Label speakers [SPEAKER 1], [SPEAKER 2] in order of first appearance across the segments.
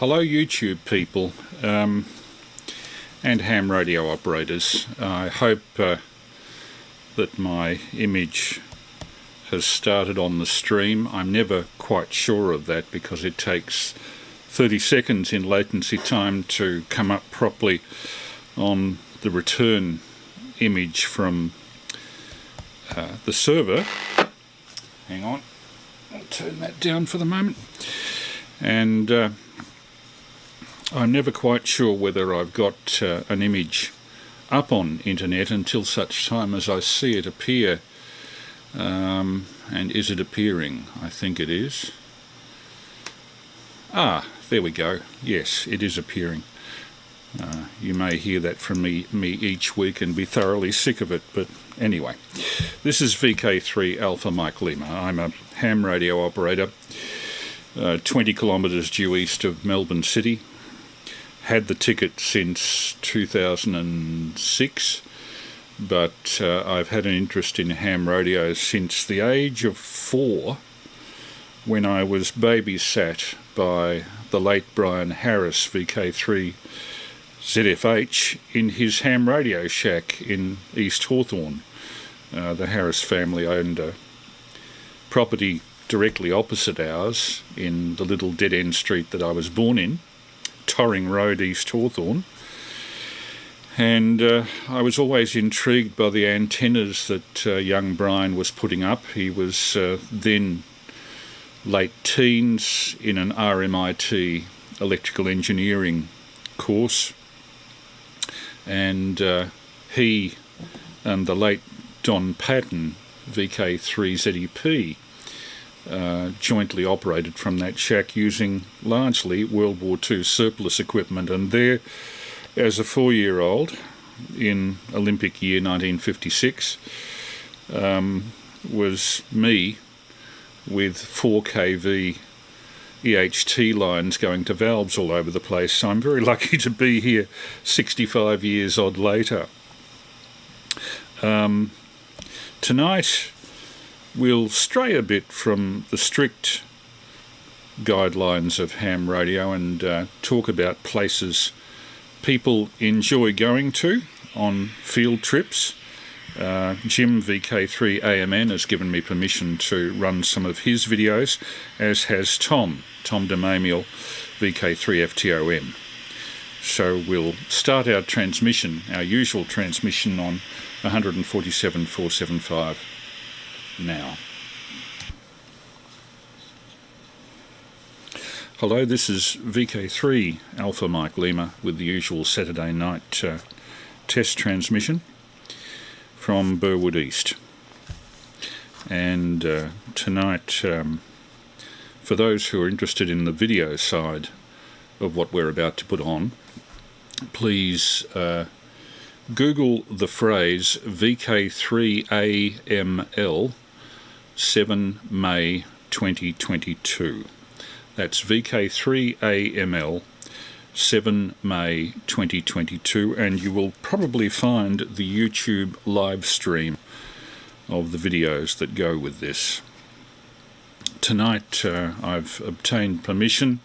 [SPEAKER 1] Hello YouTube people and ham radio operators. I hope that my image has started on the stream. I'm never quite sure of that because it takes 30 seconds in latency time to come up properly on the return image from the server. Hang on, I'll turn that down for the moment. And I'm never quite sure whether I've got an image up on internet until such time as I see it appear. And is it appearing? I think it is. Ah, there we go. Yes, it is appearing. You may hear that from me each week and be thoroughly sick of it, but anyway. This is VK3 Alpha Mike Lima. I'm a ham radio operator, 20 kilometres due east of Melbourne City. Had the ticket since 2006, but I've had an interest in ham radio since the age of 4, when I was babysat by the late Brian Harris, VK3ZFH, in his ham radio shack in East Hawthorn. The Harris family owned a property directly opposite ours in the little dead-end street that I was born in, Torring Road, East Hawthorn. And I was always intrigued by the antennas that young Brian was putting up. He was then late teens in an RMIT electrical engineering course, and he and the late Don Patton, VK3ZEP, jointly operated from that shack using largely World War II surplus equipment. And there, as a 4-year-old in Olympic year 1956, was me with 4 kV EHT lines going to valves all over the place. So I'm very lucky to be here 65 years odd later. Tonight we'll stray a bit from the strict guidelines of ham radio and talk about places people enjoy going to on field trips. Jim, VK3AMN, has given me permission to run some of his videos, as has Tom Demamiel, VK3FTOM. So we'll start our transmission, our usual transmission, on 147.475 now. Hello, this is VK3 Alpha Mike Lima with the usual Saturday night test transmission from Burwood East. And tonight, for those who are interested in the video side of what we're about to put on, please Google the phrase VK3AML 7 May 2022. That's VK3AML 7 May 2022, and you will probably find the YouTube live stream of the videos that go with this. Tonight I've obtained permission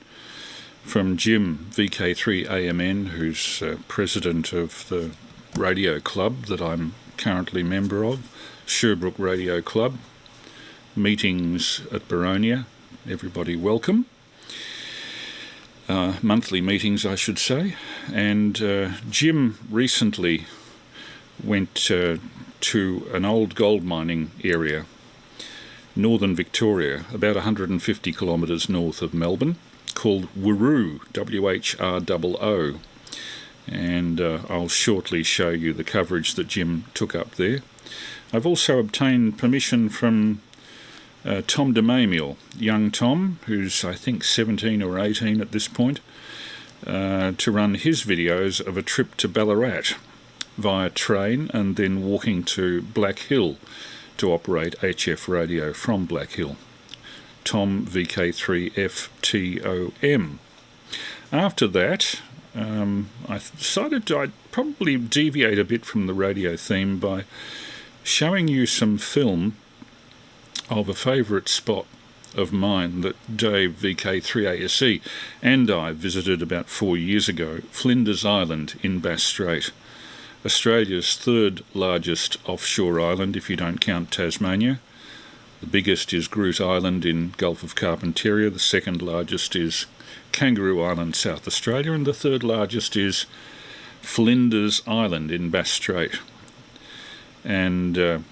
[SPEAKER 1] from Jim, VK3AMN, who's president of the radio club that I'm currently member of, Sherbrooke Radio Club. Meetings at Baronia, everybody welcome. Monthly meetings, I should say. And Jim recently went to an old gold mining area, northern Victoria, about 150 kilometres north of Melbourne, called Whroo, WHROO. And I'll shortly show you the coverage that Jim took up there. I've also obtained permission from Tom Demamiel, young Tom, who's I think 17 or 18 at this point, to run his videos of a trip to Ballarat via train and then walking to Black Hill to operate HF radio from Black Hill. Tom, VK3FTOM. After that, I decided I'd probably deviate a bit from the radio theme by showing you some film of a favourite spot of mine that Dave VK3ASE and I visited about 4 years ago, Flinders Island in Bass Strait, Australia's third largest offshore island if you don't count Tasmania. The biggest is Groot Island in Gulf of Carpentaria, the second largest is Kangaroo Island, South Australia, and the third largest is Flinders Island in Bass Strait. And an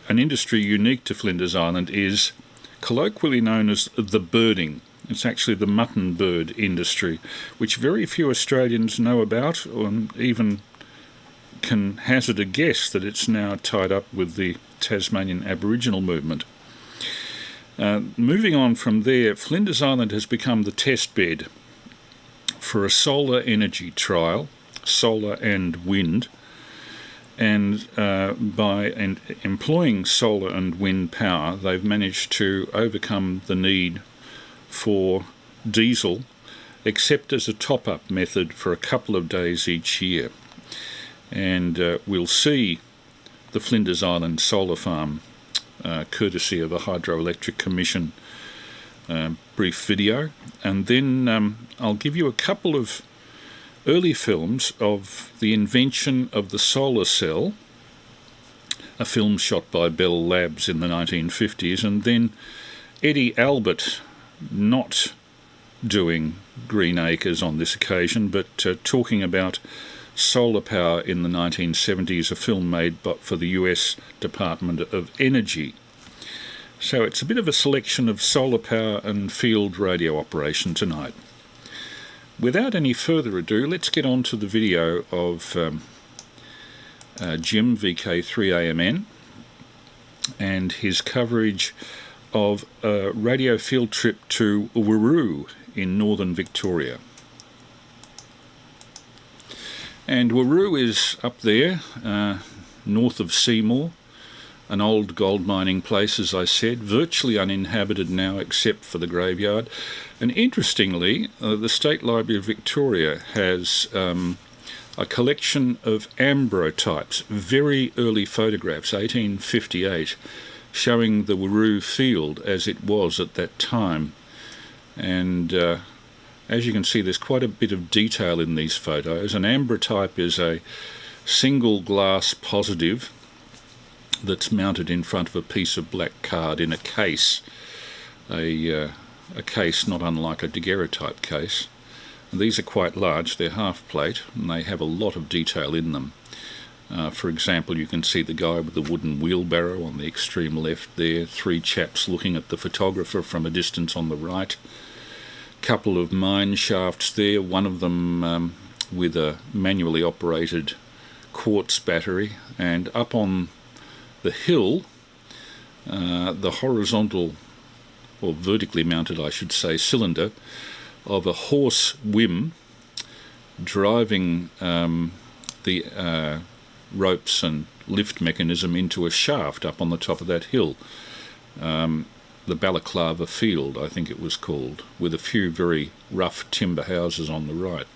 [SPEAKER 1] industry unique to Flinders Island is colloquially known as the birding. It's actually the mutton bird industry, which very few Australians know about, or even can hazard a guess that it's now tied up with the Tasmanian Aboriginal movement. Moving on from there, Flinders Island has become the test bed for a solar energy trial, solar and wind, and by employing solar and wind power, they've managed to overcome the need for diesel, except as a top-up method for a couple of days each year. And we'll see the Flinders Island solar farm, courtesy of a Hydroelectric Commission brief video. And then I'll give you a couple of early films of the invention of the solar cell, a film shot by Bell Labs in the 1950s, and then Eddie Albert, not doing Green Acres on this occasion, but talking about solar power in the 1970s, a film made for the US Department of Energy. So it's a bit of a selection of solar power and field radio operation tonight. Without any further ado, let's get on to the video of Jim, VK3AMN, and his coverage of a radio field trip to Whroo in northern Victoria. And Whroo is up there, north of Seymour, an old gold mining place, as I said, virtually uninhabited now except for the graveyard. And interestingly, the State Library of Victoria has a collection of ambrotypes, very early photographs, 1858, showing the Whroo field as it was at that time. And as you can see, there's quite a bit of detail in these photos. An ambrotype is a single glass positive that's mounted in front of a piece of black card in a case, a case not unlike a daguerreotype case. And these are quite large, they're half plate, and they have a lot of detail in them. For example, you can see the guy with the wooden wheelbarrow on the extreme left there, three chaps looking at the photographer from a distance on the right, couple of mine shafts there, one of them with a manually operated Quartz Battery, and up on the hill, the horizontal, or vertically mounted I should say, cylinder of a horse whim driving the ropes and lift mechanism into a shaft up on the top of that hill. The Balaclava Field, I think it was called, with a few very rough timber houses on the right.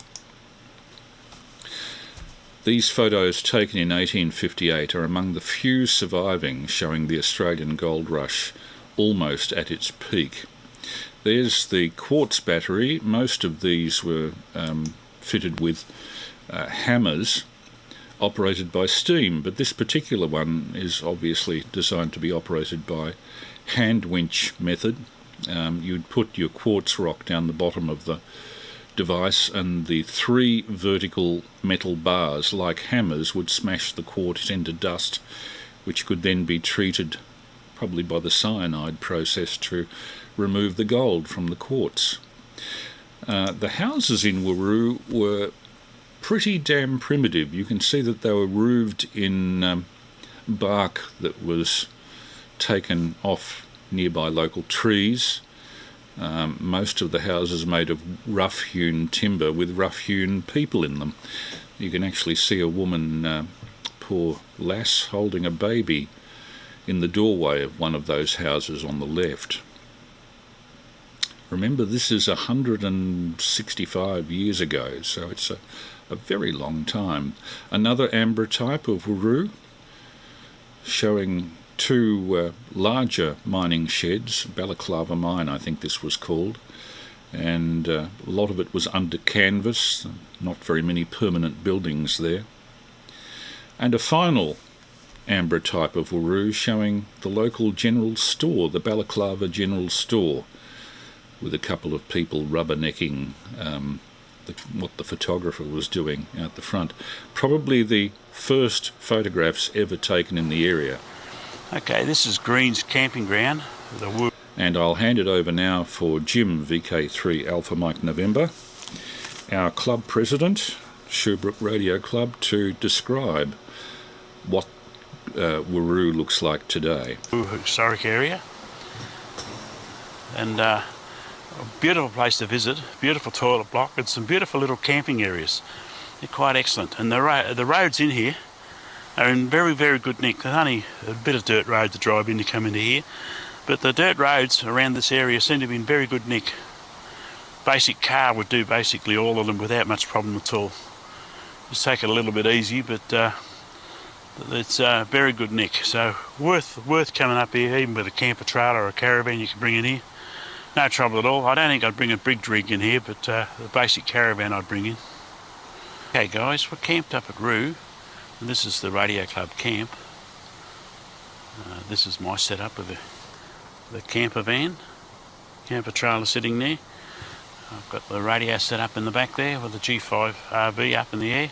[SPEAKER 1] These photos taken in 1858 are among the few surviving showing the Australian gold rush almost at its peak. There's the Quartz Battery. Most of these were fitted with hammers operated by steam, but this particular one is obviously designed to be operated by hand winch method. You'd put your quartz rock down the bottom of the device, and the three vertical metal bars, like hammers, would smash the quartz into dust, which could then be treated, probably by the cyanide process, to remove the gold from the quartz. The houses in Whroo were pretty damn primitive. You can see that they were roofed in bark that was taken off nearby local trees. Most of the houses made of rough-hewn timber with rough-hewn people in them. You can actually see a woman, poor lass, holding a baby in the doorway of one of those houses on the left. Remember, this is 165 years ago, so it's a very long time. Another ambrotype of Whroo, showing two larger mining sheds, Balaclava Mine I think this was called, and a lot of it was under canvas, not very many permanent buildings there. And a final amber type of Whroo showing the local general store, the Balaclava General Store, with a couple of people rubbernecking what the photographer was doing out the front. Probably the first photographs ever taken in the area.
[SPEAKER 2] Okay, this is Green's camping ground.
[SPEAKER 1] And I'll hand it over now for Jim, VK3 Alpha Mike November, our club president, Shoebrook Radio Club, to describe what Whroo looks like today.
[SPEAKER 2] Historic area, and a beautiful place to visit, beautiful toilet block, and some beautiful little camping areas. They're quite excellent, and the roads in here are in very, very good nick. There's only a bit of dirt road to drive in to come into here, but the dirt roads around this area seem to be in very good nick. Basic car would do basically all of them without much problem at all. Just take it a little bit easy, but it's very good nick. So worth coming up here, even with a camper trailer or a caravan you can bring in here. No trouble at all. I don't think I'd bring a big rig in here, but the basic caravan I'd bring in. Okay guys, we're camped up at Rue, and this is the Radio Club camp. This is my setup with the camper van, camper trailer sitting there. I've got the radio set up in the back there with the G5 RV up in the air,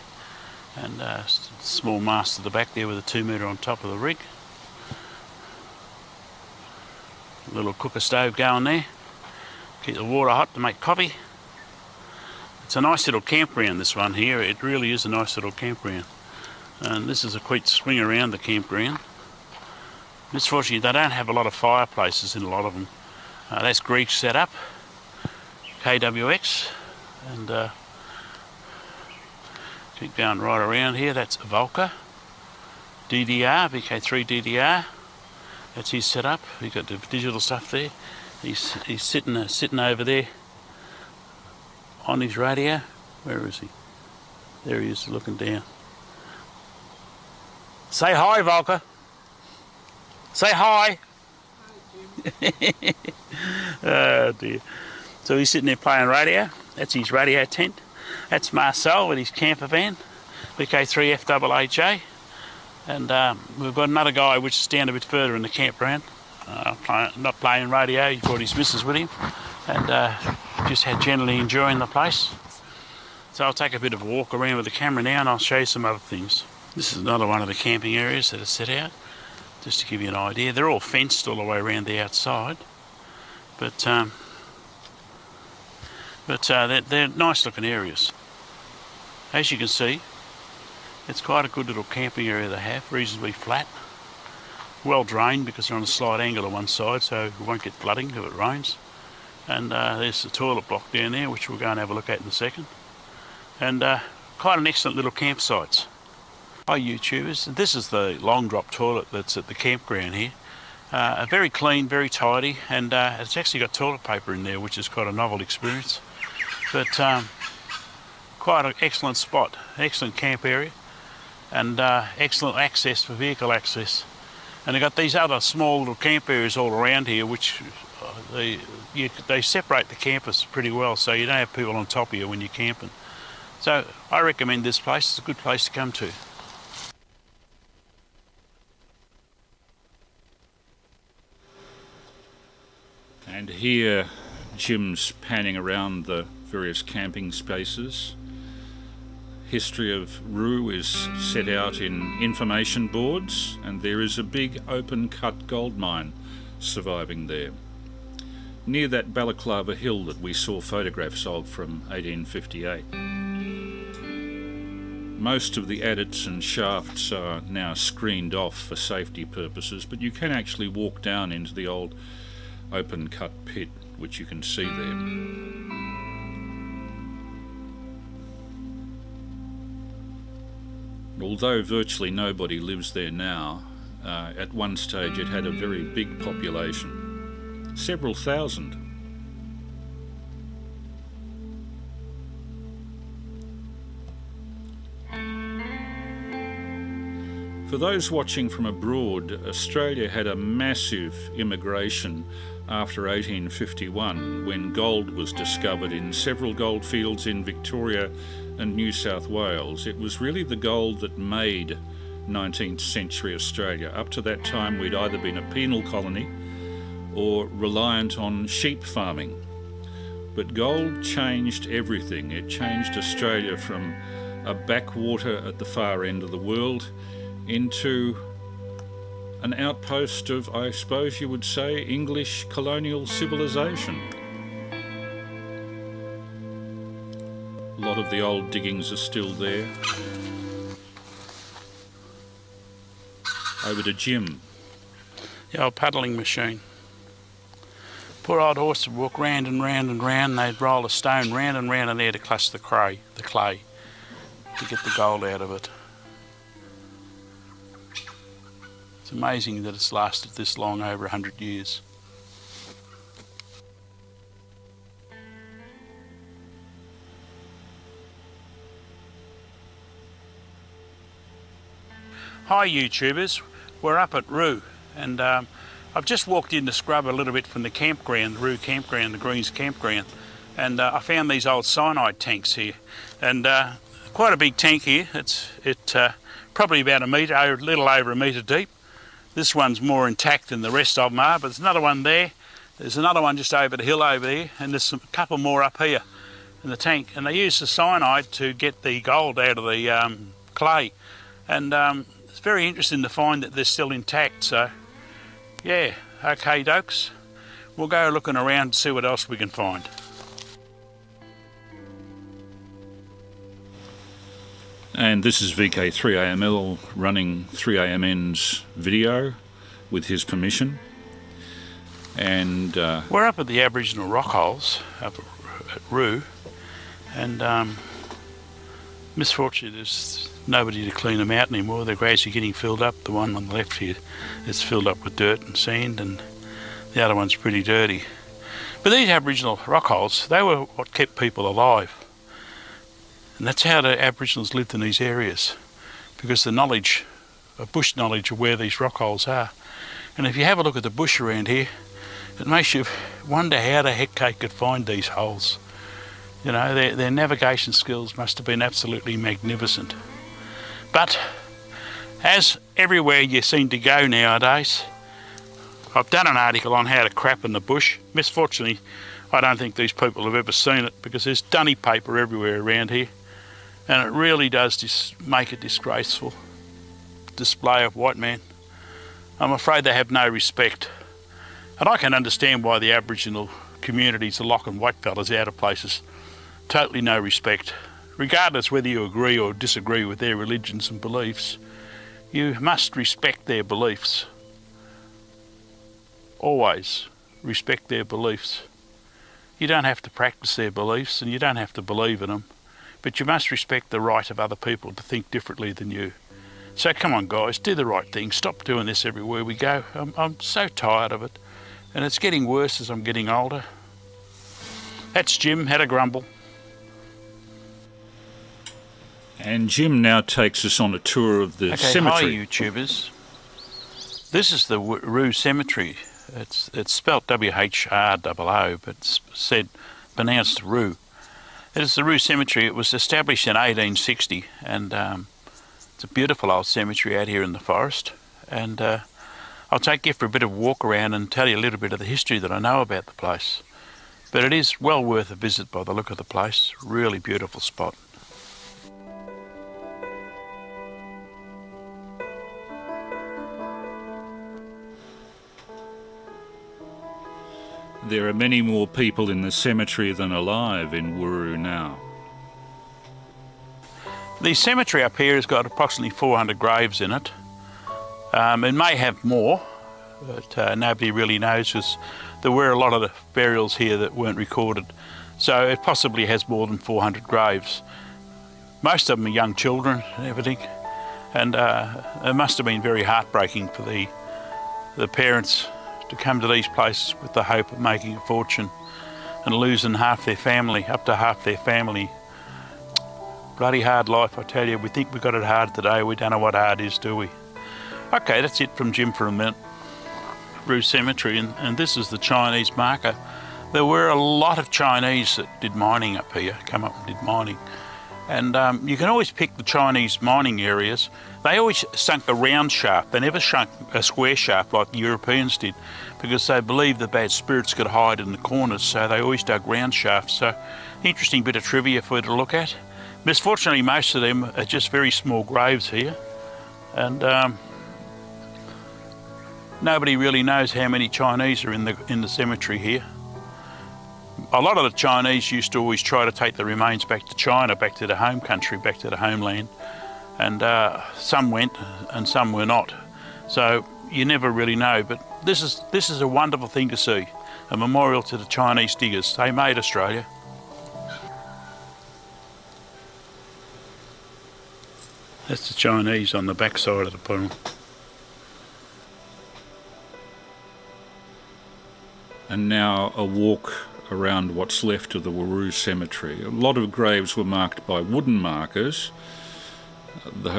[SPEAKER 2] and a small mast at the back there with a 2 metre on top of the rig. A little cooker stove going there. Keep the water hot to make coffee. It's a nice little campground, this one here. It really is a nice little campground. And this is a quick swing around the campground. Misfortunately, they don't have a lot of fireplaces in a lot of them. That's Greek setup, KWX, and keep going right around here. That's Volca, DDR, VK3 DDR. That's his setup. He's got the digital stuff there. He's sitting over there on his radio. Where is he? There he is, looking down. Say hi, Volca. Say hi. Oh dear. So he's sitting there playing radio. That's his radio tent. That's Marcel with his camper van, VK3AMN. And we've got another guy which is down a bit further in the campground, not playing radio. He's brought his missus with him, and just generally enjoying the place. So I'll take a bit of a walk around with the camera now, and I'll show you some other things. This is another one of the camping areas that are set out, just to give you an idea. They're all fenced all the way around the outside, but they're nice looking areas. As you can see, it's quite a good little camping area they have, reasonably flat, well drained because they're on a slight angle on one side, so we won't get flooding if it rains. And there's the toilet block down there, which we'll go and have a look at in a second. And quite an excellent little campsites. Hi YouTubers, this is the long drop toilet that's at the campground here. Very clean, very tidy, and it's actually got toilet paper in there, which is quite a novel experience. But quite an excellent spot, excellent camp area, and excellent access for vehicle access. And they've got these other small little camp areas all around here, which they separate the campers pretty well, so you don't have people on top of you when you're camping. So I recommend this place. It's a good place to come to.
[SPEAKER 1] And here Jim's panning around the various camping spaces. History of Rue is set out in information boards, and there is a big open cut gold mine surviving there, near that Balaclava hill that we saw photographs of from 1858. Most of the adits and shafts are now screened off for safety purposes, but you can actually walk down into the old open cut pit, which you can see there. Although virtually nobody lives there now, at one stage it had a very big population, several thousand. For those watching from abroad, Australia had a massive immigration after 1851 when gold was discovered in several goldfields in Victoria and New South Wales. It was really the gold that made 19th century Australia. Up to that time we'd either been a penal colony or reliant on sheep farming. But gold changed everything. It changed Australia from a backwater at the far end of the world into an outpost of, I suppose you would say, English colonial civilization. A lot of the old diggings are still there. Over to Jim.
[SPEAKER 2] The old puddling machine. Poor old horse would walk round and round and round. They'd roll a stone round and round in there to clutch the clay, to get the gold out of it. It's amazing that it's lasted this long, over 100 years. Hi YouTubers, we're up at Rue, and I've just walked in to scrub a little bit from the campground, the Rue campground, the Greens campground, and I found these old cyanide tanks here, and quite a big tank here. It's probably about a metre, a little over a metre deep. This one's more intact than the rest of them are, but there's another one there. There's another one just over the hill over there, and there's a couple more up here in the tank. And they use the cyanide to get the gold out of the clay. And it's very interesting to find that they're still intact. So, yeah, okay, dokes. We'll go looking around and see what else we can find.
[SPEAKER 1] And this is VK3AML running 3AMN's video with his permission. And
[SPEAKER 2] we're up at the Aboriginal rock holes up at Rue, and misfortunately there's nobody to clean them out anymore. They're gradually getting filled up. The one on the left here is filled up with dirt and sand, and the other one's pretty dirty. But these Aboriginal rock holes, they were what kept people alive. And that's how the Aboriginals lived in these areas, because the knowledge, bush knowledge of where these rock holes are. And if you have a look at the bush around here, it makes you wonder how the heck they could find these holes. You know, their navigation skills must have been absolutely magnificent. But as everywhere you seem to go nowadays, I've done an article on how to crap in the bush. Misfortunately, I don't think these people have ever seen it, because there's dunny paper everywhere around here. And it really does just make a disgraceful display of white man. I'm afraid they have no respect. And I can understand why the Aboriginal communities are locking white fellas out of places. Totally no respect. Regardless whether you agree or disagree with their religions and beliefs, you must respect their beliefs. Always respect their beliefs. You don't have to practice their beliefs, and you don't have to believe in them. But you must respect the right of other people to think differently than you. So come on guys, do the right thing. Stop doing this everywhere we go. I'm so tired of it. And it's getting worse as I'm getting older. That's Jim, had a grumble.
[SPEAKER 1] And Jim now takes us on a tour of the cemetery.
[SPEAKER 2] Hi YouTubers. This is the Rue Cemetery. It's spelt W-H-R-O-O, but it's pronounced Rue. It is the Rue Cemetery. It was established in 1860, and it's a beautiful old cemetery out here in the forest. And I'll take you for a bit of a walk around and tell you a little bit of the history that I know about the place. But it is well worth a visit by the look of the place. Really beautiful spot.
[SPEAKER 1] There are many more people in the cemetery than alive in Whroo now.
[SPEAKER 2] The cemetery up here has got approximately 400 graves in it. It may have more, but nobody really knows, because there were a lot of the burials here that weren't recorded. So it possibly has more than 400 graves. Most of them are young children and everything. And it must have been very heartbreaking for the parents to come to these places with the hope of making a fortune and losing half their family, up to half their family. Bloody hard life, I tell you. We think we got it hard today. We don't know what hard is, do we? Okay, that's it from Jim for a minute. Rue Cemetery, and this is the Chinese marker. There were a lot of Chinese that did mining up here, come up and did mining. And you can always pick the Chinese mining areas. They always sunk a round shaft. They never sunk a square shaft like the Europeans did, because they believed the bad spirits could hide in the corners, so they always dug round shafts. So, interesting bit of trivia for you to look at. Misfortunately, most of them are just very small graves here, and nobody really knows how many Chinese are in the cemetery here. A lot of the Chinese used to always try to take the remains back to China, back to the home country, back to the homeland, and some went and some were not. So you never really know, but this is a wonderful thing to see, a memorial to the Chinese diggers. They made Australia. That's the Chinese on the back side of the pool.
[SPEAKER 1] And now a walk around what's left of the Rue Cemetery. A lot of graves were marked by wooden markers,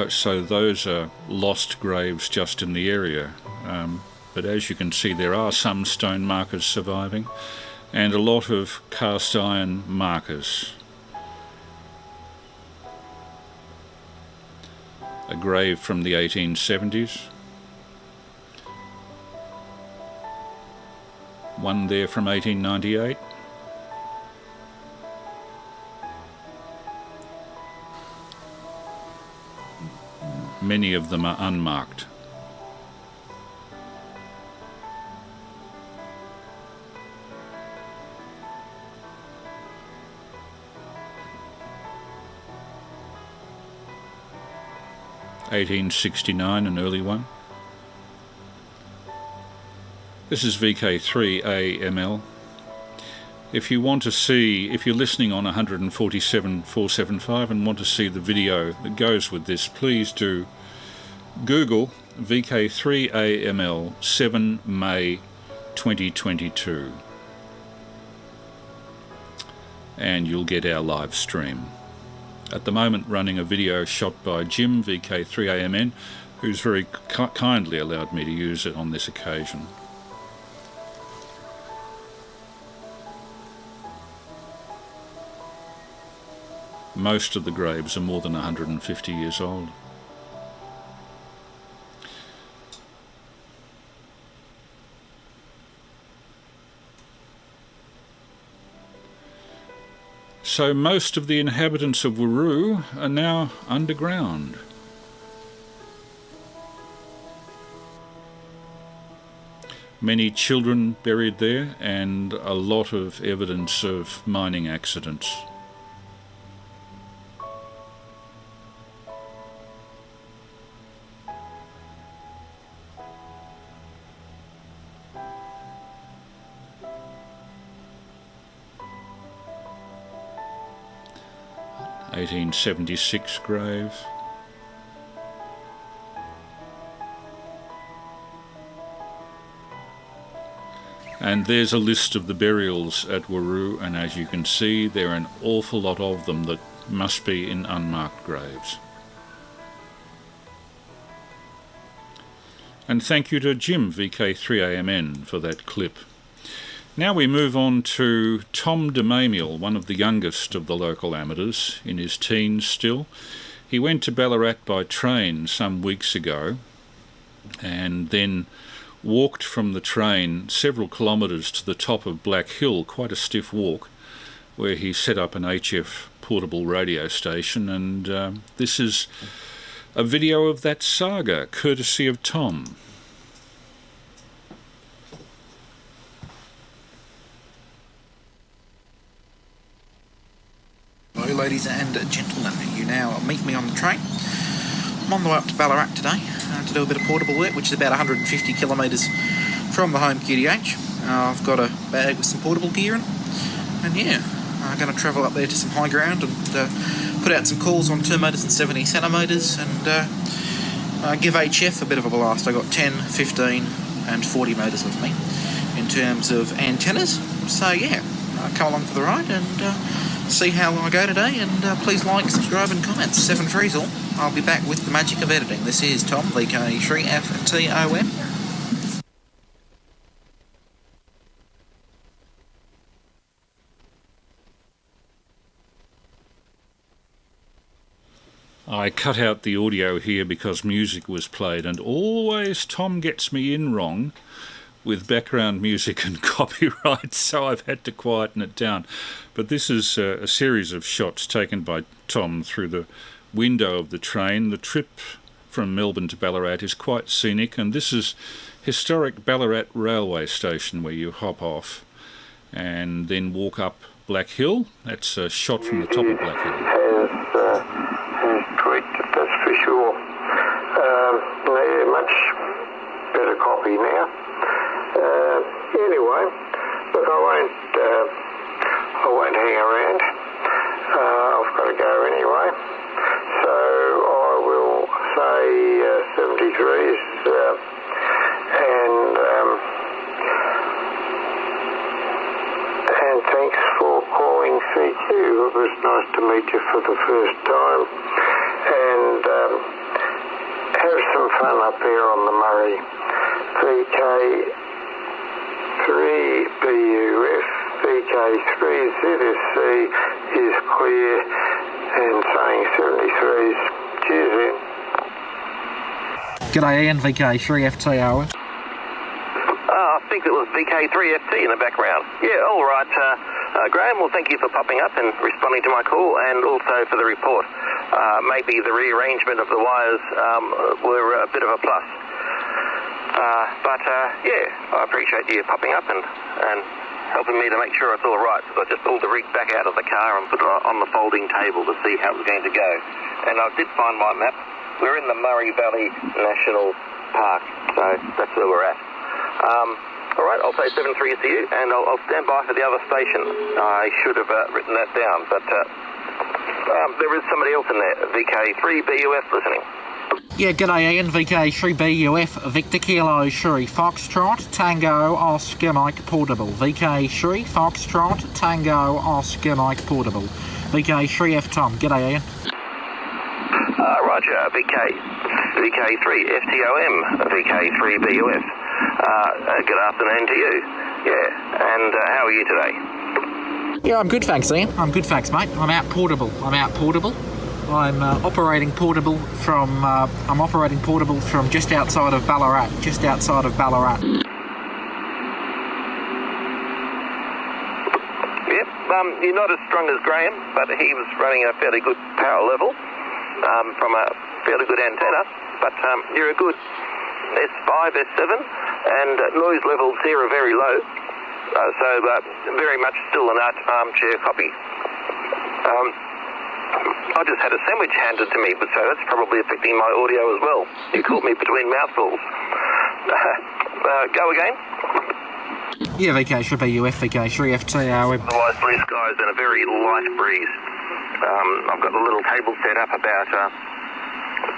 [SPEAKER 1] so those are lost graves just in the area. But as you can see, there are some stone markers surviving, and a lot of cast iron markers. A grave from the 1870s. One there from 1898. Many of them are unmarked. (1869), an early one. This is VK3AML. If you want to see, if you're listening on 147.475 and want to see the video that goes with this, please do Google VK3AML 7 May 2022 and you'll get our live stream. At the moment running a video shot by Jim, VK3AMN, who's very kindly allowed me to use it on this occasion. Most of the graves are more than 150 years old. So most of the inhabitants of Whroo are now underground. Many children buried there and a lot of evidence of mining accidents. (1876) grave. And there's a list of the burials at Whroo, and as you can see, there are an awful lot of them that must be in unmarked graves. And thank you to Jim, VK3AMN, for that clip. Now we move on to Tom Demamiel, one of the youngest of the local amateurs, in his teens still. He went to Ballarat by train some weeks ago and then walked from the train several kilometres to the top of Black Hill, quite a stiff walk, where he set up an HF portable radio station, and this is a video of that saga, courtesy of Tom.
[SPEAKER 3] Hello ladies and gentlemen, you now meet me on the train. I'm on the way up to Ballarat today to do a bit of portable work, which is about 150 kilometres from the home QTH. I've got a bag with some portable gear in it, and yeah, I'm going to travel up there to some high ground and put out some calls on 2 metres and 70 centimetres and give HF a bit of a blast. I got 10, 15 and 40 metres with me in terms of antennas, so yeah, come along for the ride and see how I go today, and please like, subscribe and comment. 7 Friesel. I'll be back with the magic of editing. This is Tom, VK3AMN.
[SPEAKER 1] I cut out the audio here because music was played, and always Tom gets me in wrong with background music and copyright, so I've had to quieten it down. But this is a series of shots taken by Tom through the window of the train. The trip from Melbourne to Ballarat is quite scenic, and this is historic Ballarat railway station where you hop off and then walk up Black Hill. That's a shot from the top of Black Hill.
[SPEAKER 4] Has tweaked it, that's for sure. Much better copy now. Anyway, look, I won't hang around. I've got to go anyway. So I will say 73s and thanks for calling CQ. It was nice to meet you for the first time, and have some fun up there on the Murray. VK3BUF, VK3ZSC is clear and saying 73s. Cheers in.
[SPEAKER 3] G'day Ian, VK3FTO.
[SPEAKER 5] I think it was VK3FT in the background. Yeah, all right. Graham, well, thank you for popping up and responding to my call, and also for the report. Maybe the rearrangement of the wires were a bit of a plus. But yeah, I appreciate you popping up and helping me to make sure it's all right. So I just pulled the rig back out of the car and put it on the folding table to see how it was going to go. And I did find my map. We're in the Murray Valley National Park, so that's where we're at. All right, I'll say 73 to you, and I'll stand by for the other station. I should have written that down, but there is somebody else in there, VK3BUF, listening.
[SPEAKER 3] Yeah, g'day Ian, VK3BUF, Victor Kilo Shri Foxtrot, Tango Oscar Mike Portable. VK3 Foxtrot, Tango Oscar Mike Portable. VK3F Tom, g'day Ian.
[SPEAKER 5] Roger, VK3FTOM, VK3BUF. Good afternoon to you. Yeah, and how are you today?
[SPEAKER 3] Yeah, I'm good, thanks, Ian. I'm good, thanks, mate. I'm out portable. I'm operating portable from. I'm operating portable from just outside of Ballarat. Yep.
[SPEAKER 5] You're not as strong as Graham, but he was running a fairly good power level from a fairly good antenna. But you're a good S5, S7, and noise levels here are very low. So very much still an armchair copy. I just had a sandwich handed to me, but so that's probably affecting my audio as well. You caught me between mouthfuls. Go again?
[SPEAKER 3] Yeah, VK3BUF, VK3FTO.
[SPEAKER 5] Otherwise, blue skies and a very light breeze. I've got the little table set up about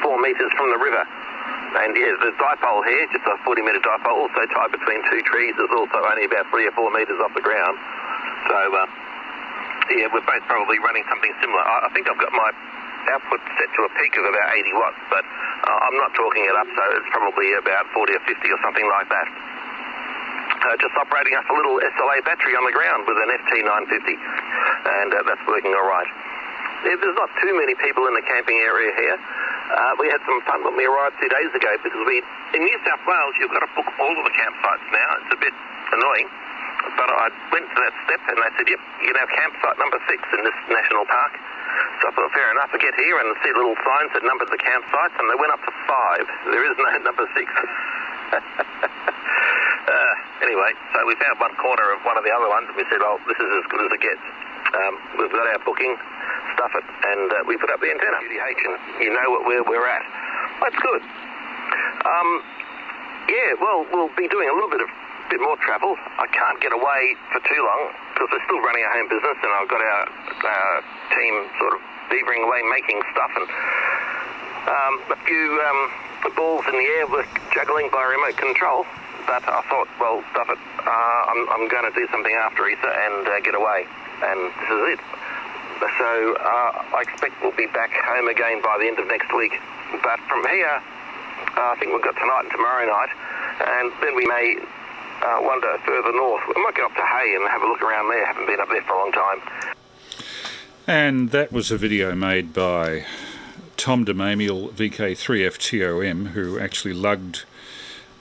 [SPEAKER 5] 4 metres from the river. And yeah, the dipole here, just a 40-metre dipole, also tied between two trees, is also only about 3 or 4 metres off the ground. So, yeah, we're both probably running something similar. I think I've got my output set to a peak of about 80 watts, but I'm not talking it up, so it's probably about 40 or 50 or something like that. Just operating up a little SLA battery on the ground with an FT950, and that's working all right. Yeah, there's not too many people in the camping area here. We had some fun when we arrived 2 days ago, because in New South Wales, you've got to book all of the campsites now. It's a bit annoying, but I went to that step and they said, yep, you can have campsite number 6 in this national park. So I thought, fair enough, I get here and see little signs that numbered the campsites, and they went up to 5. There is no number 6. Anyway, so we found one corner of one of the other ones, and we said, oh, this is as good as it gets. We've got our booking, stuff it, and we put up the antenna. UDH, and you know where we're at. That's good. Yeah, well, we'll be doing a little bit more travel. I can't get away for too long because we're still running a home business, and I've got our team sort of beavering away making stuff, and a few balls in the air with juggling by remote control. But I thought, well, stuff it. I'm going to do something after Easter and get away, and this is it. So I expect we'll be back home again by the end of next week. But from here, I think we've got tonight and tomorrow night, and then we may wander further north. We might go up to Hay and have a look around there. Haven't been up there for a long time.
[SPEAKER 1] And that was a video made by Tom Demamiel, VK3AMN, who actually lugged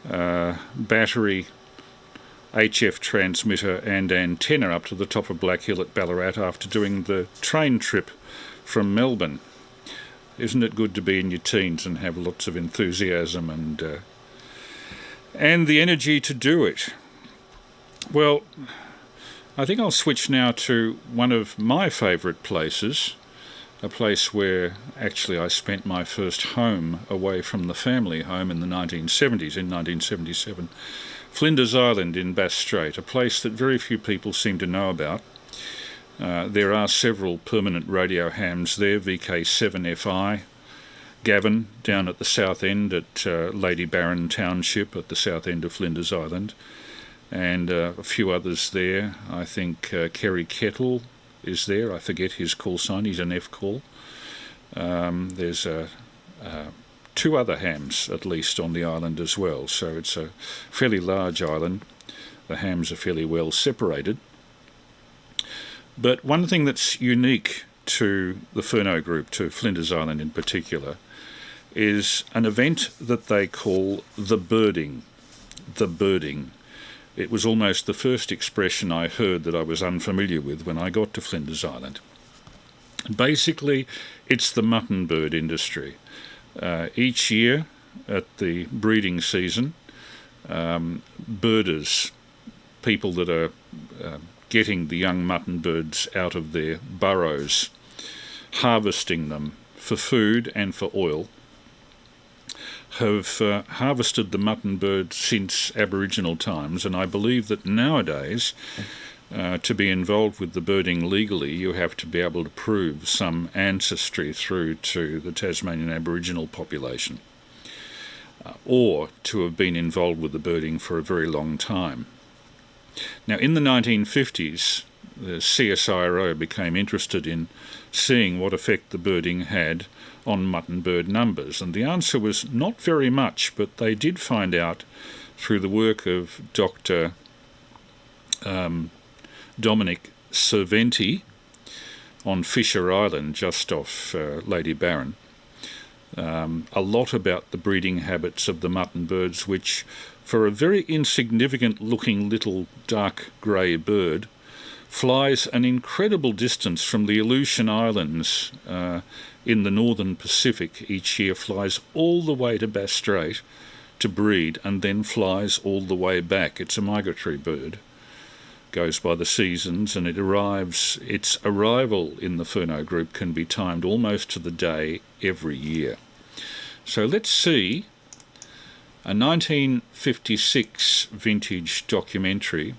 [SPEAKER 1] battery, HF transmitter and antenna up to the top of Black Hill at Ballarat after doing the train trip from Melbourne. Isn't it good to be in your teens and have lots of enthusiasm and the energy to do it? Well, I think I'll switch now to one of my favourite places, a place where actually I spent my first home away from the family home in the 1970s, in 1977. Flinders Island in Bass Strait, a place that very few people seem to know about. There are several permanent radio hams there, VK7FI, Gavin down at the south end at Lady Barron Township at the south end of Flinders Island, and a few others there. I think Kerry Kettle is there. I forget his call sign, he's an F call. There's two other hams at least on the island as well, so it's a fairly large island. The hams are fairly well separated. But one thing that's unique to the Whroo group, to Flinders Island in particular, is an event that they call the birding. The birding. It was almost the first expression I heard that I was unfamiliar with when I got to Flinders Island. Basically, it's the mutton bird industry. Each year at the breeding season, birders, people that are getting the young mutton birds out of their burrows, harvesting them for food and for oil, have harvested the mutton bird since Aboriginal times, and I believe that nowadays, to be involved with the birding legally, you have to be able to prove some ancestry through to the Tasmanian Aboriginal population, or to have been involved with the birding for a very long time. Now, in the 1950s, the CSIRO became interested in seeing what effect the birding had on mutton bird numbers, and the answer was not very much, but they did find out through the work of Dr. Dominic Cerventi on Fisher Island, just off Lady Barron, a lot about the breeding habits of the mutton birds, which, for a very insignificant looking little dark grey bird, flies an incredible distance from the Aleutian Islands in the northern Pacific each year, flies all the way to Bass Strait to breed, and then flies all the way back. It's a migratory bird, goes by the seasons, and its arrival in the Whroo group can be timed almost to the day every year. So let's see a 1956 vintage documentary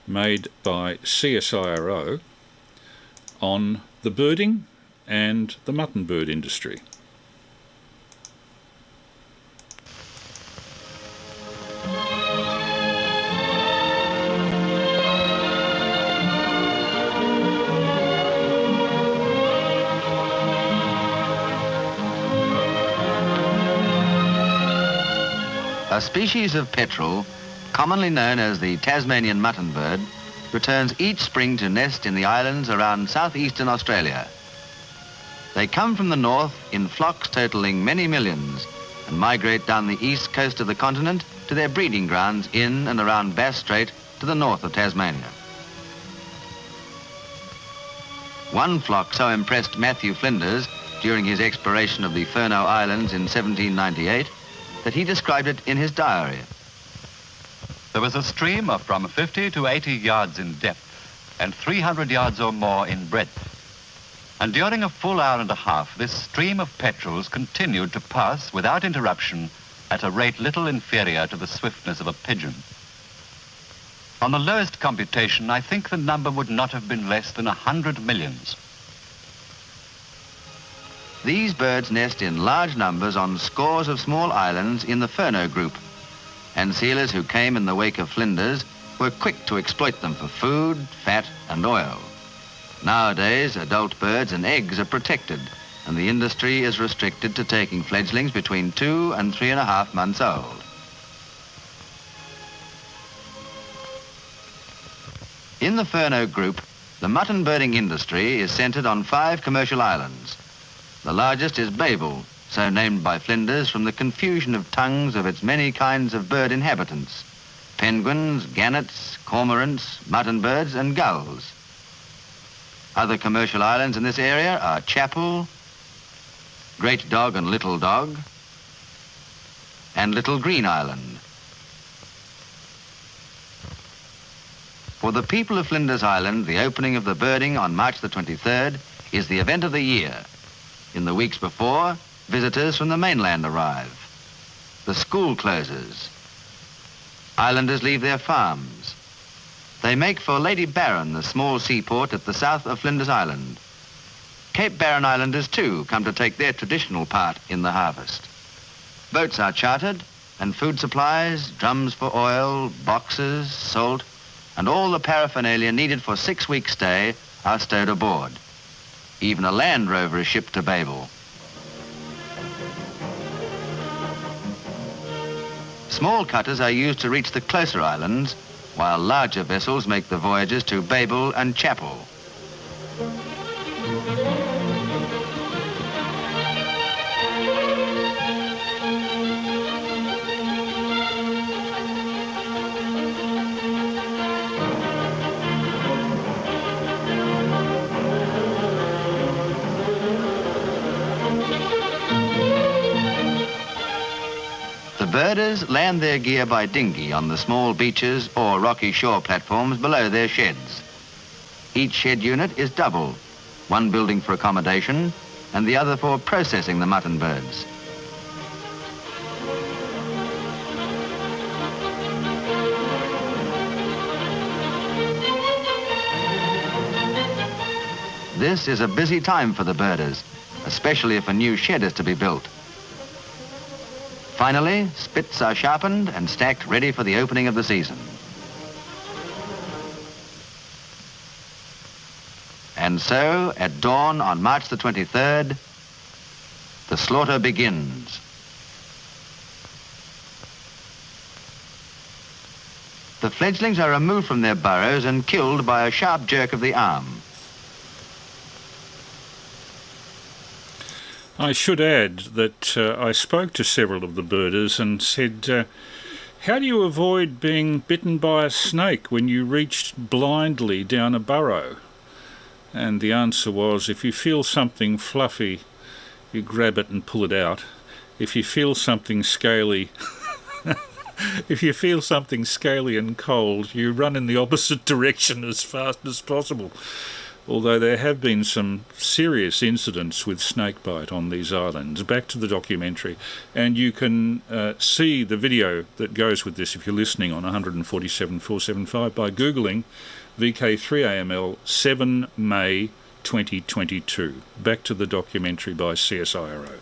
[SPEAKER 1] made by CSIRO on the birding and the mutton bird industry.
[SPEAKER 6] A species of petrel, commonly known as the Tasmanian mutton bird, returns each spring to nest in the islands around southeastern Australia. They come from the north in flocks totaling many millions and migrate down the east coast of the continent to their breeding grounds in and around Bass Strait to the north of Tasmania. One flock so impressed Matthew Flinders during his exploration of the Whroo Islands in 1798 that he described it in his diary.
[SPEAKER 7] There was a stream of from 50 to 80 yards in depth and 300 yards or more in breadth. And during a full hour and a half, this stream of petrels continued to pass without interruption at a rate little inferior to the swiftness of a pigeon. On the lowest computation, I think the number would not have been less than 100 millions.
[SPEAKER 6] These birds nest in large numbers on scores of small islands in the Whroo group, and sealers who came in the wake of Flinders were quick to exploit them for food, fat and oil. Nowadays, adult birds and eggs are protected, and the industry is restricted to taking fledglings between 2 and 3.5 months old. In the Furneaux group, the mutton birding industry is centred on 5 commercial islands. The largest is Babel, so named by Flinders from the confusion of tongues of its many kinds of bird inhabitants: penguins, gannets, cormorants, mutton birds and gulls. Other commercial islands in this area are Chapel, Great Dog and Little Dog, and Little Green Island. For the people of Flinders Island, the opening of the birding on March the 23rd is the event of the year. In the weeks before, visitors from the mainland arrive. The school closes. Islanders leave their farms. They make for Lady Baron, the small seaport at the south of Flinders Island. Cape Barren Islanders too come to take their traditional part in the harvest. Boats are chartered, and food supplies, drums for oil, boxes, salt, and all the paraphernalia needed for 6 weeks' stay are stowed aboard. Even a Land Rover is shipped to Babel. Small cutters are used to reach the closer islands, while larger vessels make the voyages to Babel and Chapel. Birders land their gear by dinghy on the small beaches or rocky shore platforms below their sheds. Each shed unit is double, one building for accommodation and the other for processing the mutton birds. This is a busy time for the birders, especially if a new shed is to be built. Finally, spits are sharpened and stacked ready for the opening of the season. And so, at dawn on March the 23rd, the slaughter begins. The fledglings are removed from their burrows and killed by a sharp jerk of the arm.
[SPEAKER 1] I should add that I spoke to several of the birders and said, how do you avoid being bitten by a snake when you reached blindly down a burrow? And the answer was, if you feel something fluffy, you grab it and pull it out. If you feel something scaly, and cold, you run in the opposite direction as fast as possible. Although there have been some serious incidents with snakebite on these islands. Back to the documentary, and you can see the video that goes with this if you're listening on 147.475 by Googling VK3AML 7 May 2022. Back to the documentary by CSIRO.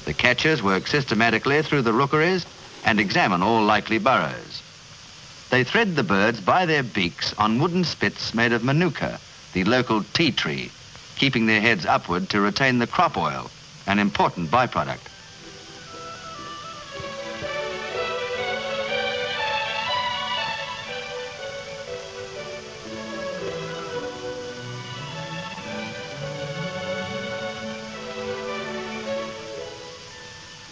[SPEAKER 6] The catchers work systematically through the rookeries and examine all likely burrows. They thread the birds by their beaks on wooden spits made of manuka, the local tea tree, keeping their heads upward to retain the crop oil, an important byproduct.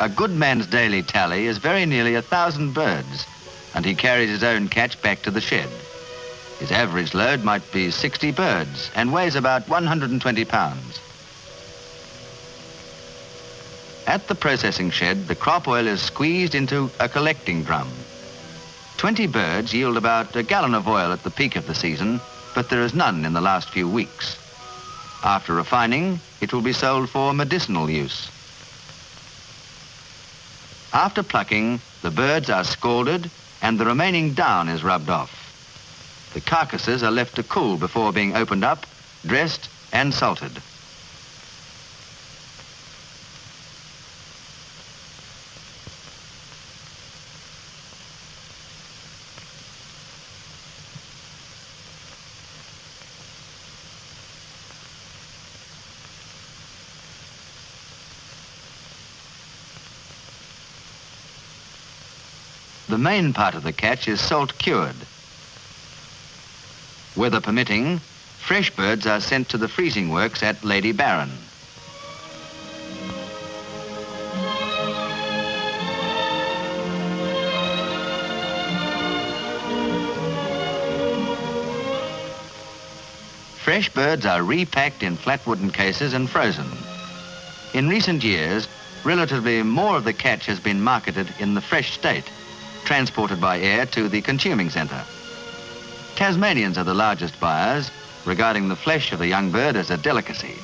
[SPEAKER 6] A good man's daily tally is very nearly 1,000 birds, and he carries his own catch back to the shed. His average load might be 60 birds and weighs about 120 pounds. At the processing shed, the crop oil is squeezed into a collecting drum. 20 birds yield about a gallon of oil at the peak of the season, but there is none in the last few weeks. After refining, it will be sold for medicinal use. After plucking, the birds are scalded and the remaining down is rubbed off. The carcasses are left to cool before being opened up, dressed and salted. The main part of the catch is salt cured. Weather permitting, fresh birds are sent to the freezing works at Lady Barron. Fresh birds are repacked in flat wooden cases and frozen. In recent years, relatively more of the catch has been marketed in the fresh state, transported by air to the consuming centre. Tasmanians are the largest buyers, regarding the flesh of the young bird as a delicacy.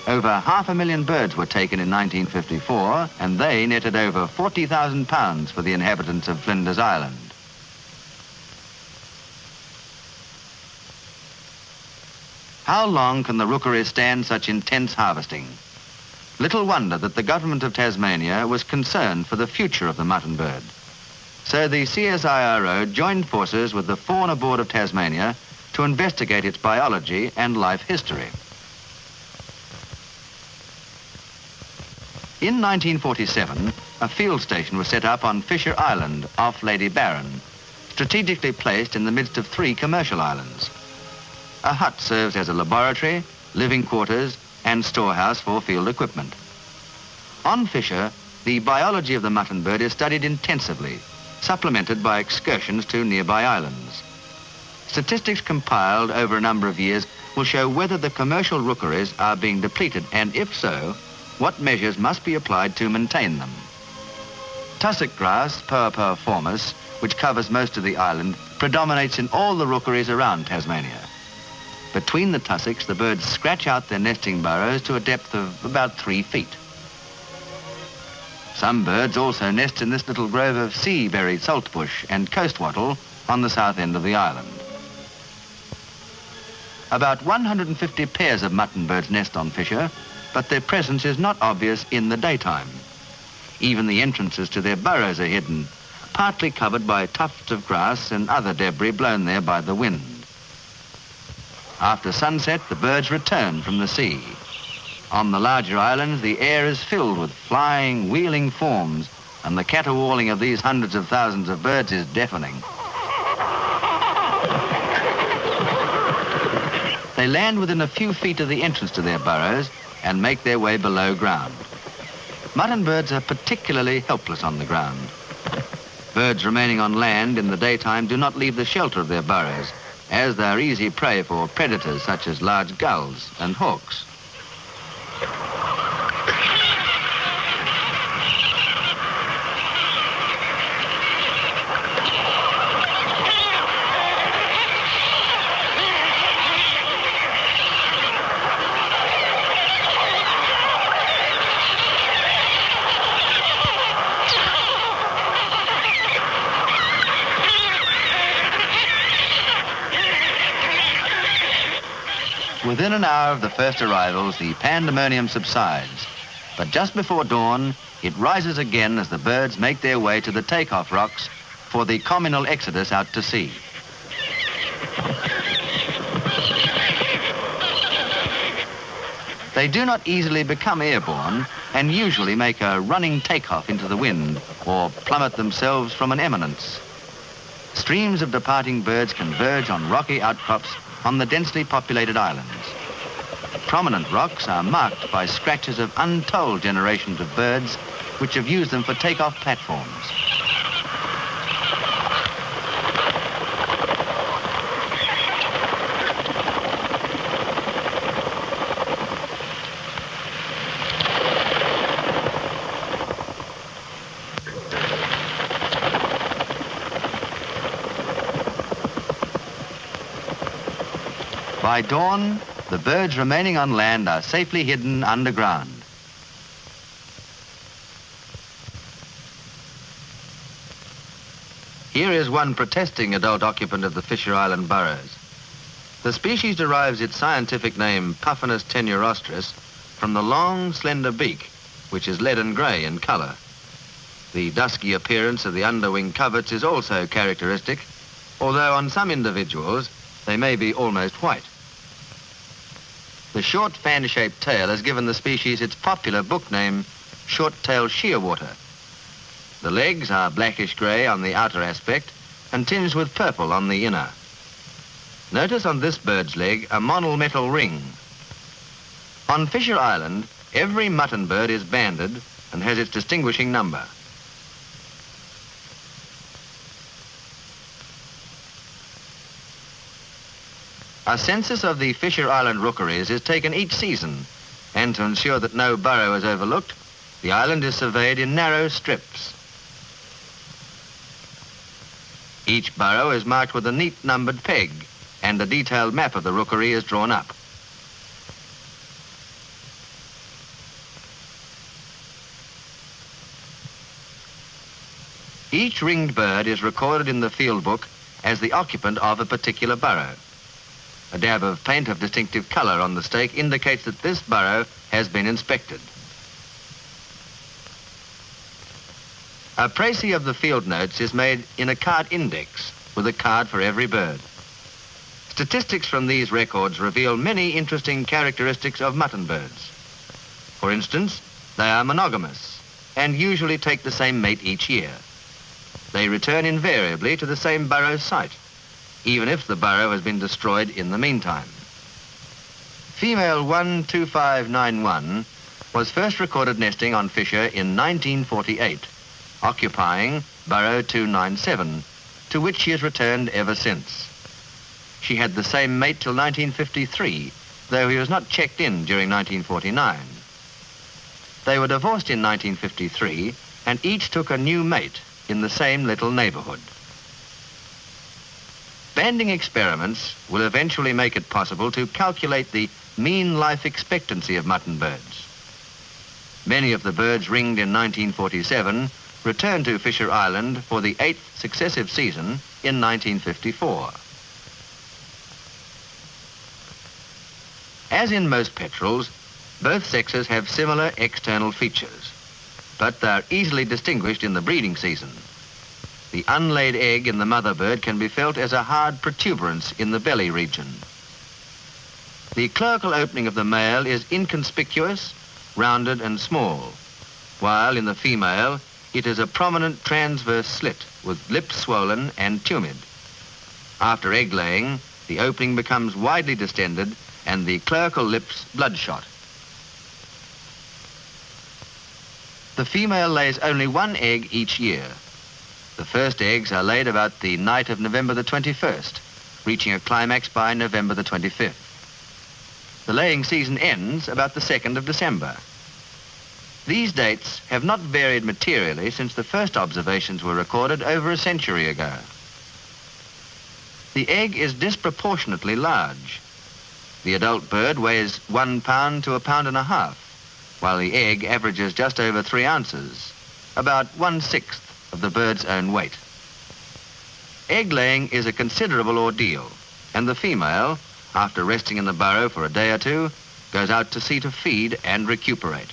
[SPEAKER 6] Over 500,000 birds were taken in 1954, and they netted over £40,000 for the inhabitants of Flinders Island. How long can the rookery stand such intense harvesting? Little wonder that the government of Tasmania was concerned for the future of the mutton bird. So the CSIRO joined forces with the Fauna Board of Tasmania to investigate its biology and life history. In 1947, a field station was set up on Fisher Island off Lady Barron, strategically placed in the midst of 3 commercial islands. A hut serves as a laboratory, living quarters, and storehouse for field equipment. On Fisher, the biology of the mutton bird is studied intensively, supplemented by excursions to nearby islands. Statistics compiled over a number of years will show whether the commercial rookeries are being depleted, and if so, what measures must be applied to maintain them. Tussock grass, Poa formis, which covers most of the island, predominates in all the rookeries around Tasmania. Between the tussocks, the birds scratch out their nesting burrows to a depth of about 3 feet. Some birds also nest in this little grove of sea-berry saltbush and coast wattle on the south end of the island. About 150 pairs of mutton birds nest on Fisher, but their presence is not obvious in the daytime. Even the entrances to their burrows are hidden, partly covered by tufts of grass and other debris blown there by the wind. After sunset, the birds return from the sea. On the larger islands, the air is filled with flying, wheeling forms, and the caterwauling of these hundreds of thousands of birds is deafening. They land within a few feet of the entrance to their burrows and make their way below ground. Mutton birds are particularly helpless on the ground. Birds remaining on land in the daytime do not leave the shelter of their burrows, as they are easy prey for predators such as large gulls and hawks. Within an hour of the first arrivals, the pandemonium subsides. But just before dawn, it rises again as the birds make their way to the takeoff rocks for the communal exodus out to sea. They do not easily become airborne and usually make a running takeoff into the wind or plummet themselves from an eminence. Streams of departing birds converge on rocky outcrops on the densely populated islands. Prominent rocks are marked by scratches of untold generations of birds which have used them for takeoff platforms. By dawn, the birds remaining on land are safely hidden underground. Here is one protesting adult occupant of the Fisher Island burrows. The species derives its scientific name, Puffinus tenuirostris, from the long, slender beak, which is leaden grey in colour. The dusky appearance of the underwing coverts is also characteristic, although on some individuals they may be almost white. The short fan-shaped tail has given the species its popular book name, short-tailed shearwater. The legs are blackish grey on the outer aspect and tinged with purple on the inner. Notice on this bird's leg a monometal ring. On Fisher Island, every mutton bird is banded and has its distinguishing number. A census of the Fisher Island rookeries is taken each season, and to ensure that no burrow is overlooked, the island is surveyed in narrow strips. Each burrow is marked with a neat numbered peg, and a detailed map of the rookery is drawn up. Each ringed bird is recorded in the field book as the occupant of a particular burrow. A dab of paint of distinctive colour on the stake indicates that this burrow has been inspected. A précis of the field notes is made in a card index with a card for every bird. Statistics from these records reveal many interesting characteristics of mutton birds. For instance, they are monogamous and usually take the same mate each year. They return invariably to the same burrow site, even if the burrow has been destroyed in the meantime. Female 12591 was first recorded nesting on Fisher in 1948, occupying burrow 297, to which she has returned ever since. She had the same mate till 1953, though he was not checked in during 1949. They were divorced in 1953 and each took a new mate in the same little neighbourhood. Banding experiments will eventually make it possible to calculate the mean life expectancy of mutton birds. Many of the birds ringed in 1947 returned to Fisher Island for the 8th successive season in 1954. As in most petrels, both sexes have similar external features, but they're easily distinguished in the breeding season. The unlaid egg in the mother bird can be felt as a hard protuberance in the belly region. The clerical opening of the male is inconspicuous, rounded and small, while in the female it is a prominent transverse slit with lips swollen and tumid. After egg laying, the opening becomes widely distended and the clerical lips bloodshot. The female lays only one egg each year. The first eggs are laid about the night of November the 21st, reaching a climax by November the 25th. The laying season ends about the 2nd of December. These dates have not varied materially since the first observations were recorded over a century ago. The egg is disproportionately large. The adult bird weighs 1 pound to 1.5 pounds, while the egg averages just over 3 ounces, about 1/6 of the bird's own weight. Egg laying is a considerable ordeal, and the female, after resting in the burrow for a day or two, goes out to sea to feed and recuperate.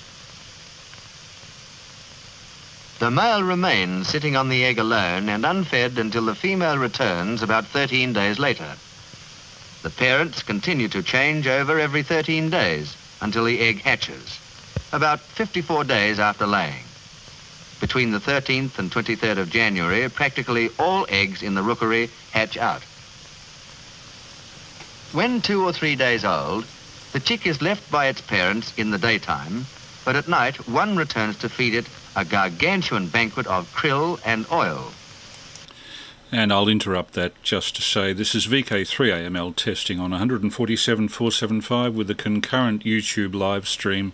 [SPEAKER 6] The male remains sitting on the egg alone and unfed until the female returns about 13 days later. The parents continue to change over every 13 days until the egg hatches, about 54 days after laying. Between the 13th and 23rd of January, practically all eggs in the rookery hatch out. When 2 or 3 days old, the chick is left by its parents in the daytime, but at night one returns to feed it a gargantuan banquet of krill and oil.
[SPEAKER 1] And I'll interrupt that just to say this is VK3AML testing on 147.475 with a concurrent YouTube live stream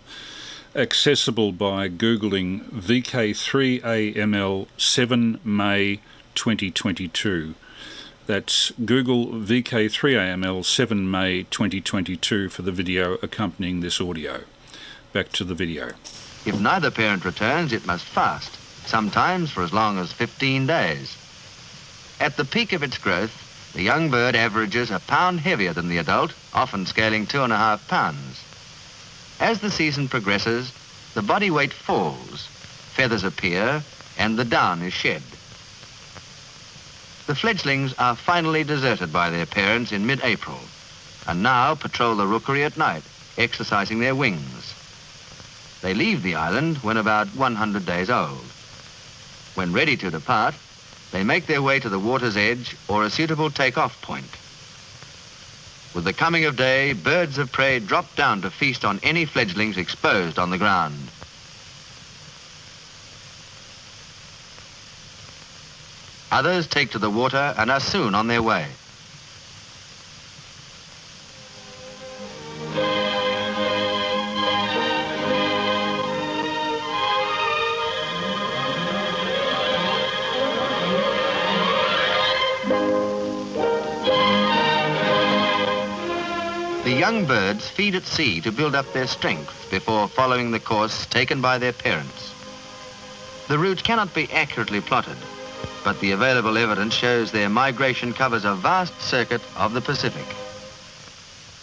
[SPEAKER 1] accessible by Googling VK3AML 7 May 2022. That's Google VK3AML 7 May 2022 for the video accompanying this audio. Back to the video.
[SPEAKER 6] If neither parent returns, it must fast, sometimes for as long as 15 days. At the peak of its growth, the young bird averages 1 pound heavier than the adult, often scaling 2.5 pounds. As the season progresses, the body weight falls, feathers appear, and the down is shed. The fledglings are finally deserted by their parents in mid-April, and now patrol the rookery at night, exercising their wings. They leave the island when about 100 days old. When ready to depart, they make their way to the water's edge or a suitable take-off point. With the coming of day, birds of prey drop down to feast on any fledglings exposed on the ground. Others take to the water and are soon on their way. The young birds feed at sea to build up their strength before following the course taken by their parents. The route cannot be accurately plotted, but the available evidence shows their migration covers a vast circuit of the Pacific.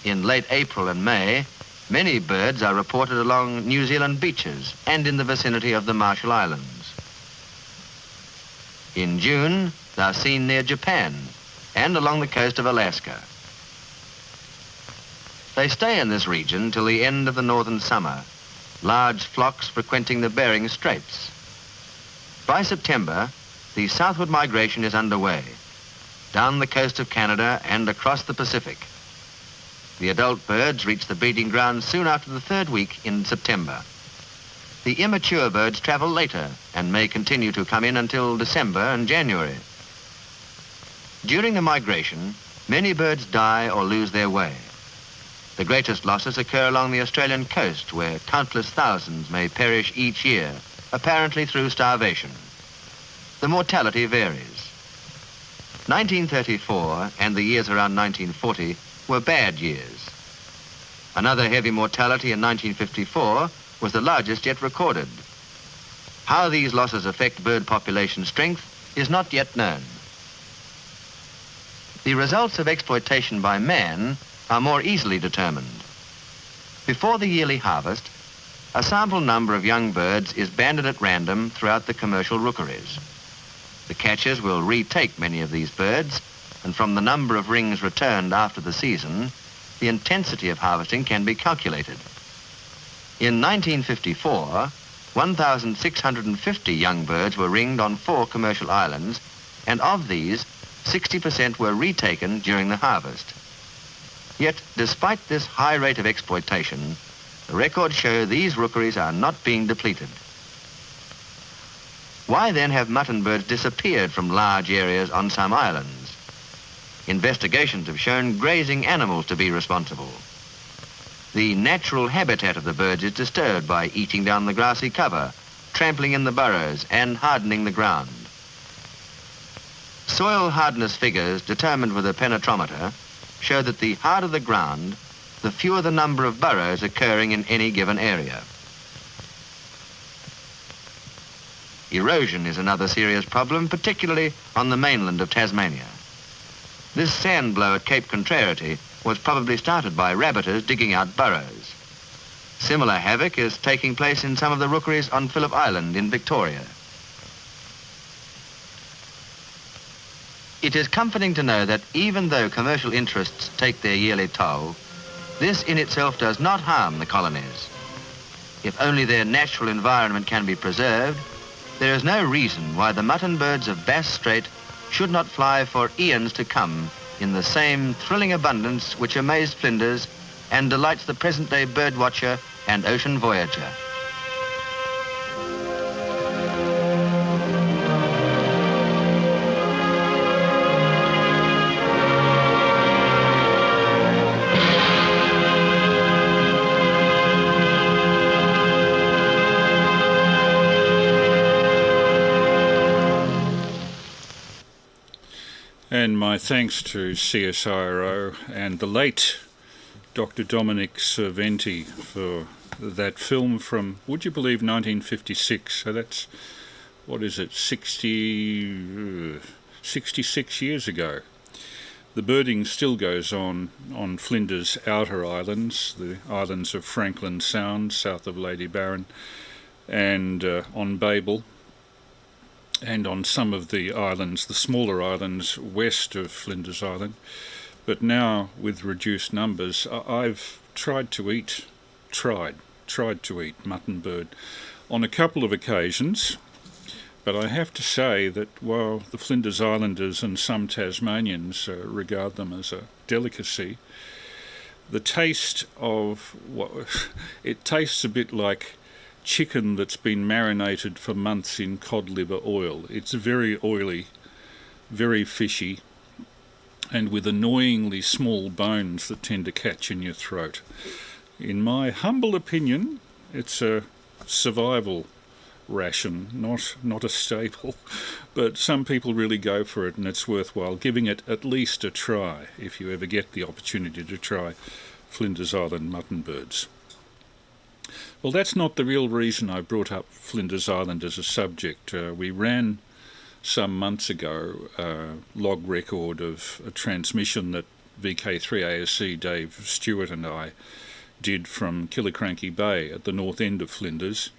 [SPEAKER 6] In late April and May, many birds are reported along New Zealand beaches and in the vicinity of the Marshall Islands. In June, they are seen near Japan and along the coast of Alaska. They stay in this region till the end of the northern summer, large flocks frequenting the Bering Straits. By September, the southward migration is underway, down the coast of Canada and across the Pacific. The adult birds reach the breeding grounds soon after the third week in September. The immature birds travel later and may continue to come in until December and January. During the migration, many birds die or lose their way. The greatest losses occur along the Australian coast, where countless thousands may perish each year, apparently through starvation. The mortality varies. 1934 and the years around 1940 were bad years. Another heavy mortality in 1954 was the largest yet recorded. How these losses affect bird population strength is not yet known. The results of exploitation by man are more easily determined. Before the yearly harvest, a sample number of young birds is banded at random throughout the commercial rookeries. The catchers will retake many of these birds, and from the number of rings returned after the season, the intensity of harvesting can be calculated. In 1954, 1,650 young birds were ringed on 4 commercial islands, and of these, 60% were retaken during the harvest. Yet, despite this high rate of exploitation, the records show these rookeries are not being depleted. Why then have mutton birds disappeared from large areas on some islands? Investigations have shown grazing animals to be responsible. The natural habitat of the birds is disturbed by eating down the grassy cover, trampling in the burrows, and hardening the ground. Soil hardness figures determined with a penetrometer show that the harder the ground, the fewer the number of burrows occurring in any given area. Erosion is another serious problem, particularly on the mainland of Tasmania. This sand blow at Cape Contrariety was probably started by rabbiters digging out burrows. Similar havoc is taking place in some of the rookeries on Phillip Island in Victoria. It is comforting to know that even though commercial interests take their yearly toll, this in itself does not harm the colonies. If only their natural environment can be preserved, there is no reason why the mutton birds of Bass Strait should not fly for eons to come in the same thrilling abundance which amazed Flinders and delights the present-day bird watcher and ocean voyager.
[SPEAKER 1] And my thanks to CSIRO and the late Dr. Dominic Cerventi for that film from, would you believe, 1956. So that's, what is it, 66 years ago. The birding still goes on Flinders' outer islands, the islands of Franklin Sound, south of Lady Barron, and on Babel, and on some of the islands, the smaller islands west of Flinders Island. But now, with reduced numbers, I've tried to eat mutton bird on a couple of occasions, But I have to say that while the Flinders Islanders and some Tasmanians regard them as a delicacy, the taste of it tastes a bit like chicken that's been marinated for months in cod liver oil. It's very oily, very fishy, and with annoyingly small bones that tend to catch in your throat. In my humble opinion, it's a survival ration, not a staple, but some people really go for it, and it's worthwhile giving it at least a try if you ever get the opportunity to try Flinders Island mutton birds. Well, that's not the real reason I brought up Flinders Island as a subject. We ran some months ago a log record of a transmission that VK3ASC Dave Stewart and I did from Killicranky Bay at the north end of Flinders,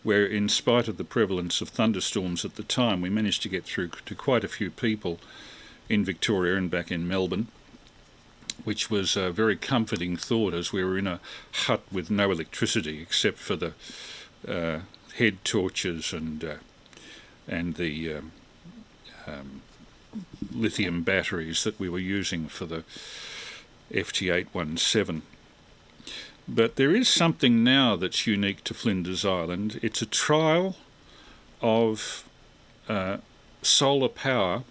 [SPEAKER 1] where in spite of the prevalence of thunderstorms at the time, we managed to get through to quite a few people in Victoria and back in Melbourne, which was a very comforting thought as we were in a hut with no electricity except for the head torches and the lithium batteries that we were using for the FT817. But there is something now that's unique to Flinders Island. It's a trial of solar power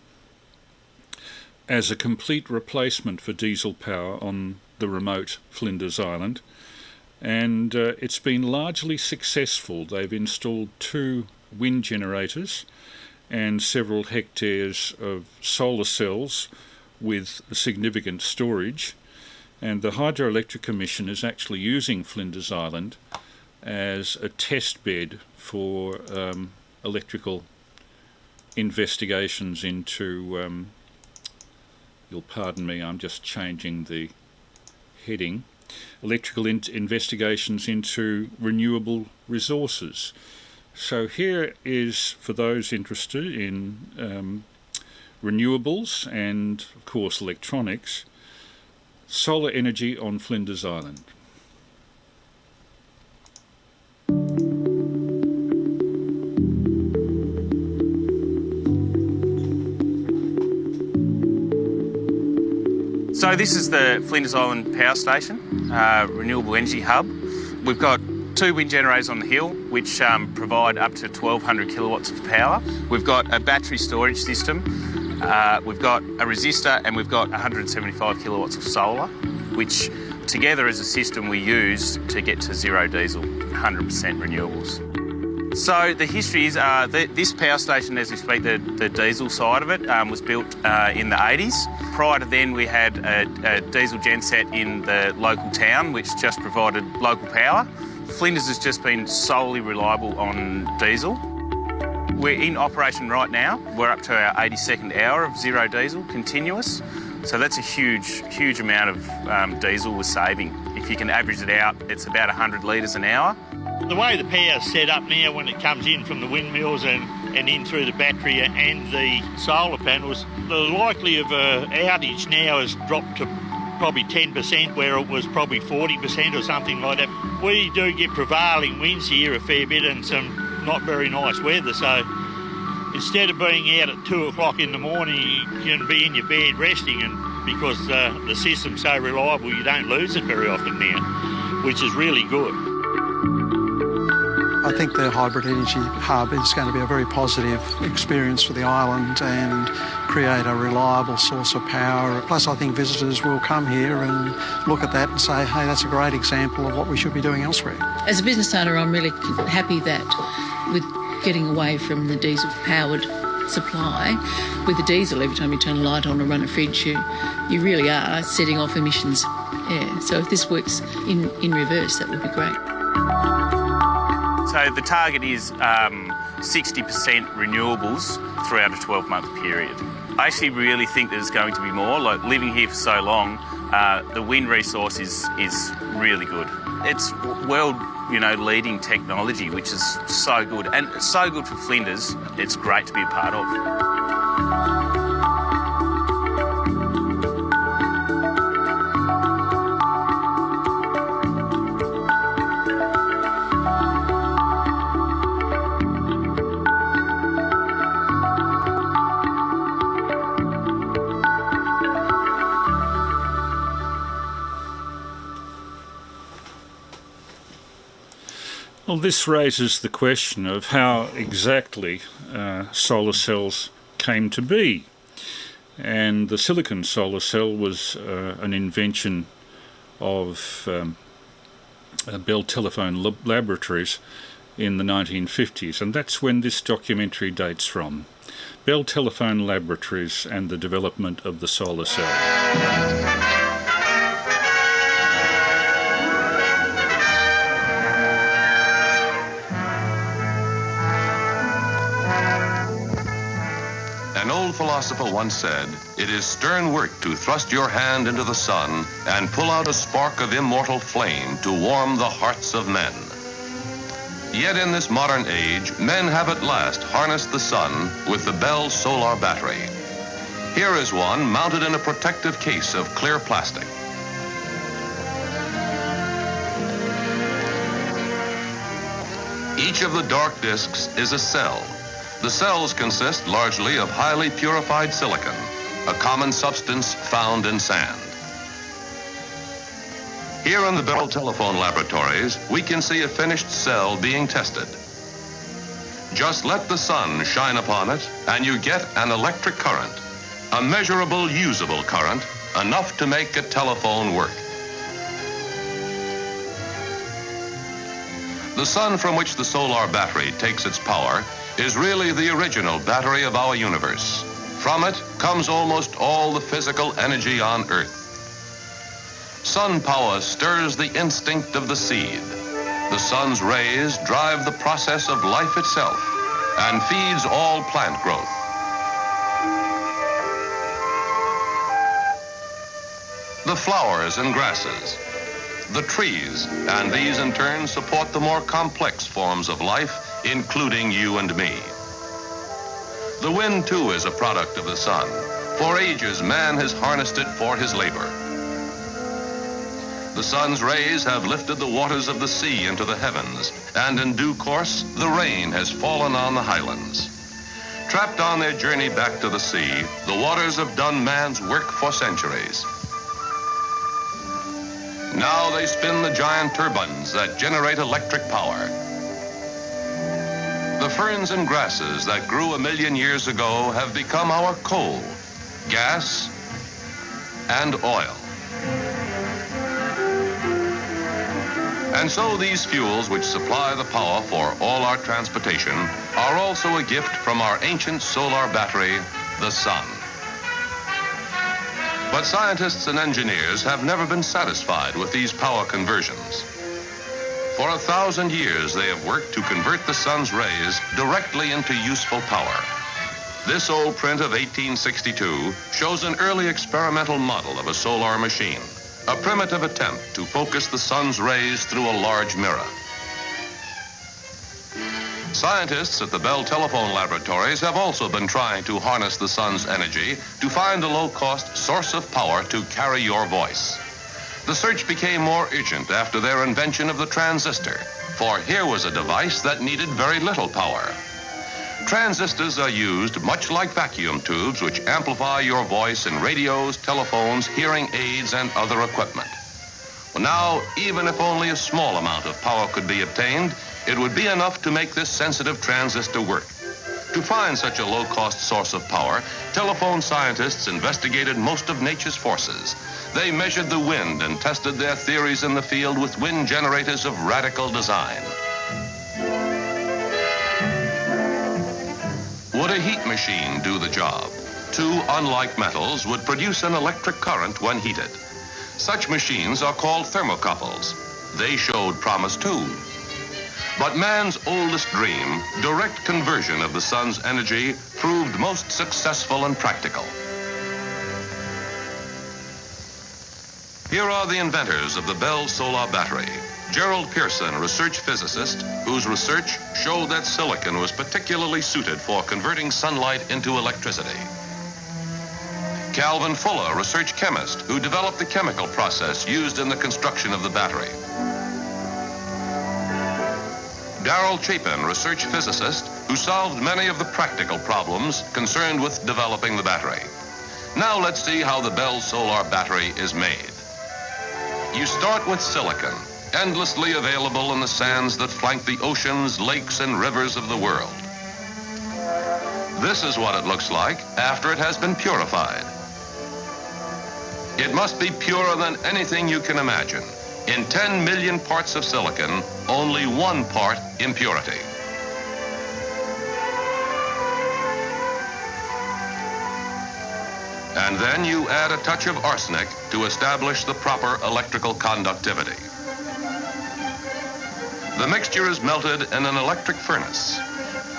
[SPEAKER 1] as a complete replacement for diesel power on the remote Flinders Island, and it's been largely successful. They've installed 2 wind generators and several hectares of solar cells with significant storage. And the Hydroelectric Commission is actually using Flinders Island as a test bed for electrical investigations into, you'll pardon me, I'm just changing the heading, electrical investigations into renewable resources. So here is, for those interested in renewables and, of course, electronics, solar energy on Flinders Island.
[SPEAKER 8] So this is the Flinders Island Power Station, renewable energy hub. We've got 2 wind generators on the hill, which provide up to 1,200 kilowatts of power. We've got a battery storage system. We've got a resistor, and we've got 175 kilowatts of solar, which together as a system we use to get to zero diesel, 100% renewables. So the history is this power station, as we speak, the diesel side of it, was built in the 80s. Prior to then, we had a diesel genset in the local town, which just provided local power. Flinders has just been solely reliable on diesel. We're in operation right now. We're up to our 82nd hour of zero diesel, continuous. So that's a huge amount of diesel we're saving. If you can average it out, it's about 100 litres an hour.
[SPEAKER 9] The way the power's set up now, when it comes in from the windmills and in through the battery and the solar panels, the likely of outage now has dropped to probably 10%, where it was probably 40% or something like that. We do get prevailing winds here a fair bit and some not very nice weather, so instead of being out at 2 o'clock in the morning, you can be in your bed resting, and because the system's so reliable, you don't lose it very often now, which is really good.
[SPEAKER 10] I think the hybrid energy hub is going to be a very positive experience for the island and create a reliable source of power. Plus, I think visitors will come here and look at that and say, hey, that's a great example of what we should be doing elsewhere.
[SPEAKER 11] As a business owner, I'm really happy that with getting away from the diesel-powered supply, with the diesel, every time you turn a light on or run a fridge, you really are setting off emissions. Yeah, so if this works in reverse, that would be great.
[SPEAKER 8] So the target is 60% renewables throughout a 12-month period. I actually really think there's going to be more. Like, living here for so long, the wind resource is really good. It's world, leading technology, which is so good. And it's so good for Flinders. It's great to be a part of.
[SPEAKER 1] Well, this raises the question of how exactly solar cells came to be. And the silicon solar cell was an invention of Bell Telephone Laboratories in the 1950s, and that's when this documentary dates from. Bell Telephone Laboratories and the development of the solar cell.
[SPEAKER 12] An old philosopher once said, "It is stern work to thrust your hand into the sun and pull out a spark of immortal flame to warm the hearts of men." Yet in this modern age, men have at last harnessed the sun with the Bell solar battery. Here is one mounted in a protective case of clear plastic. Each of the dark discs is a cell. The cells consist largely of highly purified silicon, a common substance found in sand. Here in the Bell Telephone Laboratories, we can see a finished cell being tested. Just let the sun shine upon it, and you get an electric current, a measurable, usable current, enough to make a telephone work. The sun from which the solar battery takes its power is really the original battery of our universe. From it comes almost all the physical energy on Earth. Sun power stirs the instinct of the seed. The sun's rays drive the process of life itself and feeds all plant growth. The flowers and grasses, the trees, and these in turn support the more complex forms of life, including you and me. The wind, too, is a product of the sun. For ages, man has harnessed it for his labor. The sun's rays have lifted the waters of the sea into the heavens, and in due course, the rain has fallen on the highlands. Trapped on their journey back to the sea, the waters have done man's work for centuries. Now they spin the giant turbines that generate electric power. The ferns and grasses that grew 1 million years ago have become our coal, gas, and oil. And so these fuels which supply the power for all our transportation are also a gift from our ancient solar battery, the sun. But scientists and engineers have never been satisfied with these power conversions. For 1,000 years, they have worked to convert the sun's rays directly into useful power. This old print of 1862 shows an early experimental model of a solar machine, a primitive attempt to focus the sun's rays through a large mirror. Scientists at the Bell Telephone Laboratories have also been trying to harness the sun's energy to find a low-cost source of power to carry your voice. The search became more urgent after their invention of the transistor, for here was a device that needed very little power. Transistors are used much like vacuum tubes, which amplify your voice in radios, telephones, hearing aids, and other equipment. Well, now, even if only a small amount of power could be obtained, it would be enough to make this sensitive transistor work. To find such a low-cost source of power, telephone scientists investigated most of nature's forces. They measured the wind and tested their theories in the field with wind generators of radical design. Would a heat machine do the job? Two unlike metals would produce an electric current when heated. Such machines are called thermocouples. They showed promise too. But man's oldest dream, direct conversion of the sun's energy, proved most successful and practical. Here are the inventors of the Bell solar battery. Gerald Pearson, research physicist, whose research showed that silicon was particularly suited for converting sunlight into electricity. Calvin Fuller, research chemist, who developed the chemical process used in the construction of the battery. Darrell Chapin, research physicist, who solved many of the practical problems concerned with developing the battery. Now let's see how the Bell solar battery is made. You start with silicon, endlessly available in the sands that flank the oceans, lakes, and rivers of the world. This is what it looks like after it has been purified. It must be purer than anything you can imagine. In 10 million parts of silicon, only 1 part impurity. And then you add a touch of arsenic to establish the proper electrical conductivity. The mixture is melted in an electric furnace.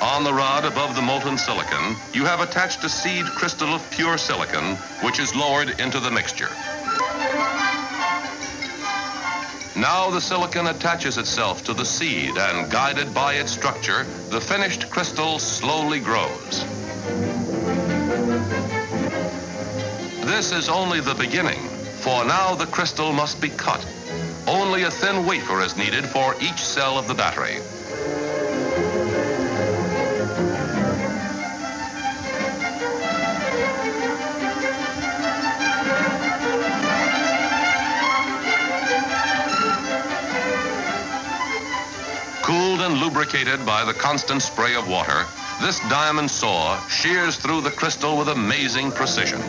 [SPEAKER 12] On the rod above the molten silicon, you have attached a seed crystal of pure silicon, which is lowered into the mixture. Now the silicon attaches itself to the seed, and guided by its structure, the finished crystal slowly grows. This is only the beginning, for now the crystal must be cut. Only a thin wafer is needed for each cell of the battery. Cooled and lubricated by the constant spray of water, this diamond saw shears through the crystal with amazing precision.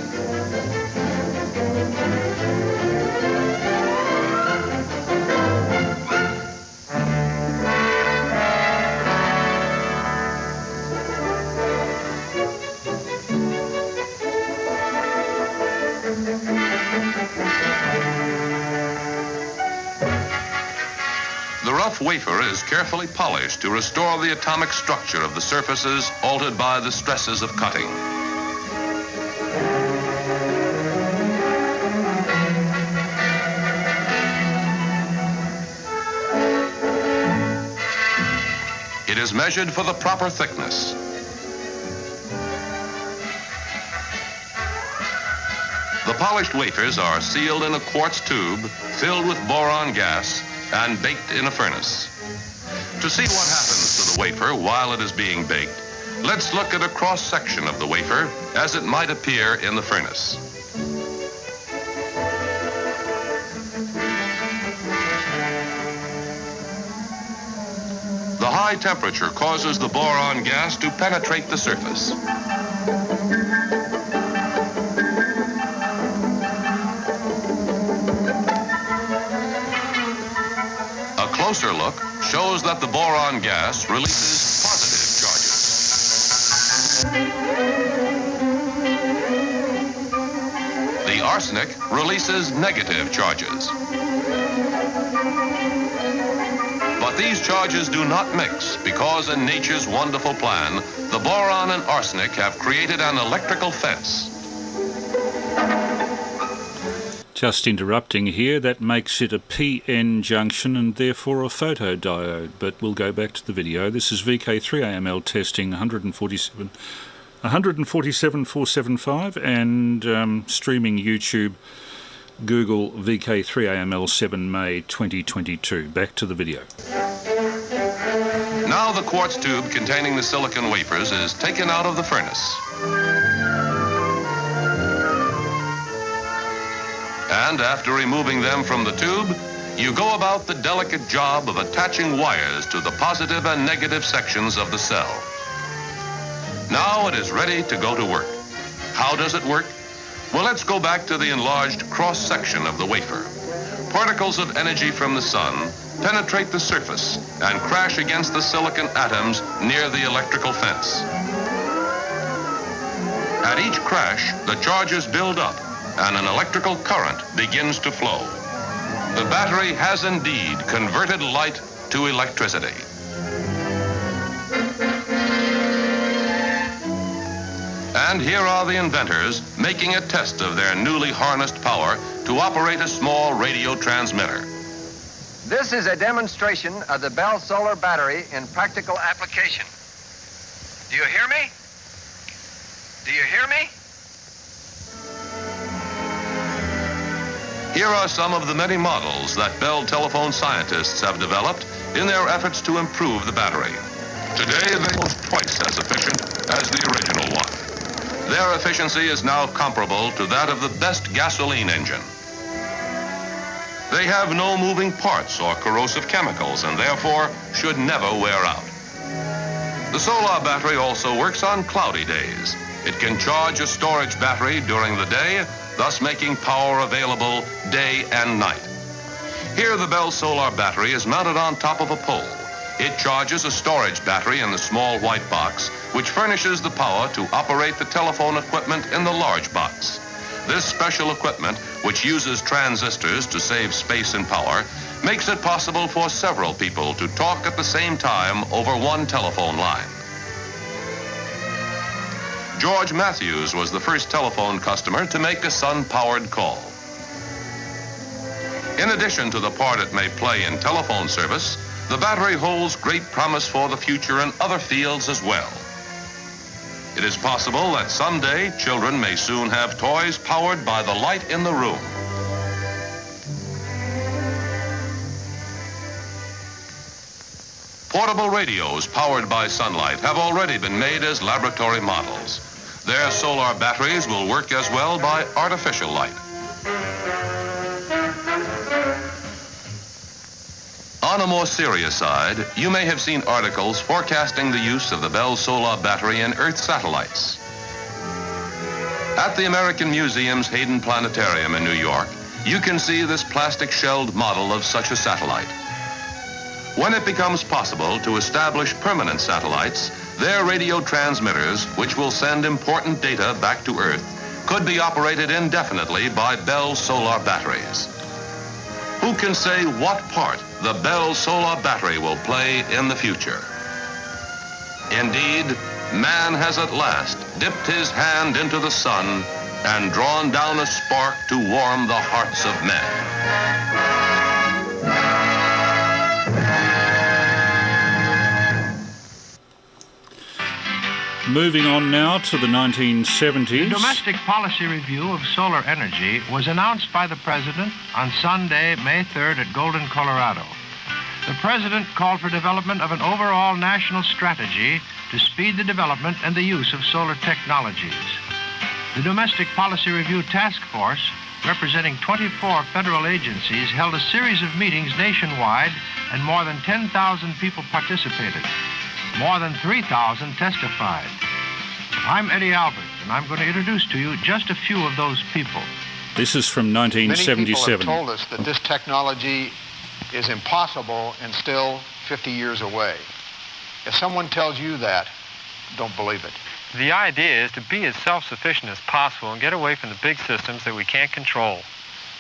[SPEAKER 12] The rough wafer is carefully polished to restore the atomic structure of the surfaces altered by the stresses of cutting. It is measured for the proper thickness. The polished wafers are sealed in a quartz tube filled with boron gas and baked in a furnace. To see what happens to the wafer while it is being baked, let's look at a cross-section of the wafer as it might appear in the furnace. The high temperature causes the boron gas to penetrate the surface. A closer look shows that the boron gas releases positive charges. The arsenic releases negative charges. But these charges do not mix because in nature's wonderful plan, the boron and arsenic have created an electrical fence.
[SPEAKER 1] Just interrupting here, that makes it a PN junction and therefore a photodiode, but we'll go back to the video. This is VK3AML testing 147.475 and streaming YouTube, Google VK3AML 7 May 2022. Back to the video.
[SPEAKER 12] Now the quartz tube containing the silicon wafers is taken out of the furnace. And after removing them from the tube, you go about the delicate job of attaching wires to the positive and negative sections of the cell. Now it is ready to go to work. How does it work? Well, let's go back to the enlarged cross-section of the wafer. Particles of energy from the sun penetrate the surface and crash against the silicon atoms near the electrical fence. At each crash, the charges build up and an electrical current begins to flow. The battery has indeed converted light to electricity. And here are the inventors making a test of their newly harnessed power to operate a small radio transmitter.
[SPEAKER 13] This is a demonstration of the Bell Solar Battery in practical application. Do you hear me? Do you hear me?
[SPEAKER 12] Here are some of the many models that Bell telephone scientists have developed in their efforts to improve the battery. Today, they are twice as efficient as the original one. Their efficiency is now comparable to that of the best gasoline engine. They have no moving parts or corrosive chemicals and therefore should never wear out. The solar battery also works on cloudy days. It can charge a storage battery during the day, thus making power available day and night. Here, the Bell solar battery is mounted on top of a pole. It charges a storage battery in the small white box, which furnishes the power to operate the telephone equipment in the large box. This special equipment, which uses transistors to save space and power, makes it possible for several people to talk at the same time over one telephone line. George Matthews was the first telephone customer to make a sun-powered call. In addition to the part it may play in telephone service, the battery holds great promise for the future in other fields as well. It is possible that someday children may soon have toys powered by the light in the room. Portable radios powered by sunlight have already been made as laboratory models. Their solar batteries will work as well by artificial light. On a more serious side, you may have seen articles forecasting the use of the Bell solar battery in Earth satellites. At the American Museum's Hayden Planetarium in New York, you can see this plastic-shelled model of such a satellite. When it becomes possible to establish permanent satellites, their radio transmitters, which will send important data back to Earth, could be operated indefinitely by Bell solar batteries. Who can say what part the Bell solar battery will play in the future? Indeed, man has at last dipped his hand into the sun and drawn down a spark to warm the hearts of men.
[SPEAKER 1] Moving on now to the 1970s.
[SPEAKER 14] The domestic policy review of solar energy was announced by the President on Sunday, May 3rd at Golden, Colorado. The President called for development of an overall national strategy to speed the development and the use of solar technologies. The Domestic Policy Review Task Force, representing 24 federal agencies, held a series of meetings nationwide, and more than 10,000 people participated. More than 3,000 testified. I'm Eddie Albert, and I'm going to introduce to you just a few of those people.
[SPEAKER 1] This is from 1977.
[SPEAKER 15] Many people have told us that this technology is impossible and still 50 years away. If someone tells you that, don't believe it.
[SPEAKER 16] The idea is to be as self-sufficient as possible and get away from the big systems that we can't control.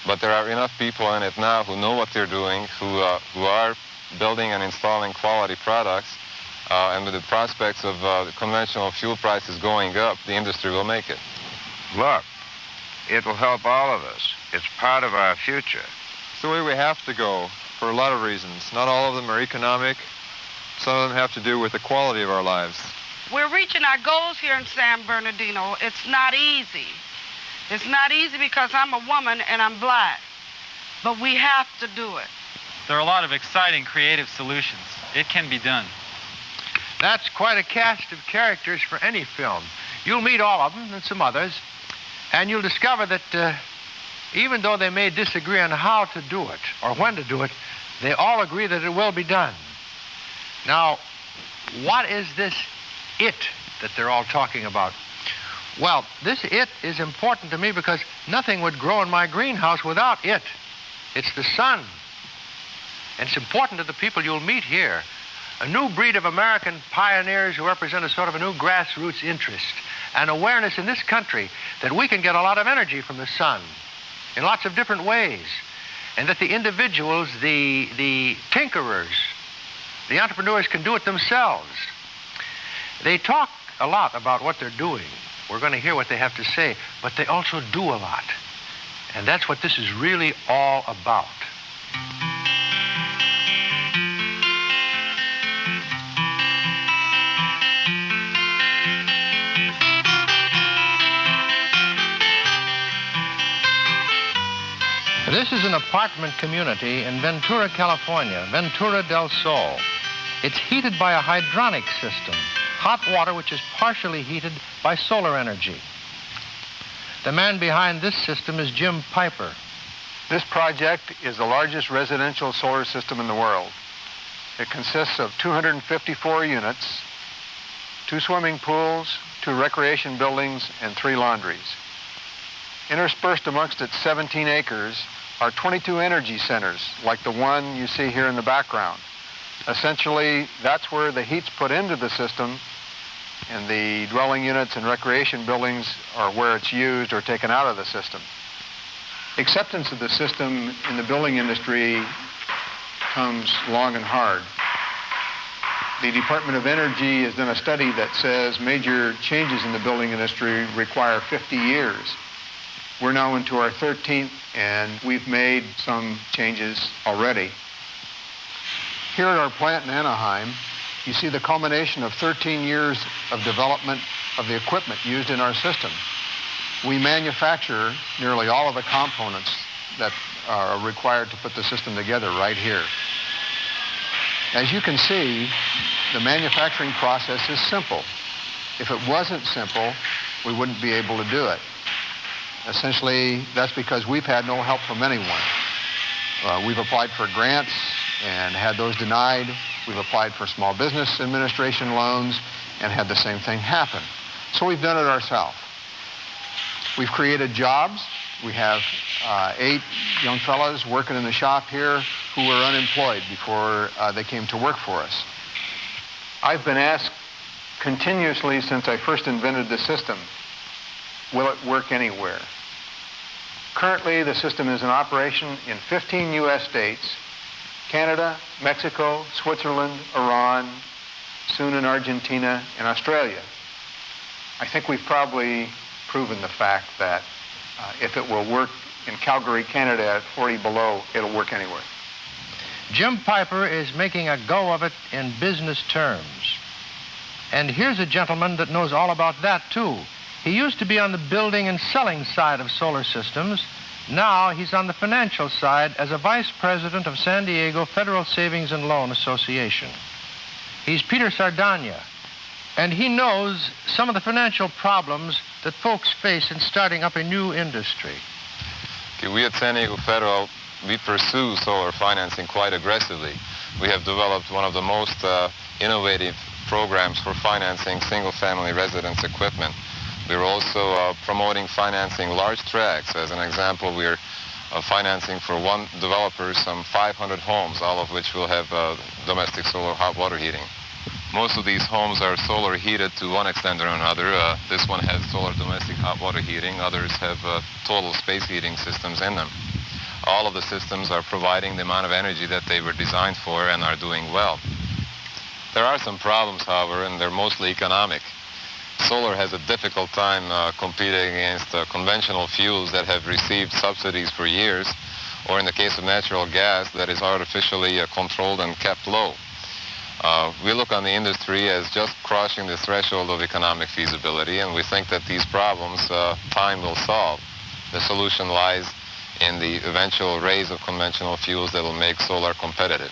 [SPEAKER 17] But there are enough people in it now who know what they're doing, who are building and installing quality products. And with the prospects of conventional fuel prices going up, the industry will make it.
[SPEAKER 18] Look, it will help all of us. It's part of our future.
[SPEAKER 17] It's the way we have to go for a lot of reasons. Not all of them are economic. Some of them have to do with the quality of our lives.
[SPEAKER 19] We're reaching our goals here in San Bernardino. It's not easy. It's not easy because I'm a woman and I'm black. But we have to do it.
[SPEAKER 16] There are a lot of exciting, creative solutions. It can be done.
[SPEAKER 14] That's quite a cast of characters for any film. You'll meet all of them and some others, and you'll discover that even though they may disagree on how to do it or when to do it, they all agree that it will be done. Now, what is this it that they're all talking about? Well, this it is important to me because nothing would grow in my greenhouse without it. It's the sun. And it's important to the people you'll meet here. A new breed of American pioneers who represent a sort of a new grassroots interest and awareness in this country that we can get a lot of energy from the sun in lots of different ways, and that the individuals, the tinkerers, the entrepreneurs can do it themselves. They talk a lot about what they're doing. We're going to hear what they have to say, but they also do a lot. And that's what this is really all about. This is an apartment community in Ventura, California, Ventura del Sol. It's heated by a hydronic system, hot water which is partially heated by solar energy. The man behind this system is Jim Piper.
[SPEAKER 15] This project is the largest residential solar system in the world. It consists of 254 units, 2 swimming pools, 2 recreation buildings, and 3 laundries. Interspersed amongst its 17 acres are 22 energy centers, like the one you see here in the background. Essentially, that's where the heat's put into the system, and the dwelling units and recreation buildings are where it's used or taken out of the system. Acceptance of the system in the building industry comes long and hard. The Department of Energy has done a study that says major changes in the building industry require 50 years. We're now into our 13th, and we've made some changes already. Here at our plant in Anaheim, you see the culmination of 13 years of development of the equipment used in our system. We manufacture nearly all of the components that are required to put the system together right here. As you can see, the manufacturing process is simple. If it wasn't simple, we wouldn't be able to do it. Essentially, that's because we've had no help from anyone. We've applied for grants and had those denied. We've applied for small business administration loans and had the same thing happen. So we've done it ourselves. We've created jobs. We have 8 young fellows working in the shop here who were unemployed before they came to work for us. I've been asked continuously since I first invented the system, will it work anywhere? Currently, the system is in operation in 15 U.S. states, Canada, Mexico, Switzerland, Iran, soon in Argentina, and Australia. I think we've probably proven the fact that if it will work in Calgary, Canada at 40 below, it'll work anywhere.
[SPEAKER 14] Jim Piper is making a go of it in business terms. And here's a gentleman that knows all about that, too. He used to be on the building and selling side of solar systems. Now he's on the financial side as a vice president of San Diego Federal Savings and Loan Association. He's Peter Sardagna, and he knows some of the financial problems that folks face in starting up a new industry.
[SPEAKER 17] Okay, we at San Diego Federal, we pursue solar financing quite aggressively. We have developed one of the most innovative programs for financing single-family residence equipment. We're also promoting financing large tracts. As an example, we're financing for one developer some 500 homes, all of which will have domestic solar hot water heating. Most of these homes are solar heated to one extent or another. This one has solar domestic hot water heating. Others have total space heating systems in them. All of the systems are providing the amount of energy that they were designed for and are doing well. There are some problems, however, and they're mostly economic. Solar has a difficult time competing against conventional fuels that have received subsidies for years, or in the case of natural gas, that is artificially controlled and kept low. We look on the industry as just crossing the threshold of economic feasibility, and we think that these problems time will solve. The solution lies in the eventual raise of conventional fuels that will make solar competitive.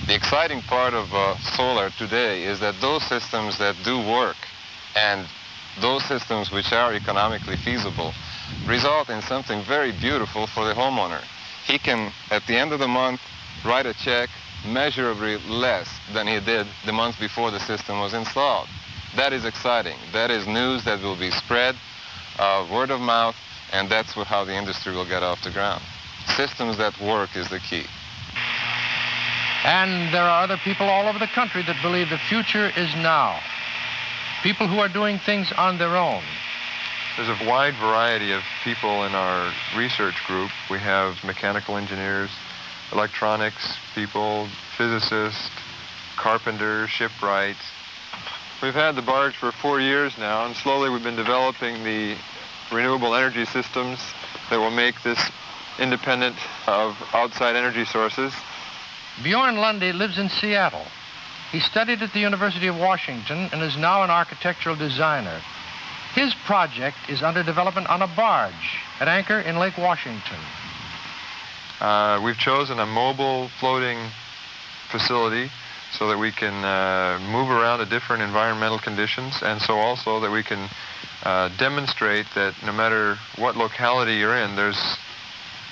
[SPEAKER 17] The exciting part of solar today is that those systems that do work and those systems which are economically feasible result in something very beautiful for the homeowner. He can, at the end of the month, write a check measurably less than he did the month before the system was installed. That is exciting. That is news that will be spread, word of mouth, and that's how the industry will get off the ground. Systems that work is the key.
[SPEAKER 14] And there are other people all over the country that believe the future is now. People who are doing things on their own.
[SPEAKER 20] There's a wide variety of people in our research group. We have mechanical engineers, electronics people, physicists, carpenters, shipwrights. We've had the barge for 4 years now, and slowly we've been developing the renewable energy systems that will make this independent of outside energy sources.
[SPEAKER 14] Bjorn Lundy lives in Seattle. He studied at the University of Washington and is now an architectural designer. His project is under development on a barge at anchor in Lake Washington.
[SPEAKER 20] We've chosen a mobile floating facility so that we can move around to different environmental conditions, and so also that we can demonstrate that no matter what locality you're in, there's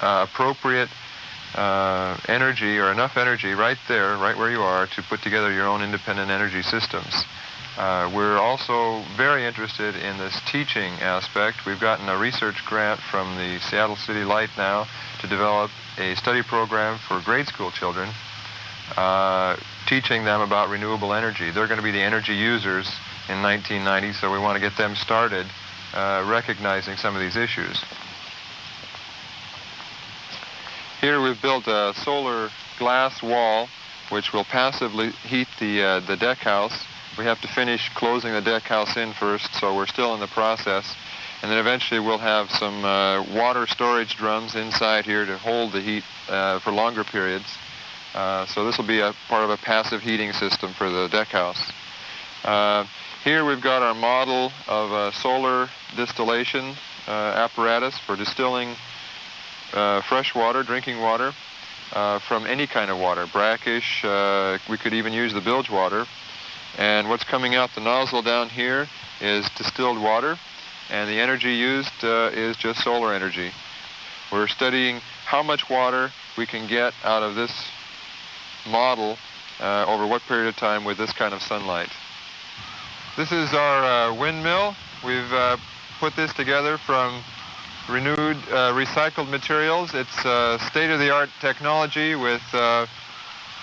[SPEAKER 20] appropriate energy or enough energy right there, right where you are, to put together your own independent energy systems. We're also very interested in this teaching aspect. We've gotten a research grant from the Seattle City Light now to develop a study program for grade school children, teaching them about renewable energy. They're going to be the energy users in 1990, so we want to get them started recognizing some of these issues. Here we've built a solar glass wall which will passively heat the deck house. We have to finish closing the deck house in first, so we're still in the process. And then eventually we'll have some water storage drums inside here to hold the heat for longer periods. So this will be a part of a passive heating system for the deck house. Here we've got our model of a solar distillation apparatus for distilling fresh water, drinking water, from any kind of water, brackish. We could even use the bilge water. And what's coming out the nozzle down here is distilled water, and the energy used is just solar energy. We're studying how much water we can get out of this model over what period of time with this kind of sunlight. This is our windmill. We've put this together from renewed recycled materials. It's state-of-the-art technology with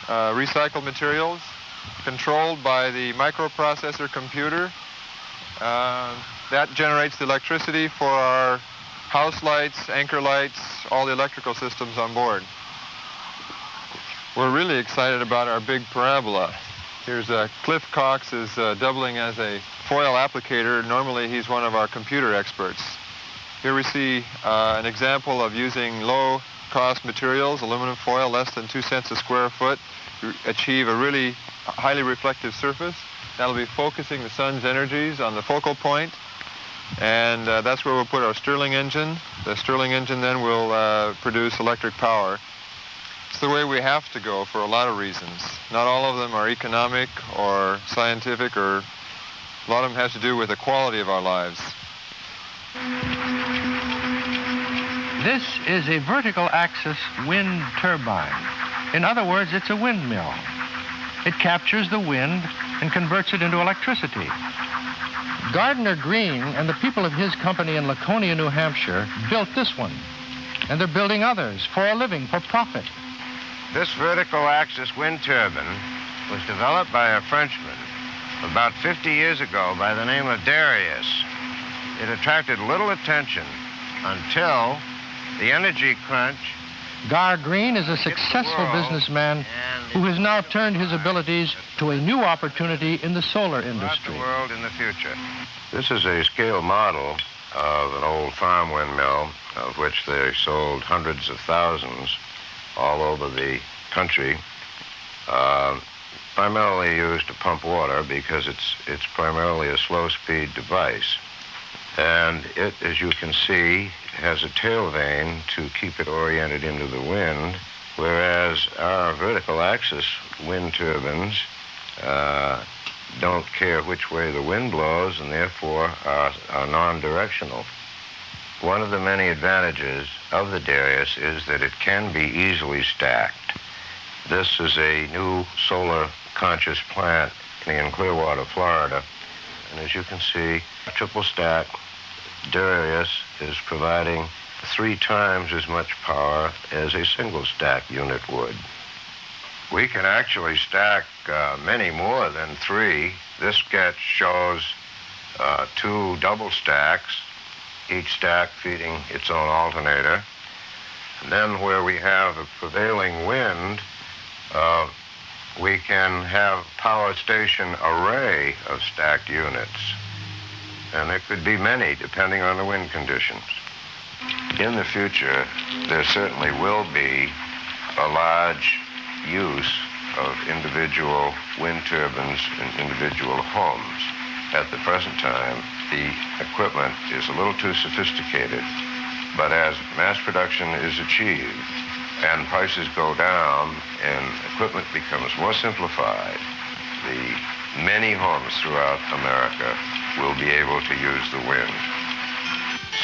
[SPEAKER 20] recycled materials controlled by the microprocessor computer. That generates the electricity for our house lights, anchor lights, all the electrical systems on board. We're really excited about our big parabola. Here's Cliff Cox is doubling as a foil applicator. Normally he's one of our computer experts. Here we see an example of using low-cost materials, aluminum foil, less than 2 cents a square foot, to achieve a really highly reflective surface. That'll be focusing the sun's energies on the focal point, and that's where we'll put our Stirling engine. The Stirling engine then will produce electric power. It's the way we have to go for a lot of reasons. Not all of them are economic or scientific, or a lot of them has to do with the quality of our lives.
[SPEAKER 14] This is a vertical axis wind turbine. In other words, it's a windmill. It captures the wind and converts it into electricity. Gardner Green and the people of his company in Laconia, New Hampshire, built this one. And they're building others for a living, for profit.
[SPEAKER 18] This vertical axis wind turbine was developed by a Frenchman about 50 years ago by the name of Darius. It attracted little attention until the energy crunch.
[SPEAKER 14] Gar Green is a successful businessman who has now turned his abilities to a new opportunity in the solar industry.
[SPEAKER 18] The world in the future. This is a scale model of an old farm windmill, of which they sold hundreds of thousands all over the country, primarily used to pump water because it's primarily a slow-speed device. And it, as you can see, has a tail vane to keep it oriented into the wind, whereas our vertical axis wind turbines don't care which way the wind blows and therefore are non-directional. One of the many advantages of the Darius is that it can be easily stacked. This is a new solar conscious plant in Clearwater, Florida. And as you can see, a triple stack Darius is providing 3 times as much power as a single stack unit would. We can actually stack many more than 3. This sketch shows 2 double stacks, each stack feeding its own alternator. And then where we have a prevailing wind, we can have power station array of stacked units. And there could be many, depending on the wind conditions. In the future, there certainly will be a large use of individual wind turbines in individual homes. At the present time, the equipment is a little too sophisticated. But as mass production is achieved and prices go down and equipment becomes more simplified, the many homes throughout America will be able to use the wind.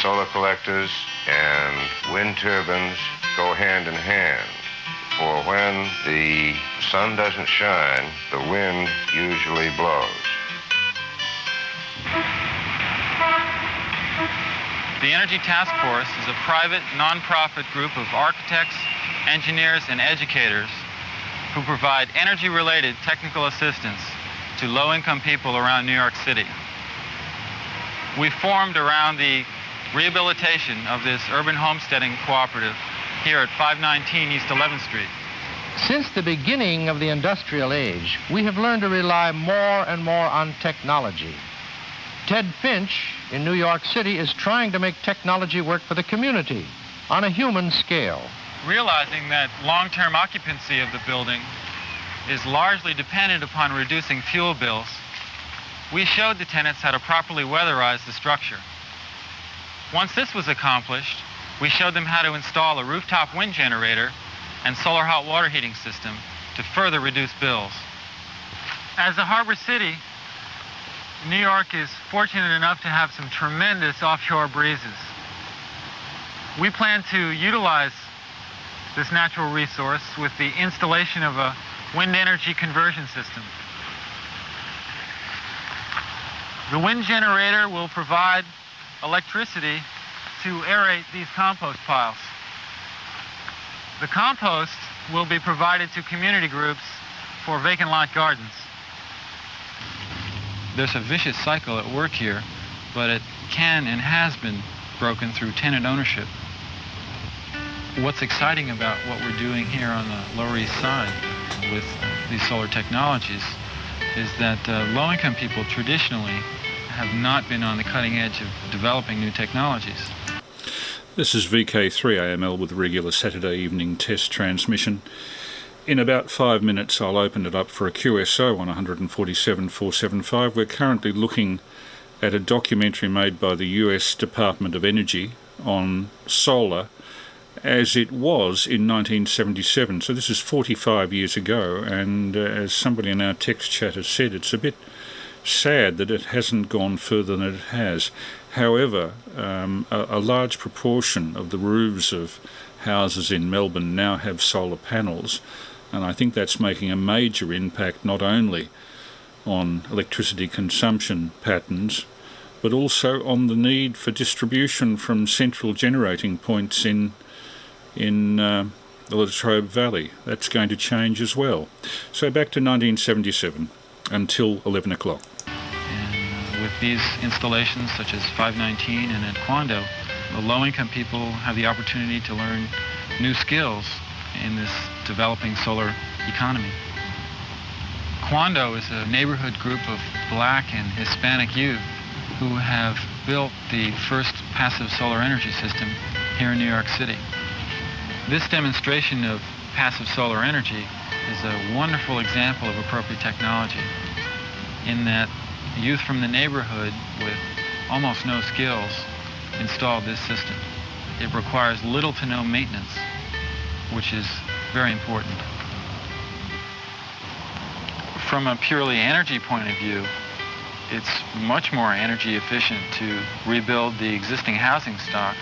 [SPEAKER 18] Solar collectors and wind turbines go hand in hand. For when the sun doesn't shine, the wind usually blows.
[SPEAKER 21] The Energy Task Force is a private, non-profit group of architects, engineers, and educators who provide energy-related technical assistance to low-income people around New York City. We formed around the rehabilitation of this urban homesteading cooperative here at 519 East 11th Street.
[SPEAKER 22] Since the beginning of the industrial age, we have learned to rely more and more on technology. Ted Finch in New York City is trying to make technology work for the community on a human scale.
[SPEAKER 21] Realizing that long-term occupancy of the building is largely dependent upon reducing fuel bills, we showed the tenants how to properly weatherize the structure. Once this was accomplished, we showed them how to install a rooftop wind generator and solar hot water heating system to further reduce bills. As a harbor city, New York is fortunate enough to have some tremendous offshore breezes. We plan to utilize this natural resource with the installation of a wind energy conversion system. The wind generator will provide electricity to aerate these compost piles. The compost will be provided to community groups for vacant lot gardens. There's a vicious cycle at work here, but it can and has been broken through tenant ownership. What's exciting about what we're doing here on the Lower East Side with these solar technologies is that low-income people traditionally have not been on the cutting edge of developing new technologies.
[SPEAKER 1] This is VK3AML with a regular Saturday evening test transmission. In about 5 minutes I'll open it up for a QSO on 147.475. We're currently looking at a documentary made by the US Department of Energy on solar as it was in 1977. So this is 45 years ago, and as somebody in our text chat has said, it's a bit sad that it hasn't gone further than it has. However, a large proportion of the roofs of houses in Melbourne now have solar panels, and I think that's making a major impact not only on electricity consumption patterns, but also on the need for distribution from central generating points in the Latrobe Valley. That's going to change as well. So back to 1977 until 11 o'clock.
[SPEAKER 21] With these installations such as 519 and at Quando, the low-income people have the opportunity to learn new skills in this developing solar economy. Quando is a neighborhood group of black and Hispanic youth who have built the first passive solar energy system here in New York City. This demonstration of passive solar energy is a wonderful example of appropriate technology in that youth from the neighborhood with almost no skills installed this system. It requires little to no maintenance, which is very important. From a purely energy point of view, it's much more energy efficient to rebuild the existing housing stock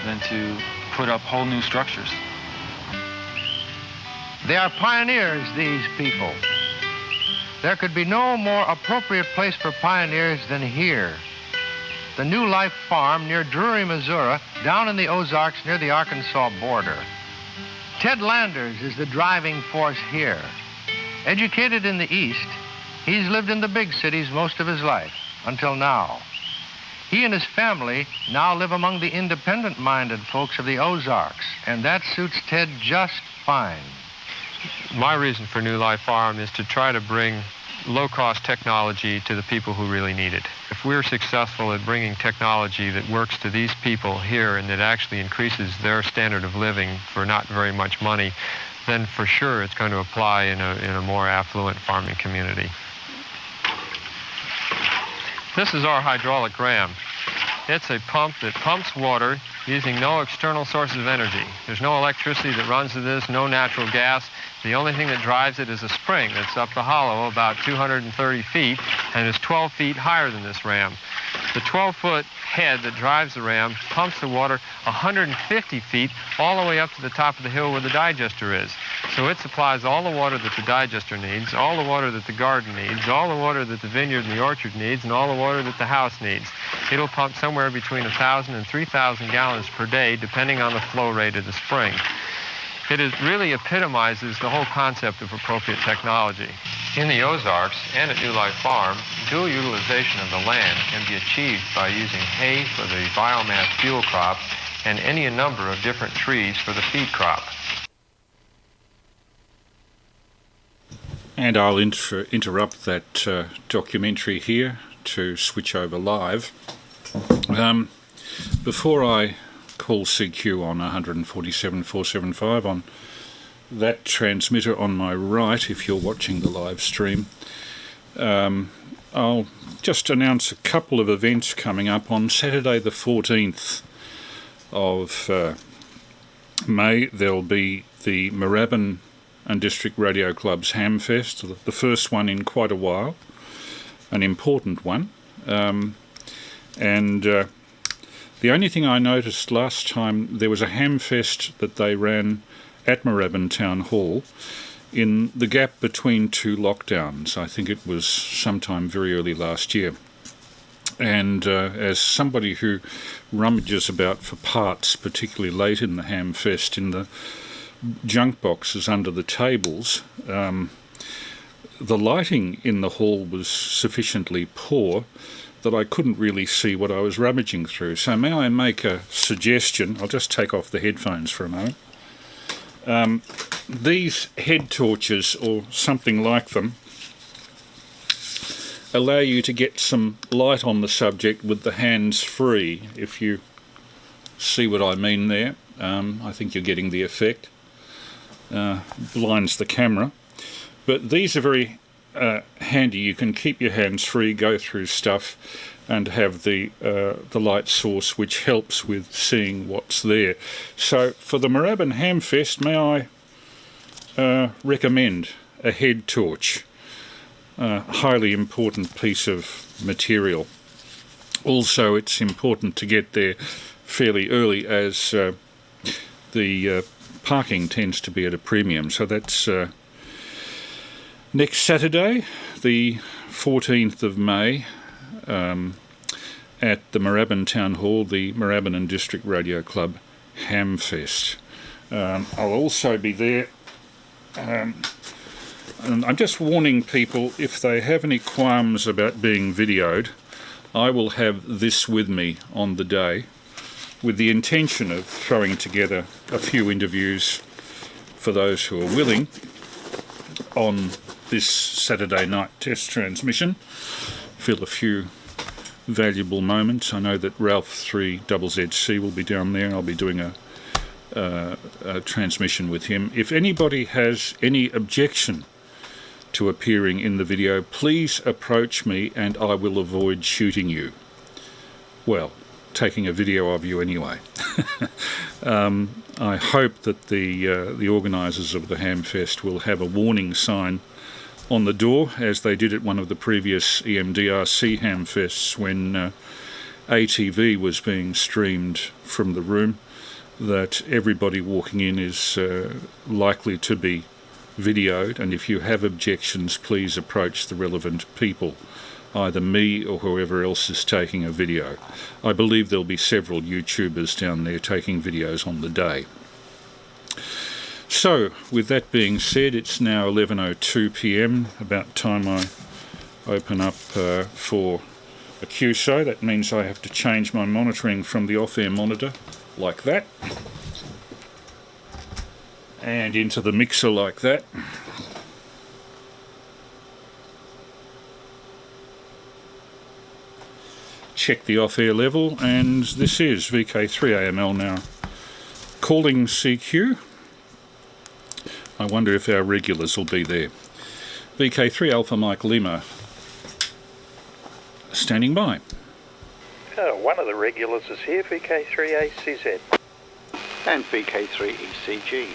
[SPEAKER 21] than to put up whole new structures.
[SPEAKER 22] They are pioneers, these people. There could be no more appropriate place for pioneers than here. The New Life Farm near Drury, Missouri, down in the Ozarks near the Arkansas border. Ted Landers is the driving force here. Educated in the East, he's lived in the big cities most of his life, until now. He and his family now live among the independent-minded folks of the Ozarks, and that suits Ted just fine.
[SPEAKER 16] My reason for New Life Farm is to try to bring low-cost technology to the people who really need it. If we're successful at bringing technology that works to these people here and that actually increases their standard of living for not very much money, then for sure it's going to apply in a more affluent farming community. This is our hydraulic ram. It's a pump that pumps water using no external sources of energy. There's no electricity that runs to this, no natural gas. The only thing that drives it is a spring that's up the hollow about 230 feet and is 12 feet higher than this ram. The 12-foot head that drives the ram pumps the water 150 feet all the way up to the top of the hill where the digester is. So it supplies all the water that the digester needs, all the water that the garden needs, all the water that the vineyard and the orchard needs, and all the water that the house needs. It'll pump somewhere between 1,000 and 3,000 gallons per day, depending on the flow rate of the spring. It really epitomizes the whole concept of appropriate technology. In the Ozarks and at New Life Farm, dual utilization of the land can be achieved by using hay for the biomass fuel crop and any number of different trees for the feed crop.
[SPEAKER 1] And I'll interrupt that documentary here to switch over live. Before I call CQ on 147.475 on that transmitter on my right, if you're watching the live stream, I'll just announce a couple of events coming up. On Saturday the 14th of May, there'll be the Moorabbin and District Radio Club's Hamfest, the first one in quite a while, an important one. The only thing I noticed last time, there was a Hamfest that they ran at Moorabbin Town Hall in the gap between two lockdowns. I think it was sometime very early last year. And as somebody who rummages about for parts, particularly late in the Hamfest, in the junk boxes under the tables, the lighting in the hall was sufficiently poor that I couldn't really see what I was rummaging through. So may I make a suggestion? I'll just take off the headphones for a moment. These head torches, or something like them, allow you to get some light on the subject with the hands free, if you see what I mean there. I think you're getting the effect. Blinds the camera. But these are very handy. You can keep your hands free, go through stuff, and have the light source, which helps with seeing what's there. So for the Moorabbin Hamfest, may I recommend a head torch, a highly important piece of material. Also, it's important to get there fairly early, as the parking tends to be at a premium. So that's next Saturday, the 14th of May, at the Moorabbin Town Hall, the Moorabbin and District Radio Club Hamfest. I'll also be there, and I'm just warning people, if they have any qualms about being videoed, I will have this with me on the day, with the intention of throwing together a few interviews for those who are willing on this Saturday night test transmission. Fill a few valuable moments. I know that Ralph 3ZZC will be down there, and I'll be doing a transmission with him. If anybody has any objection to appearing in the video, please approach me and I will avoid shooting you. Well, taking a video of you anyway. I hope that the organisers of the Hamfest will have a warning sign on the door, as they did at one of the previous EMDRC Hamfests when ATV was being streamed from the room, that everybody walking in is likely to be videoed, and if you have objections, please approach the relevant people, either me or whoever else is taking a video. I believe there'll be several YouTubers down there taking videos on the day. So, with that being said, it's now 11:02 p.m, about time I open up for a QSO. That means I have to change my monitoring from the off-air monitor, like that, and into the mixer like that. Check the off-air level, and this is VK3AML now. Calling CQ. I wonder if our regulars will be there. VK3 Alpha Mike Lima, standing by.
[SPEAKER 2] One of the regulars is here, VK3ACZ. And VK3ECG.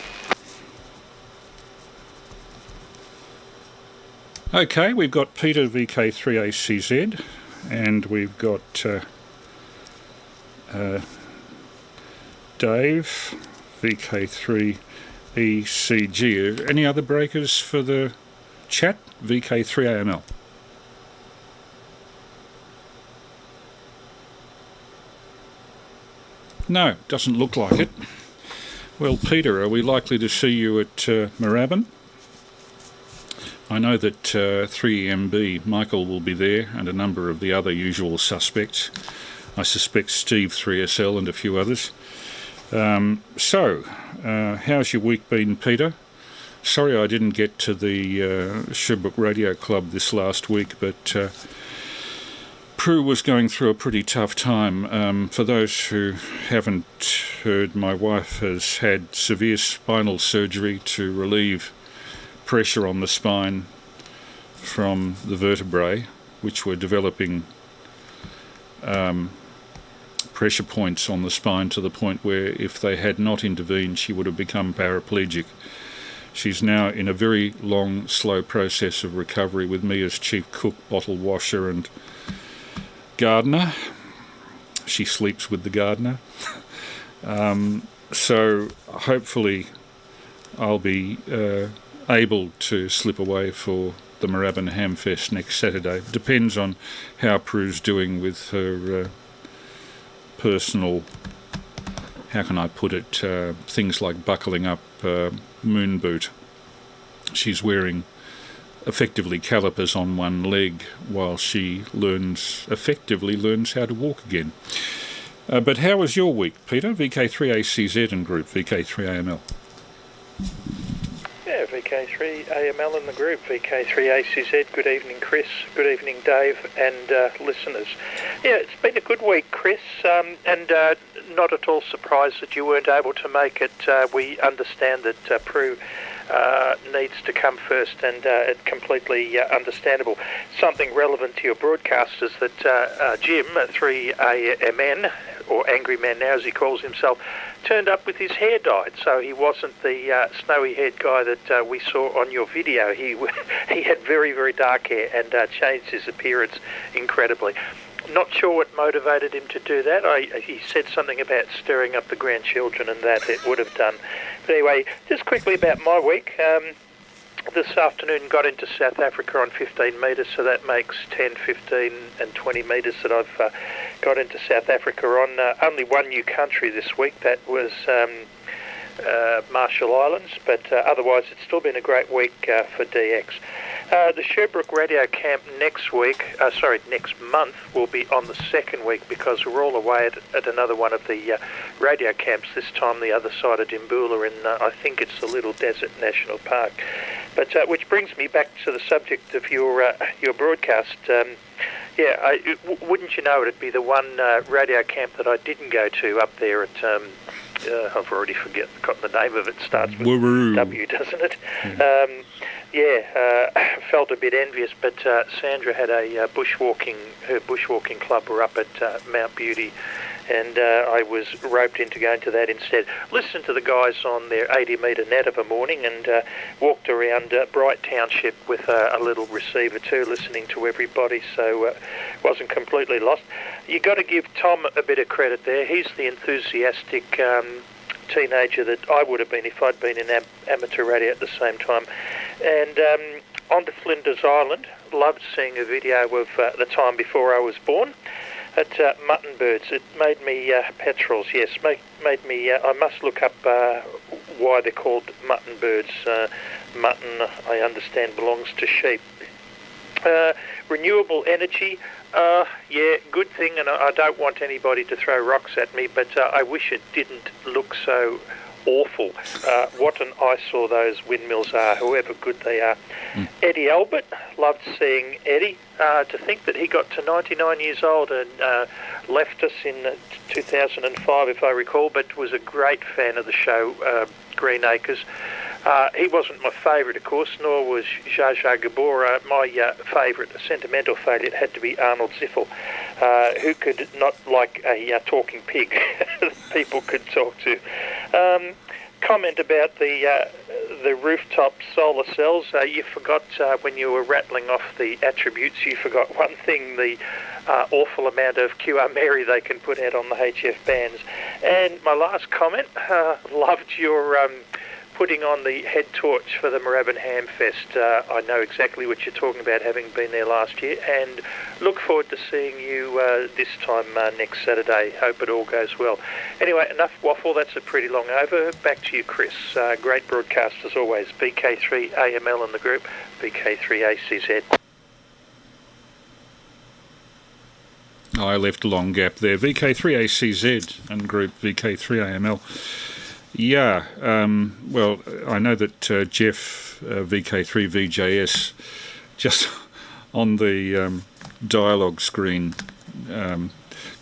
[SPEAKER 1] Okay, we've got Peter VK3ACZ and we've got Dave, VK3ECG. Any other breakers for the chat? VK3AML. No, doesn't look like it. Well, Peter, are we likely to see you at Moorabbin? I know that 3MB, Michael, will be there, and a number of the other usual suspects. I suspect Steve 3SL and a few others. So, how's your week been, Peter? Sorry I didn't get to the Sherbrooke Radio Club this last week, but Prue was going through a pretty tough time. For those who haven't heard, my wife has had severe spinal surgery to relieve pressure on the spine from the vertebrae, which were developing pressure points on the spine to the point where if they had not intervened, she would have become paraplegic. She's now in a very long, slow process of recovery with me as chief cook, bottle washer and gardener. She sleeps with the gardener. So hopefully I'll be able to slip away for the Moorabbin Hamfest next Saturday. Depends on how Prue's doing with her personal, how can I put it, things like buckling up moon boot. She's wearing effectively calipers on one leg while she effectively learns how to walk again. But how was your week, Peter? VK3ACZ and group, VK3AML.
[SPEAKER 2] Yeah, VK3AML in the group, VK3ACZ. Good evening, Chris. Good evening, Dave, and listeners. Yeah, it's been a good week, Chris, and not at all surprised that you weren't able to make it. We understand that Prue needs to come first, and it's completely understandable. Something relevant to your broadcast is that Jim, 3AMN, or Angry Man now as he calls himself, turned up with his hair dyed, so he wasn't the snowy-haired guy that we saw on your video. He had very, very dark hair and changed his appearance incredibly. Not sure what motivated him to do that. He said something about stirring up the grandchildren, and that it would have done. But anyway, just quickly about my week. This afternoon got into South Africa on 15 metres, so that makes 10, 15 and 20 metres that I've got into South Africa on. Only one new country this week, that was Marshall Islands, but otherwise it's still been a great week for DX. The Sherbrooke Radio Camp next month will be on the second week, because we're all away at another one of the radio camps, this time the other side of Dimboola in, I think it's the Little Desert National Park. But which brings me back to the subject of your broadcast. Wouldn't you know, it'd be the one radio camp that I didn't go to up there at... I've already forgotten the name of it. Starts with
[SPEAKER 1] Whroo.
[SPEAKER 2] W, doesn't it? Felt a bit envious, but Sandra had her bushwalking club were up at Mount Beauty, and I was roped into going to that instead. Listened to the guys on their 80-metre net of a morning, and walked around Bright Township with a little receiver too, listening to everybody, so wasn't completely lost. You got to give Tom a bit of credit there. He's the enthusiastic teenager that I would have been if I'd been in amateur radio at the same time. And on to Flinders Island. Loved seeing a video of the time before I was born at Mutton birds. It made me petrels. Yes, made me. I must look up why they're called mutton birds. Mutton, I understand, belongs to sheep. Renewable energy. Good thing, and I don't want anybody to throw rocks at me, but I wish it didn't look so awful. What an eyesore those windmills are, however good they are. Eddie Albert, loved seeing Eddie. To think that he got to 99 years old and left us in 2005, if I recall, but was a great fan of the show, Green Acres. He wasn't my favourite, of course, nor was Zsa Zsa Gabor. My favourite, sentimental favourite, had to be Arnold Ziffel, who could not like a talking pig people could talk to. Comment about the the rooftop solar cells, you forgot when you were rattling off the attributes, you forgot one thing, the awful amount of QR Mary they can put out on the HF bands. And my last comment, loved your putting on the head torch for the Moorabbin Hamfest. I know exactly what you're talking about, having been there last year, and look forward to seeing you this time next Saturday. Hope it all goes well. Anyway, enough waffle. That's a pretty long over. Back to you, Chris. Great broadcast as always. VK3AML in the group, VK3ACZ.
[SPEAKER 1] I left a long gap there. VK3ACZ and group VK3AML. Yeah, well, I know that Jeff, VK3VJS, just on the dialogue screen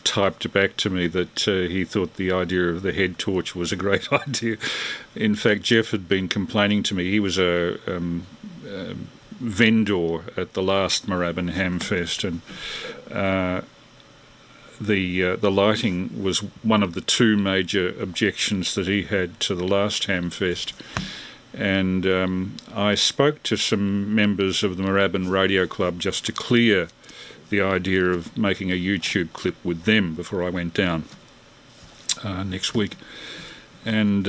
[SPEAKER 1] typed back to me that he thought the idea of the head torch was a great idea. In fact, Jeff had been complaining to me. He was a vendor at the last Moorabbin Hamfest, and the lighting was one of the two major objections that he had to the last Hamfest. And I spoke to some members of the Moorabbin Radio Club just to clear the idea of making a YouTube clip with them before I went down next week. And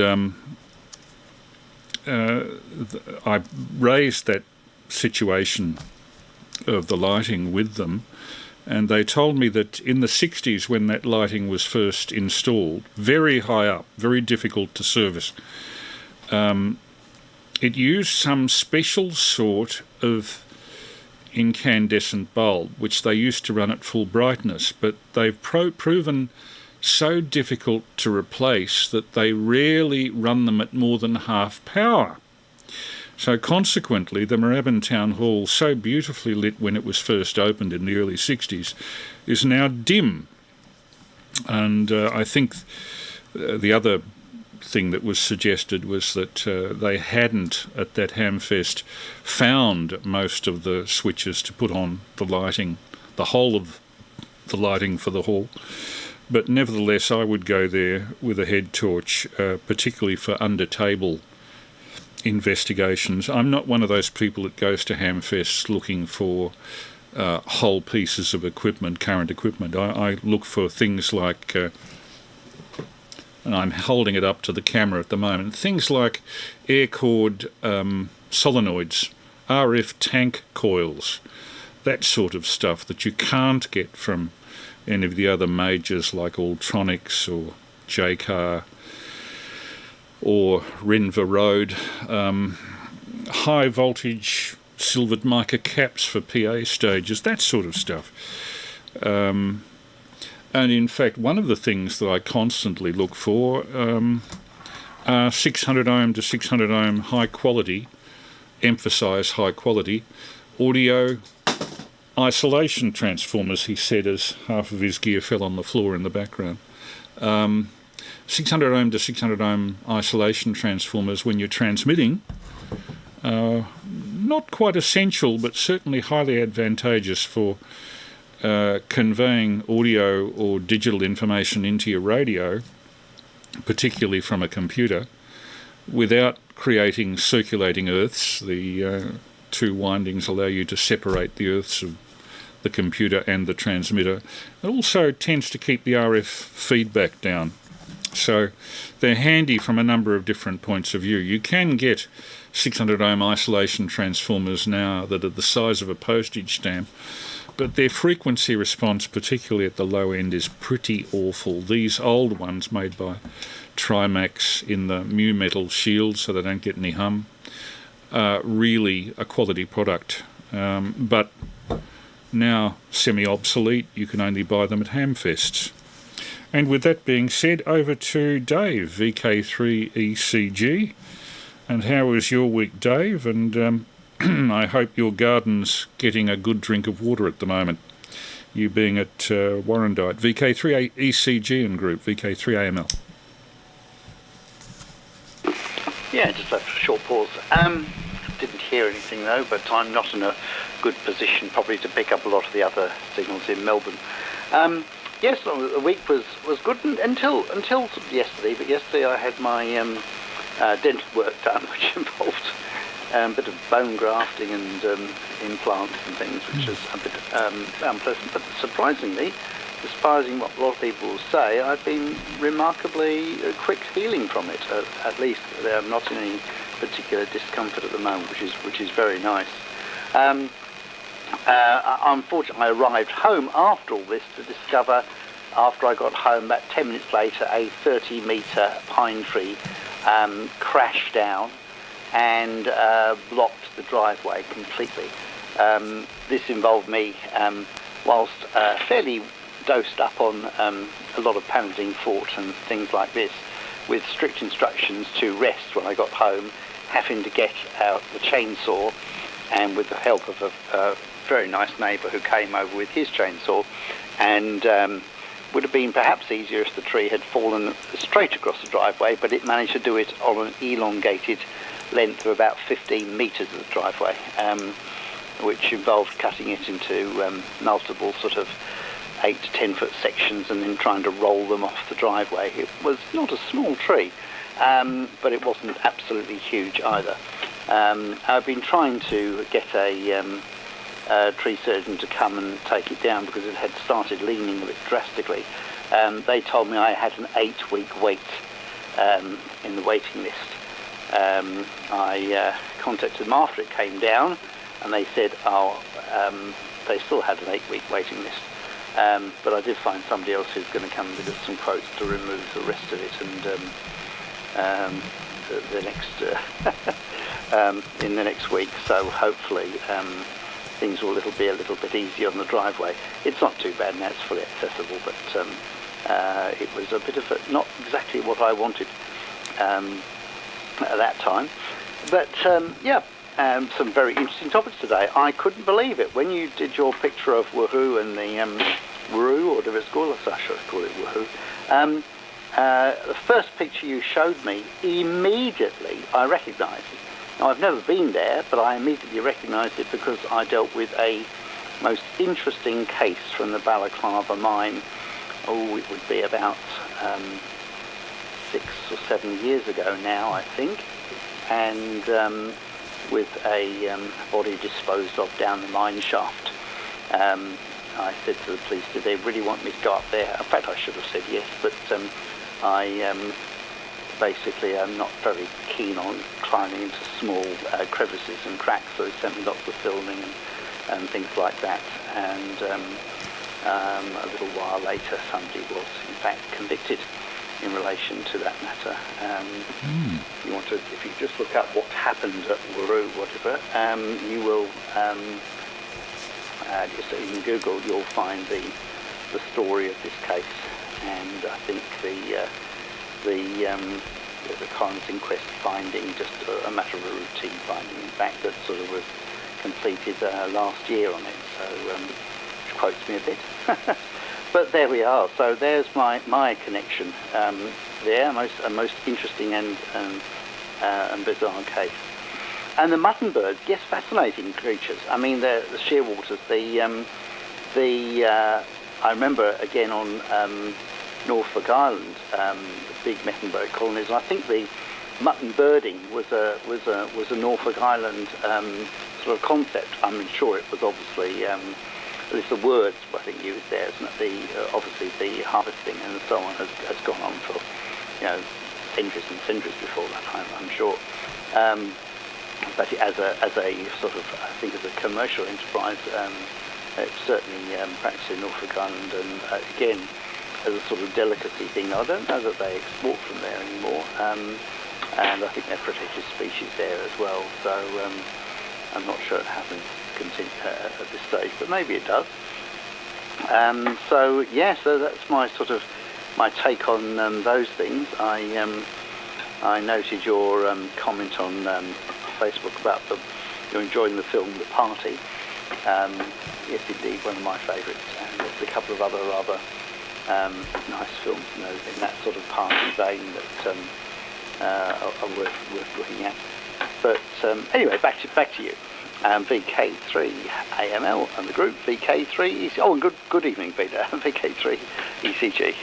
[SPEAKER 1] I raised that situation of the lighting with them, and they told me that in the 60s, when that lighting was first installed, very high up, very difficult to service, it used some special sort of incandescent bulb, which they used to run at full brightness, but they've proven so difficult to replace that they rarely run them at more than half power. So consequently, the Moorabbin Town Hall, so beautifully lit when it was first opened in the early 60s, is now dim. And I think the other thing that was suggested was that they hadn't, at that Hamfest, found most of the switches to put on the lighting, the whole of the lighting for the hall. But nevertheless, I would go there with a head torch, particularly for under-table investigations. I'm not one of those people that goes to Hamfests looking for whole pieces of equipment, current equipment. I look for things like, and I'm holding it up to the camera at the moment, things like air-cored solenoids, RF tank coils, that sort of stuff that you can't get from any of the other majors like Alltronics or Jaycar or Renver Road, high voltage silvered mica caps for PA stages, that sort of stuff. And in fact, one of the things that I constantly look for are 600 ohm to 600 ohm high quality, emphasise high quality, audio isolation transformers, he said as half of his gear fell on the floor in the background. 600 ohm to 600 ohm isolation transformers when you're transmitting, not quite essential, but certainly highly advantageous for conveying audio or digital information into your radio, particularly from a computer, without creating circulating earths. The two windings allow you to separate the earths of the computer and the transmitter. It also tends to keep the RF feedback down. So they're handy from a number of different points of view. You can get 600 ohm isolation transformers now that are the size of a postage stamp, but their frequency response, particularly at the low end, is pretty awful. These old ones made by Trimax in the mu metal shield so they don't get any hum, are really a quality product. But now semi-obsolete, you can only buy them at Hamfests. And with that being said, over to Dave, VK3ECG. And how was your week, Dave? And I hope your garden's getting a good drink of water at the moment, you being at Warrandyte. VK3ECG and group, VK3AML.
[SPEAKER 3] Yeah, just a short pause. Didn't hear anything though, but I'm not in a good position probably to pick up a lot of the other signals in Melbourne. Yes, the week was good until yesterday. But yesterday I had my dental work done, which involved a bit of bone grafting and implants and things, which is a bit unpleasant. But surprisingly, despising what a lot of people will say, I've been remarkably quick healing from it. At least I'm not in any particular discomfort at the moment, which is very nice. Unfortunately, I arrived home after all this to discover, after I got home, about 10 minutes later, a 30-metre pine tree crashed down and blocked the driveway completely. This involved me, whilst fairly dosed up on a lot of Panadine Fort and things like this, with strict instructions to rest when I got home, having to get out the chainsaw, and with the help of a very nice neighbour who came over with his chainsaw, and would have been perhaps easier if the tree had fallen straight across the driveway, but it managed to do it on an elongated length of about 15 metres of the driveway, which involved cutting it into multiple sort of 8 to 10 foot sections and then trying to roll them off the driveway. It was not a small tree, but it wasn't absolutely huge either. I've been trying to get a tree surgeon to come and take it down because it had started leaning a bit drastically. They told me I had an 8-week wait in the waiting list. I contacted them after it came down, and they said, they still had an 8-week waiting list. But I did find somebody else who's going to come and give us some quotes to remove the rest of it, and the next in the next week. So hopefully things will be a little bit easier on the driveway. It's not too bad now; it's fully accessible, but it was a bit of not exactly what I wanted at that time. But some very interesting topics today. I couldn't believe it when you did your picture of Whroo and the Whroo, or whatever it's called. I should call it Whroo. The first picture you showed me, immediately I recognised it. Now, I've never been there, but I immediately recognised it because I dealt with a most interesting case from the Balaclava mine. Oh, it would be about 6 or 7 years ago now, I think, and with a body disposed of down the mine shaft. I said to the police, did they really want me to go up there? In fact, I should have said yes, but I basically am not very keen on climbing into small crevices and cracks, so they sent me lots of filming and things like that. And a little while later, somebody was in fact convicted in relation to that matter. If you just look up what happened at Whroo, whatever, you will just in Google, you'll find the story of this case, and I think the coroner's inquest finding, just a matter of a routine finding, in fact, that sort of was completed last year on it, so which quotes me a bit. But there we are. So there's my connection there, a most interesting and bizarre case. And the mutton birds, yes, fascinating creatures. I mean, the shearwaters. I remember again on Norfolk Island, the big mutton-bird colonies. I think the mutton birding was a Norfolk Island sort of concept. I'm sure it was obviously. There's the words I think used there, isn't it? Obviously the harvesting and so on has gone on for centuries and centuries before that time, I'm sure. But as a sort of, I think as a commercial enterprise, it's certainly practiced in Norfolk Island, and again as a sort of delicacy thing. I don't know that they export from there anymore, and I think they're protected species there as well. So I'm not sure it happens at this stage, but maybe it does. So that's my sort of take on those things. I noted your comment on Facebook about you're enjoying the film The Party. Yes, indeed, one of my favourites, and there's a couple of other rather nice films in that sort of party vein that are worth looking at. But anyway, back to you. VK3AML and the group VK3. Oh, and good evening, Peter. VK3 ECG.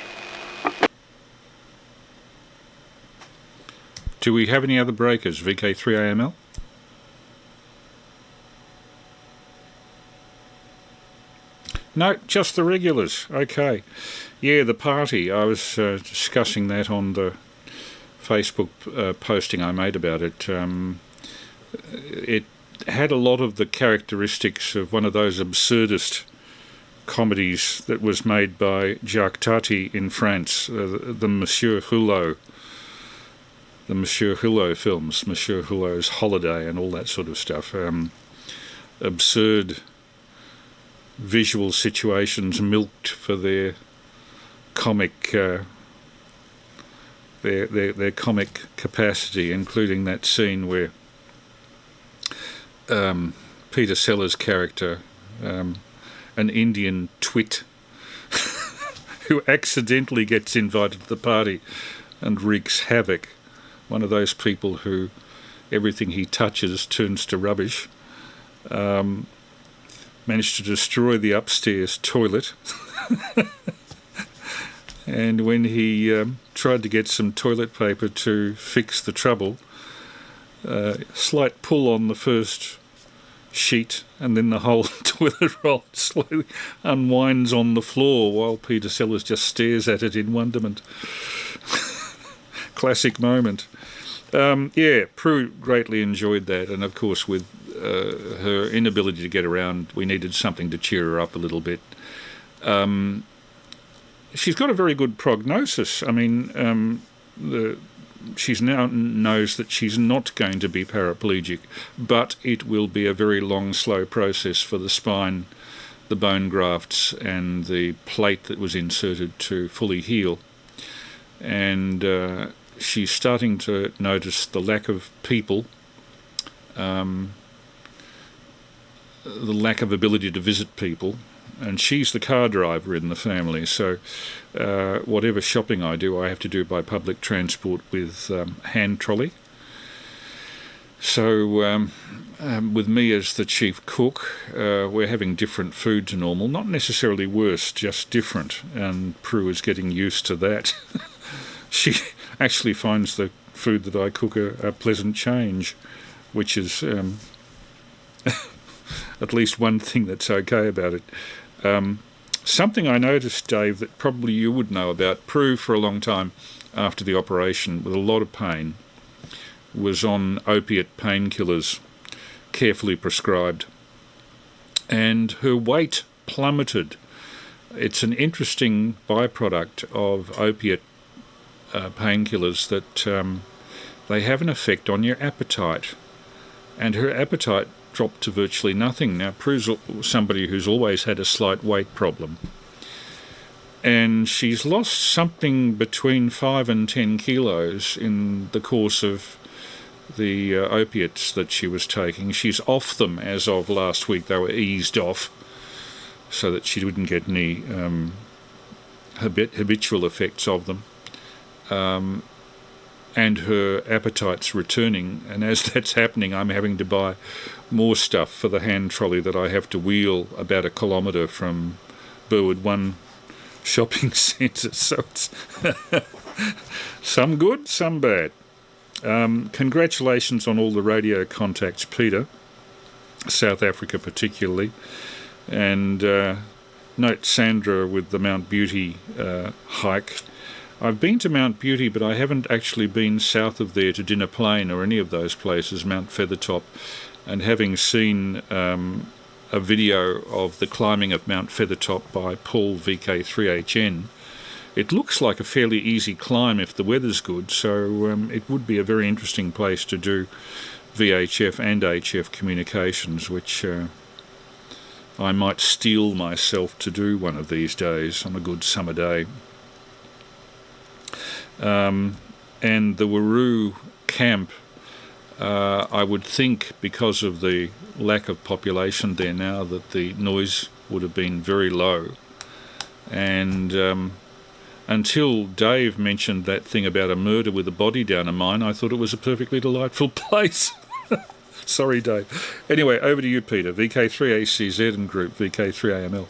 [SPEAKER 1] Do we have any other breakers, VK3AML? No, just the regulars. Okay. Yeah, the party. I was discussing that on the Facebook posting I made about it. It had a lot of the characteristics of one of those absurdist comedies that was made by Jacques Tati in France, the Monsieur Hulot films, Monsieur Hulot's Holiday and all that sort of stuff. Absurd visual situations milked for their comic their comic capacity, including that scene where Peter Sellers' character, an Indian twit who accidentally gets invited to the party and wreaks havoc, one of those people who everything he touches turns to rubbish, managed to destroy the upstairs toilet. And when he tried to get some toilet paper to fix the trouble, slight pull on the first sheet, and then the whole toilet roll slowly unwinds on the floor while Peter Sellers just stares at it in wonderment. Classic moment. Yeah, Prue greatly enjoyed that, and of course with her inability to get around, we needed something to cheer her up a little bit. She's got a very good prognosis. I mean, she's now knows that she's not going to be paraplegic, but it will be a very long, slow process for the spine, the bone grafts, and the plate that was inserted to fully heal. And she's starting to notice the lack of people, the lack of ability to visit people. And she's the car driver in the family, so whatever shopping I do, I have to do by public transport with hand trolley. So with me as the chief cook, we're having different food to normal, not necessarily worse, just different, and Prue is getting used to that. She actually finds the food that I cook a pleasant change, which is at least one thing that's okay about it. Something I noticed, Dave, that probably you would know about, Prue for a long time after the operation with a lot of pain was on opiate painkillers, carefully prescribed, and her weight plummeted. It's an interesting byproduct of opiate painkillers that they have an effect on your appetite, and her appetite dropped to virtually nothing. Now, Prue's somebody who's always had a slight weight problem, and she's lost something between 5 and 10 kilos in the course of the opiates that she was taking. She's off them as of last week. They were eased off so that she wouldn't get any habitual effects of them. And her appetite's returning, and as that's happening, I'm having to buy more stuff for the hand trolley that I have to wheel about 1 kilometre from Burwood 1 shopping centre. So it's some good, some bad. Congratulations on all the radio contacts, Peter, South Africa particularly, and note Sandra with the Mount Beauty hike. I've been to Mount Beauty, but I haven't actually been south of there to Dinner Plain or any of those places, Mount Feathertop. And having seen a video of the climbing of Mount Feathertop by Paul VK3AMN, it looks like a fairly easy climb if the weather's good, so it would be a very interesting place to do VHF and HF communications, which I might steel myself to do one of these days on a good summer day. And the Whroo camp, I would think because of the lack of population there now that the noise would have been very low. And until Dave mentioned that thing about a murder with a body down a mine, I thought it was a perfectly delightful place. Sorry, Dave. Anyway, over to you, Peter. VK3ACZ and group VK3AML.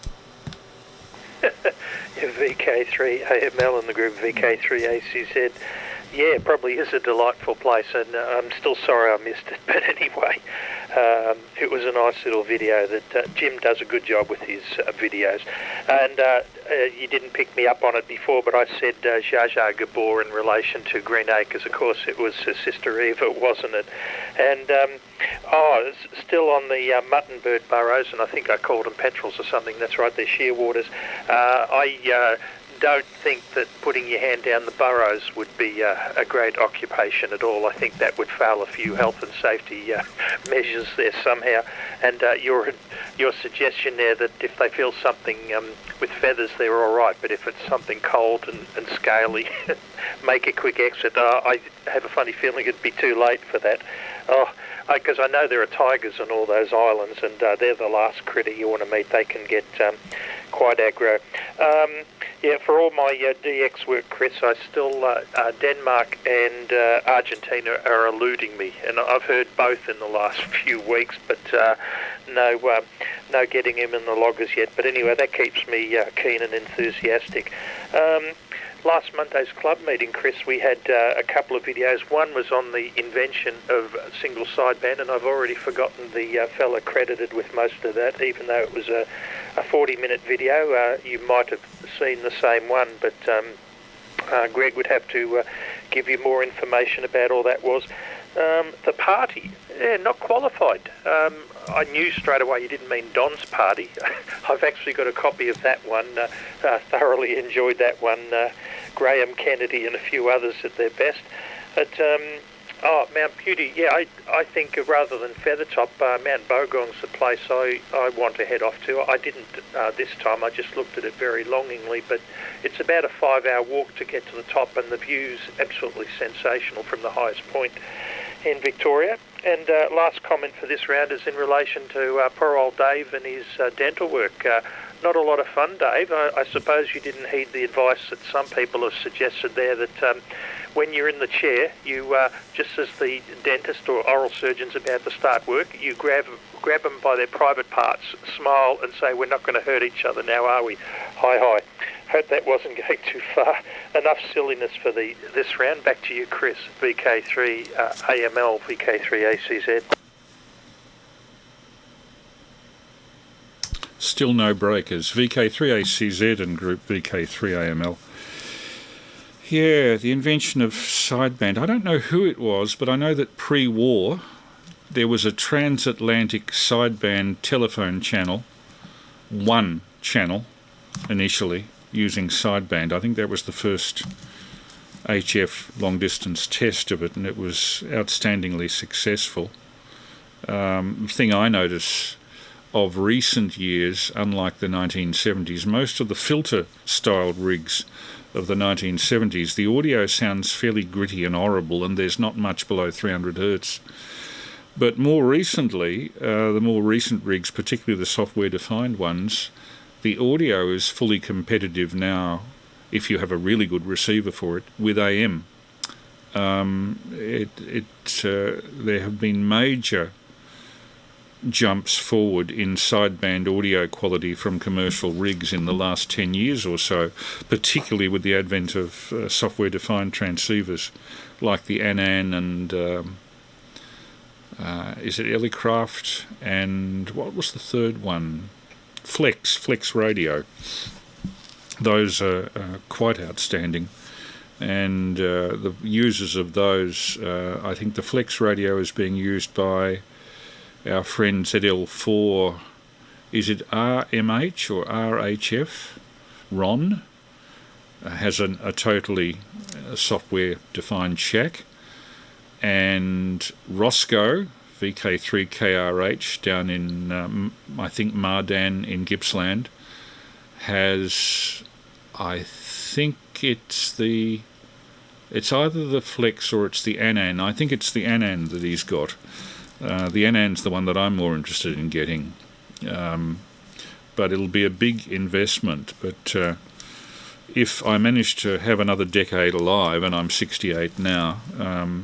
[SPEAKER 2] VK3AML and the group VK3ACZ. Yeah, it probably is a delightful place, and I'm still sorry I missed it. But anyway, it was a nice little video that Jim does a good job with his videos. And you didn't pick me up on it before, but I said Zsa Zsa Gabor in relation to Green Acres. Of course, it was her sister Eva, wasn't it? And it's still on the mutton bird burrows, and I think I called them petrels or something. That's right, they're shearwaters. I don't think that putting your hand down the burrows would be a great occupation at all. I think that would fail a few health and safety measures there somehow. And your suggestion there that if they feel something with feathers, they're all right, but if it's something cold and scaly, make a quick exit. I have a funny feeling it'd be too late for that. Because I know there are tigers on all those islands, and they're the last critter you want to meet. They can get quite aggro. For all my DX work, Chris, I still Denmark and Argentina are eluding me, and I've heard both in the last few weeks, but no getting him in the loggers yet. But anyway, that keeps me keen and enthusiastic. Last Monday's club meeting, Chris, we had a couple of videos. One was on the invention of single sideband, and I've already forgotten the fella credited with most of that, even though it was a 40-minute video. You might have seen the same one, but Greg would have to give you more information about all that was. The party, not qualified. I knew straight away you didn't mean Don's party. I've actually got a copy of that one. Thoroughly enjoyed that one. Graham Kennedy and a few others at their best. But Mount Beauty, I think rather than Feathertop, Mount Bogong's the place I want to head off to. I didn't this time, I just looked at it very longingly, but it's about a 5-hour walk to get to the top, and the view's absolutely sensational from the highest point in Victoria. And last comment for this round is in relation to poor old Dave and his dental work. Not a lot of fun, Dave. I suppose you didn't heed the advice that some people have suggested there, that when you're in the chair, you just as the dentist or oral surgeon's about to start work, you grab them by their private parts, smile and say, "We're not going to hurt each other now, are we? Hi, hi." Hope that wasn't going too far. Enough silliness for this round. Back to you, Chris. VK3AML, VK3ACZ.
[SPEAKER 1] Still no breakers. VK3ACZ and group VK3AML. Yeah, the invention of sideband. I don't know who it was, but I know that pre-war there was a transatlantic sideband telephone channel, one channel initially, using sideband. I think that was the first HF long-distance test of it, and it was outstandingly successful. The thing I notice of recent years, unlike the 1970s, most of the filter-styled rigs of the 1970s, the audio sounds fairly gritty and horrible, and there's not much below 300 hertz. But more recently, the more recent rigs, particularly the software-defined ones, the audio is fully competitive now, if you have a really good receiver for it, with AM. There have been major jumps forward in sideband audio quality from commercial rigs in the last 10 years or so, particularly with the advent of software-defined transceivers like the ANN and is it Ellicraft, and what was the third one? Flex radio. Those are quite outstanding, and the users of those, I think the Flex radio is being used by our friend ZL4, is it RMH or RHF? Ron has a totally software-defined shack, and Roscoe, VK3KRH, down in, I think, Mardan in Gippsland, has, I think it's either the Flex or it's the ANN. I think it's the ANN that he's got. The ANN's the one that I'm more interested in getting. But it'll be a big investment. But if I manage to have another decade alive, and I'm 68 now,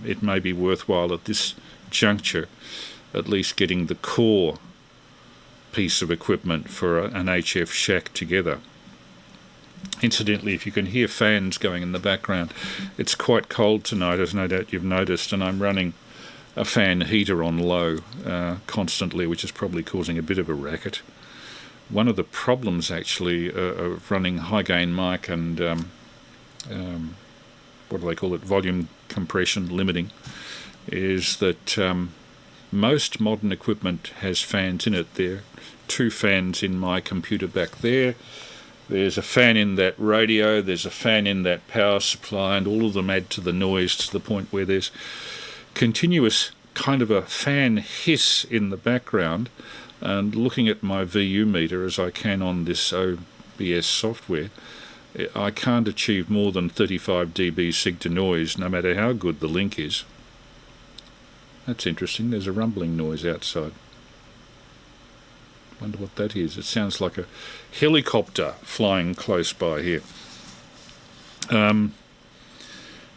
[SPEAKER 1] it may be worthwhile at this juncture at least getting the core piece of equipment for an HF shack together. Incidentally, if you can hear fans going in the background, it's quite cold tonight, as no doubt you've noticed, and I'm running a fan heater on low constantly, which is probably causing a bit of a racket. One of the problems, actually, of running high-gain mic and, what do they call it, volume compression limiting, is that most modern equipment has fans in it. There are 2 fans in my computer back there. There's a fan in that radio, there's a fan in that power supply, and all of them add to the noise to the point where there's continuous kind of a fan hiss in the background. And looking at my VU meter, as I can on this OBS software, I can't achieve more than 35 dB sig to noise, no matter how good the link is. That's interesting. There's a rumbling noise outside. Wonder what that is. It sounds like a helicopter flying close by here.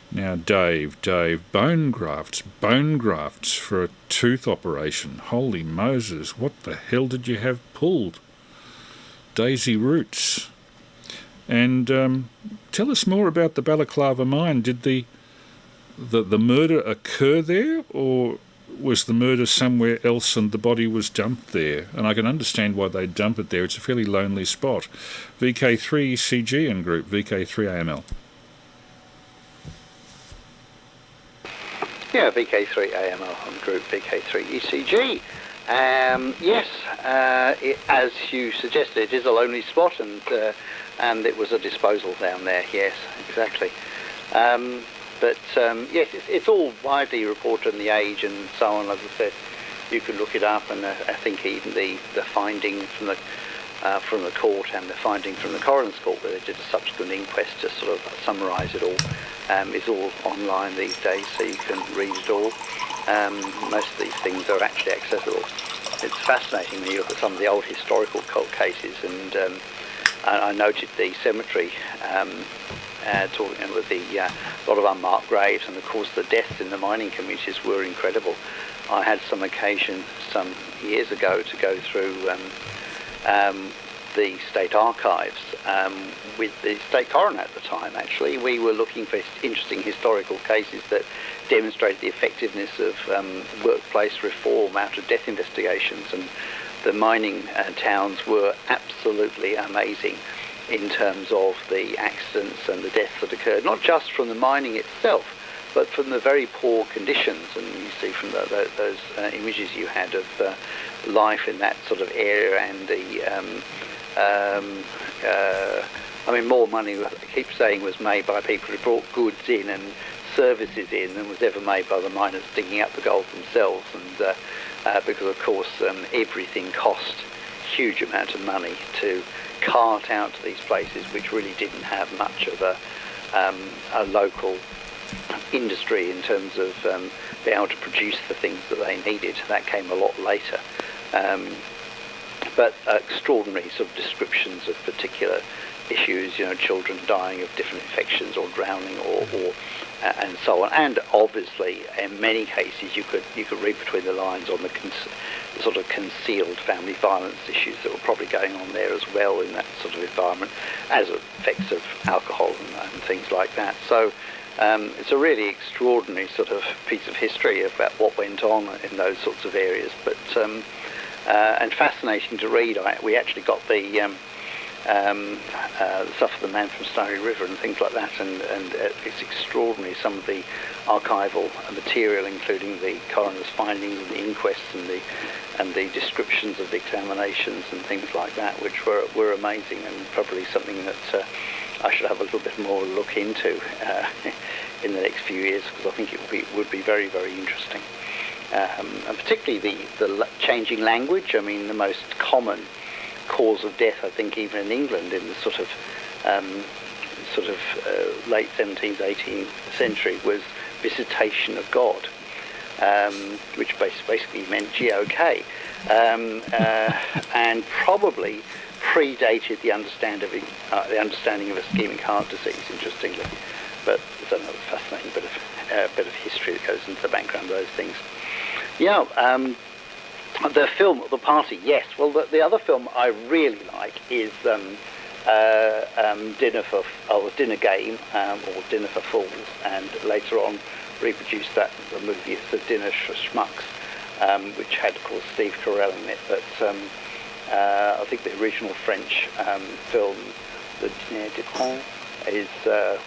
[SPEAKER 1] Now, Dave, bone grafts for a tooth operation. Holy Moses, what the hell did you have pulled? Daisy roots. And tell us more about the Balaclava mine. Did the murder occur there, or was the murder somewhere else and the body was dumped there? And I can understand why they dump it there. It's a fairly lonely spot. VK3CG and group, VK3AML.
[SPEAKER 3] Yeah, VK3AML and group VK3ECG. Yes, as you suggested, it is a lonely spot, and it was a disposal down there. Yes, exactly. But yes, it's all widely reported in the Age and so on. As I said, you can look it up, and I think even the finding from the court and the finding from the coroner's court, where they did a subsequent inquest to sort of summarise it all, is all online these days, so you can read it all. Most of these things are actually accessible. It's fascinating when you look at some of the old historical cold cases, and I noted the cemetery, talking with a lot of unmarked graves, and of course the deaths in the mining communities were incredible. I had some occasion some years ago to go through the state archives with the state coroner at the time. Actually, we were looking for interesting historical cases that demonstrated the effectiveness of workplace reform out of death investigations, and the mining towns were absolutely amazing in terms of the accidents and the deaths that occurred, not just from the mining itself, but from the very poor conditions. And you see from those images you had of life in that sort of area, and the I mean, more money, I keep saying, was made by people who brought goods in and services in than was ever made by the miners digging up the gold themselves. And because of course everything cost huge amount of money to cart out to these places, which really didn't have much of a local industry in terms of being able to produce the things that they needed. That came a lot later. But extraordinary sort of descriptions of particular issues, you know, children dying of different infections or drowning or and so on. And obviously, in many cases, you could read between the lines on the sort of concealed family violence issues that were probably going on there as well in that sort of environment, as effects of alcohol and things like that. So it's a really extraordinary sort of piece of history about what went on in those sorts of areas. But and fascinating to read. We actually got the stuff of the Man from Snowy River and things like that, and it's extraordinary, some of the archival material, including the coroner's findings and the inquests and the descriptions of the examinations and things like that, which were amazing, and probably something that I should have a little bit more look into in the next few years, because I think it would be very, very interesting. And particularly the changing language. I mean, the most common cause of death, I think, even in England in the sort of late 17th, 18th century, was visitation of God, which basically meant GOK, and probably predated the understanding of ischemic heart disease, interestingly. But it's another fascinating bit of history that goes into the background of those things. Yeah, the film, The Party, yes. Well, the other film I really like is Dinner Game or Dinner for Fools, and later on reproduced that the movie as The Dinner for Schmucks, which had, of course, Steve Carell in it. But I think the original French film, The Dîner de Con, is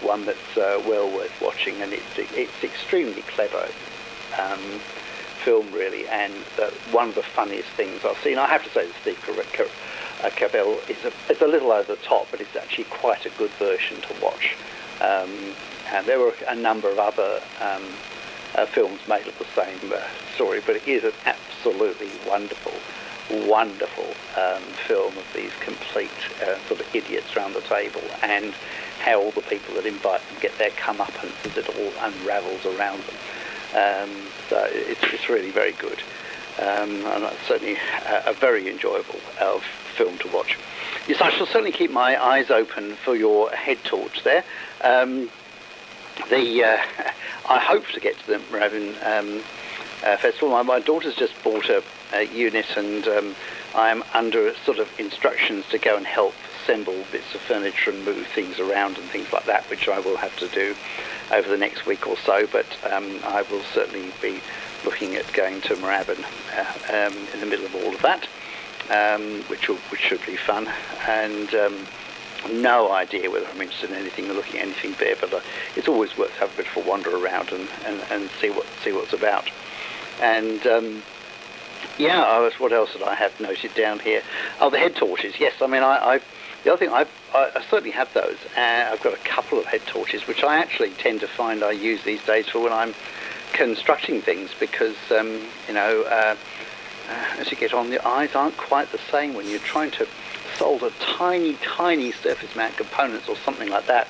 [SPEAKER 3] one that's well worth watching, and it's extremely clever film, really, and one of the funniest things I've seen. I have to say that Steve Carell is a little over the top, but it's actually quite a good version to watch. And there were a number of other films made of the same story, but it is an absolutely wonderful film of these complete sort of idiots around the table, and how all the people that invite them get their comeuppance as it all unravels around them. So it's really very good, and it's certainly a very enjoyable film to watch. Yes, I shall certainly keep my eyes open for your head torch there. I hope to get to the Moorabbin Festival. My daughter's just bought a unit, and I am under sort of instructions to go and help assemble bits of furniture and move things around and things like that, which I will have to do over the next week or so. But I will certainly be looking at going to Moorabbin in the middle of all of that, which should be fun. And no idea whether I'm interested in anything or looking at anything there, but it's always worth having a bit of a wander around and see what's about. And what else did I have noted down here? Oh, the head torches. Yes, I mean, the other thing, I certainly have those. I've got a couple of head torches, which I actually tend to find I use these days for when I'm constructing things, because as you get on, the eyes aren't quite the same when you're trying to solder tiny surface mount components or something like that.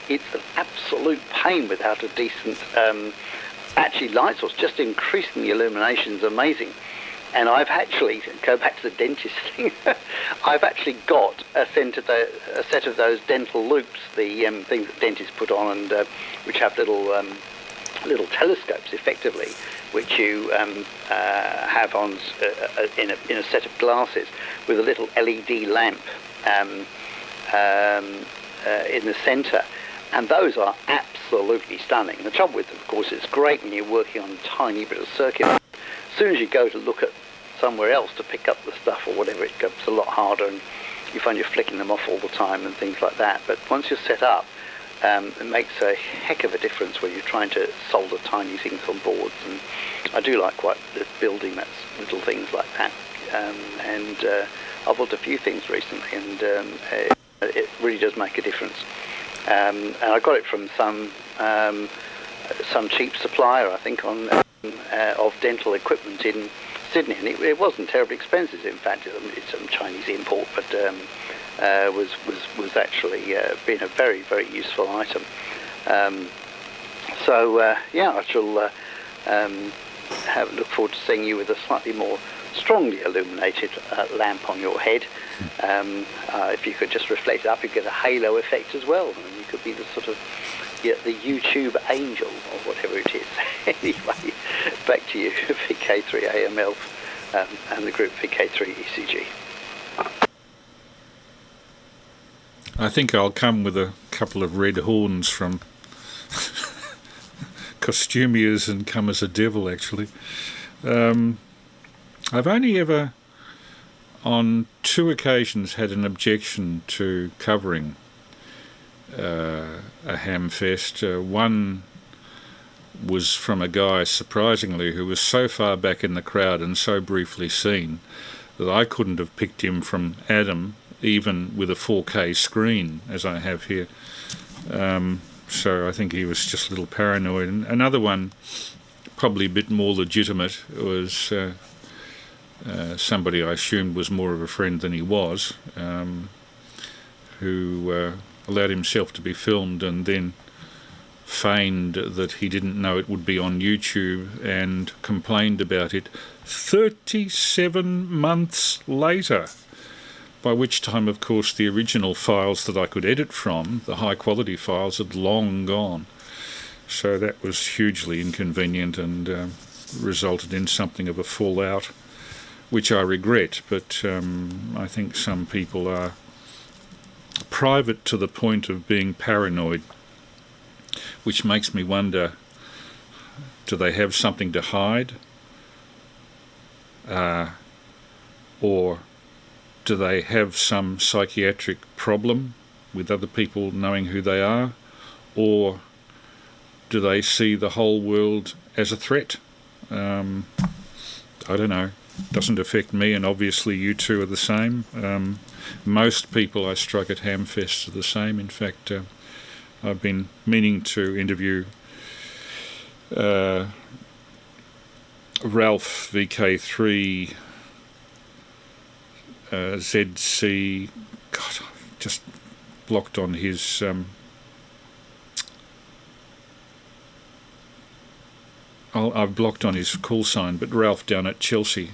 [SPEAKER 3] It's an absolute pain without a decent actually light source. Just increasing the illumination is amazing. And I've actually, go back to the dentist thing, I've actually got a set of those dental loops, the things that dentists put on, and which have little telescopes, effectively, which you have on in a set of glasses with a little LED lamp in the centre, and those are absolutely stunning. The trouble with them, of course, it's great when you're working on a tiny bit of circuit. As soon as you go to look at somewhere else to pick up the stuff or whatever, it gets a lot harder, and you find you're flicking them off all the time and things like that. But once you're set up, it makes a heck of a difference when you're trying to solder tiny things on boards, and I do like quite building that little things like that. And I've built a few things recently, and it really does make a difference. And I got it from some cheap supplier, I think, of dental equipment in Sydney, and it wasn't terribly expensive. In fact, it's some Chinese import, but was actually been a very, very useful item. I shall look forward to seeing you with a slightly more strongly illuminated lamp on your head. If you could just reflect it up, you get a halo effect as well, and you could be the sort of the YouTube angel or whatever it is. Anyway, back to you, VK3AML and the group VK3ECG.
[SPEAKER 1] I think I'll come with a couple of red horns from costumiers and come as a devil, actually. I've only ever, on 2 occasions, had an objection to covering a hamfest. One was from a guy, surprisingly, who was so far back in the crowd and so briefly seen that I couldn't have picked him from Adam, even with a 4K screen, as I have here. So I think he was just a little paranoid. And another one, probably a bit more legitimate, was somebody I assumed was more of a friend than he was, who allowed himself to be filmed and then feigned that he didn't know it would be on YouTube and complained about it 37 months later, by which time, of course, the original files that I could edit from, the high-quality files, had long gone. So that was hugely inconvenient and resulted in something of a fallout, which I regret, but I think some people are private to the point of being paranoid, which makes me wonder, do they have something to hide? Or do they have some psychiatric problem with other people knowing who they are? Or do they see the whole world as a threat? I don't know. Doesn't affect me, and obviously you two are the same. Most people I strike at Hamfest are the same. In fact, I've been meaning to interview Ralph VK3 ZC. God, I've just blocked on his I've blocked on his call sign, but Ralph down at Chelsea,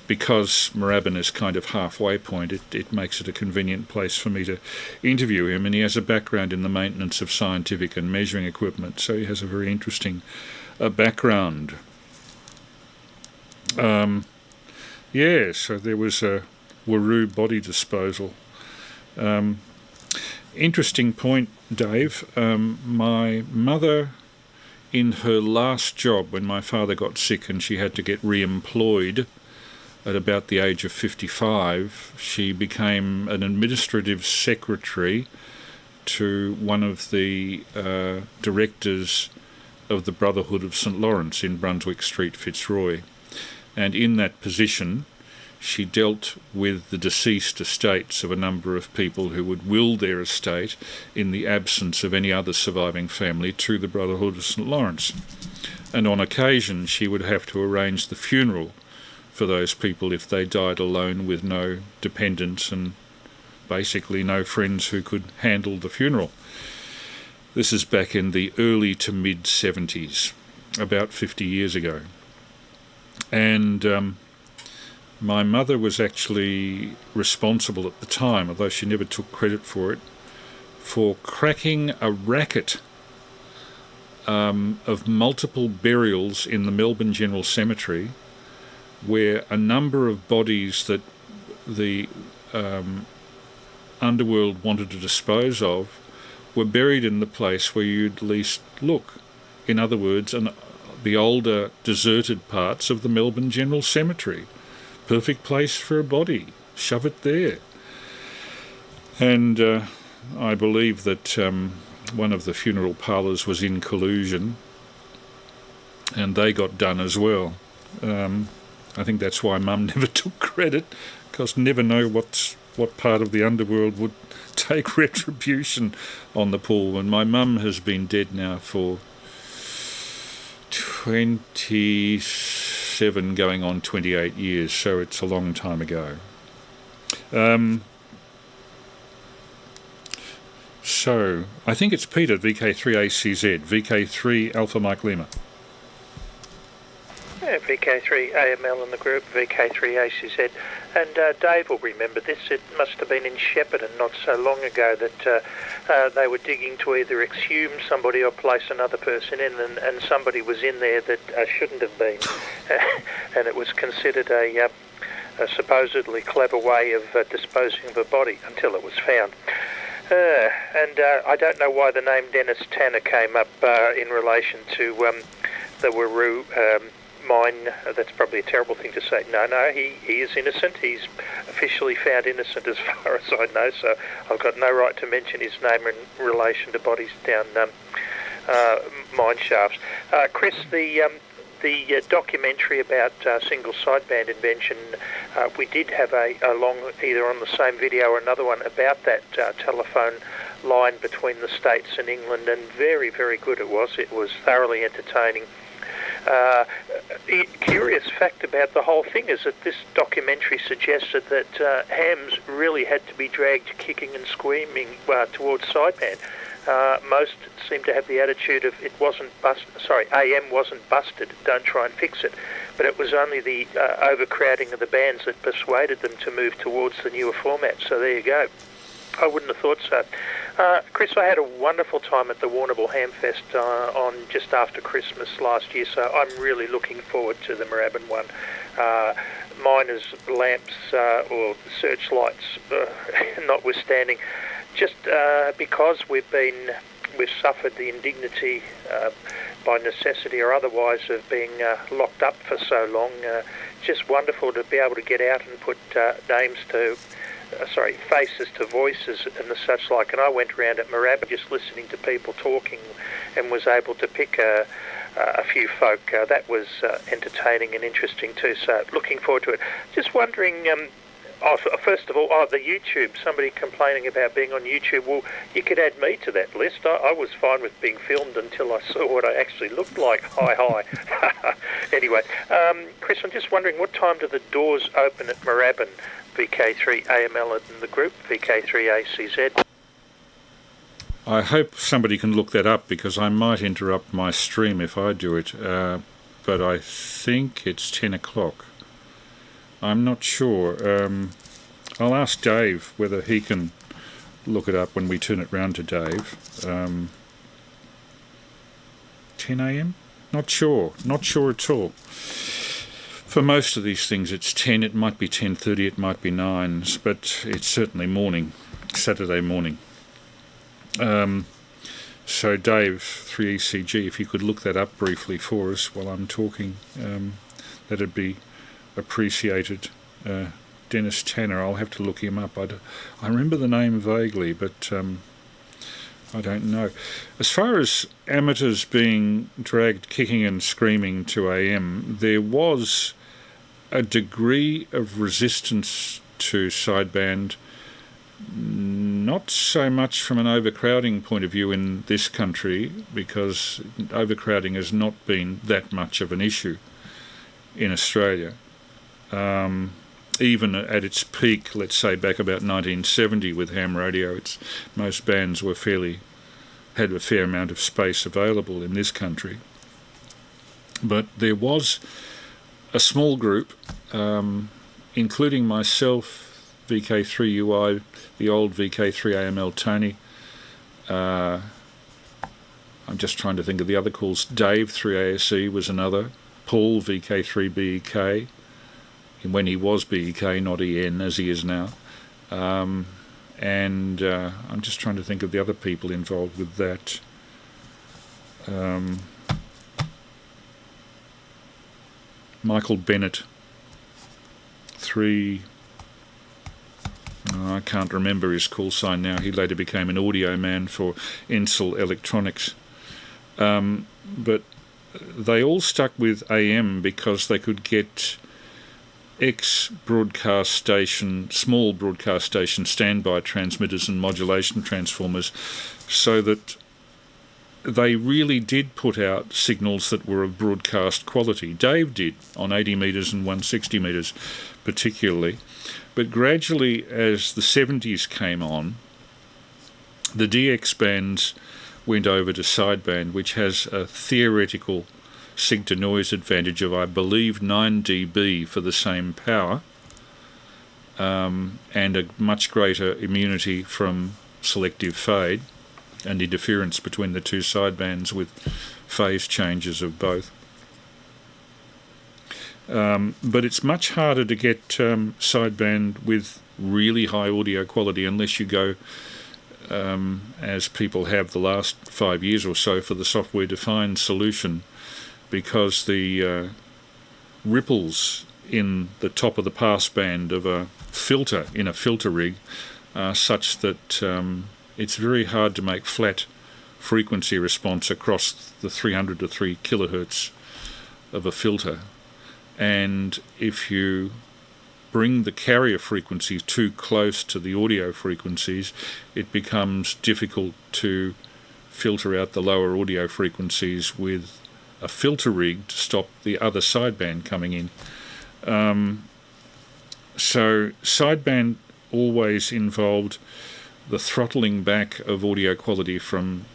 [SPEAKER 1] because Moorabbin is kind of halfway point, it makes it a convenient place for me to interview him, and he has a background in the maintenance of scientific and measuring equipment, so he has a very interesting background. Yeah, so there was a Whroo body disposal. Interesting point, Dave. My mother, in her last job, when my father got sick and she had to get re-employed at about the age of 55, she became an administrative secretary to one of the directors of the Brotherhood of St. Lawrence in Brunswick Street, Fitzroy. And in that position, she dealt with the deceased estates of a number of people who would will their estate in the absence of any other surviving family to the Brotherhood of St. Lawrence. And on occasion, she would have to arrange the funeral for those people if they died alone with no dependents and basically no friends who could handle the funeral. This is back in the early to mid-70s, about 50 years ago. And my mother was actually responsible at the time, although she never took credit for it, for cracking a racket of multiple burials in the Melbourne General Cemetery, where a number of bodies that the underworld wanted to dispose of were buried in the place where you'd least look. In other words, the older deserted parts of the Melbourne General Cemetery. Perfect place for a body. Shove it there. And I believe that one of the funeral parlours was in collusion, and they got done as well. I think that's why Mum never took credit, because never know what part of the underworld would take retribution on the poor one. My mum has been dead now for 27 going on 28 years, so it's a long time ago. So I think it's Peter, VK3ACZ, VK3 Alpha Mike Lima.
[SPEAKER 2] Yeah, VK3AML in the group, VK3ACZ. And Dave will remember this. It must have been in Shepparton not so long ago that they were digging to either exhume somebody or place another person in, and somebody was in there that shouldn't have been. And it was considered a supposedly clever way of disposing of a body until it was found. And I don't know why the name Dennis Tanner came up in relation to the Whroo mine. That's probably a terrible thing to say. No, he is innocent. He's officially found innocent as far as I know, so I've got no right to mention his name in relation to bodies down mine shafts. Chris, the documentary about single sideband invention, we did have a long, either on the same video or another one, about that telephone line between the States and England, and very, very good it was. It was thoroughly entertaining. Curious fact about the whole thing is that this documentary suggested that hams really had to be dragged kicking and screaming towards sideband. Most seem to have the attitude of AM wasn't busted, don't try and fix it. But it was only the overcrowding of the bands that persuaded them to move towards the newer format. So there you go. I wouldn't have thought so. Chris, I had a wonderful time at the Warrnambool Hamfest on just after Christmas last year, so I'm really looking forward to the Moorabbin one. Miners' lamps or searchlights notwithstanding, just because we've suffered the indignity by necessity or otherwise of being locked up for so long. Just wonderful to be able to get out and put faces to voices and the such like. And I went around at Moorabbin just listening to people talking and was able to pick a few folk. That was entertaining and interesting too. So looking forward to it. Just wondering. First of all, the YouTube, somebody complaining about being on YouTube. Well, you could add me to that list. I was fine with being filmed until I saw what I actually looked like. Hi. Anyway, Chris, I'm just wondering, what time do the doors open at Moorabbin, VK3AML and the group, VK3ACZ?
[SPEAKER 1] I hope somebody can look that up, because I might interrupt my stream if I do it, but I think it's 10 o'clock. I'm not sure. I'll ask Dave whether he can look it up when we turn it round to Dave. 10 a.m? Not sure at all. For most of these things it's 10, it might be 10:30, it might be 9, but it's certainly morning, Saturday morning. So Dave, 3ECG, if you could look that up briefly for us while I'm talking, that'd be appreciated. Dennis Tanner, I'll have to look him up. I remember the name vaguely, but I don't know. As far as amateurs being dragged kicking and screaming to AM, there was a degree of resistance to sideband, not so much from an overcrowding point of view in this country, because overcrowding has not been that much of an issue in Australia. Even at its peak, let's say back about 1970 with ham radio, most bands had a fair amount of space available in this country. But there was a small group, including myself, VK3UI, the old VK3AML Tony. I'm just trying to think of the other calls. Dave 3ASE was another. Paul VK3BEK. When he was BEK, not EN, as he is now. And I'm just trying to think of the other people involved with that. Michael Bennett, I can't remember his call sign now. He later became an audio man for Ensel Electronics. But they all stuck with AM because they could get ex-broadcast station, small broadcast station standby transmitters and modulation transformers, so that they really did put out signals that were of broadcast quality. Dave did on 80 metres and 160 metres particularly. But gradually, as the 70s came on, the DX bands went over to sideband, which has a theoretical sig-to-noise advantage of, I believe, 9 dB for the same power, and a much greater immunity from selective fade and interference between the two sidebands with phase changes of both. But it's much harder to get sideband with really high audio quality unless you go, as people have the last 5 years or so, for the software-defined solution, because the ripples in the top of the passband of a filter in a filter rig are such that it's very hard to make flat frequency response across the 300 to 3 kilohertz of a filter. And if you bring the carrier frequencies too close to the audio frequencies, it becomes difficult to filter out the lower audio frequencies with a filter rig to stop the other sideband coming in. So sideband always involved the throttling back of audio quality from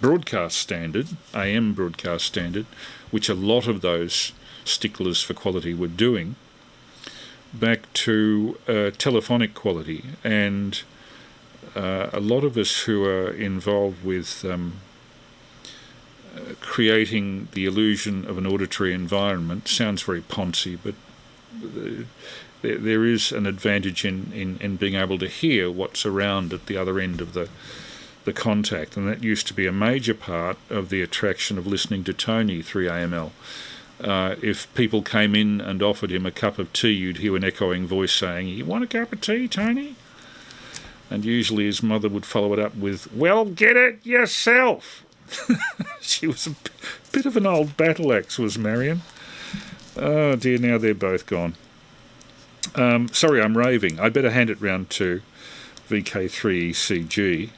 [SPEAKER 1] broadcast standard, AM broadcast standard, which a lot of those sticklers for quality were doing, back to telephonic quality. And a lot of us who are involved with creating the illusion of an auditory environment, sounds very poncy, but there is an advantage in being able to hear what's around at the other end of the contact, and that used to be a major part of the attraction of listening to Tony 3AML. If people came in and offered him a cup of tea, you'd hear an echoing voice saying, "You want a cup of tea, Tony?" And usually his mother would follow it up with, "Well, get it yourself." She was a bit of an old battle axe, was Marion. Oh dear, now they're both gone. Sorry, I'm raving. I'd better hand it round to VK3ECG.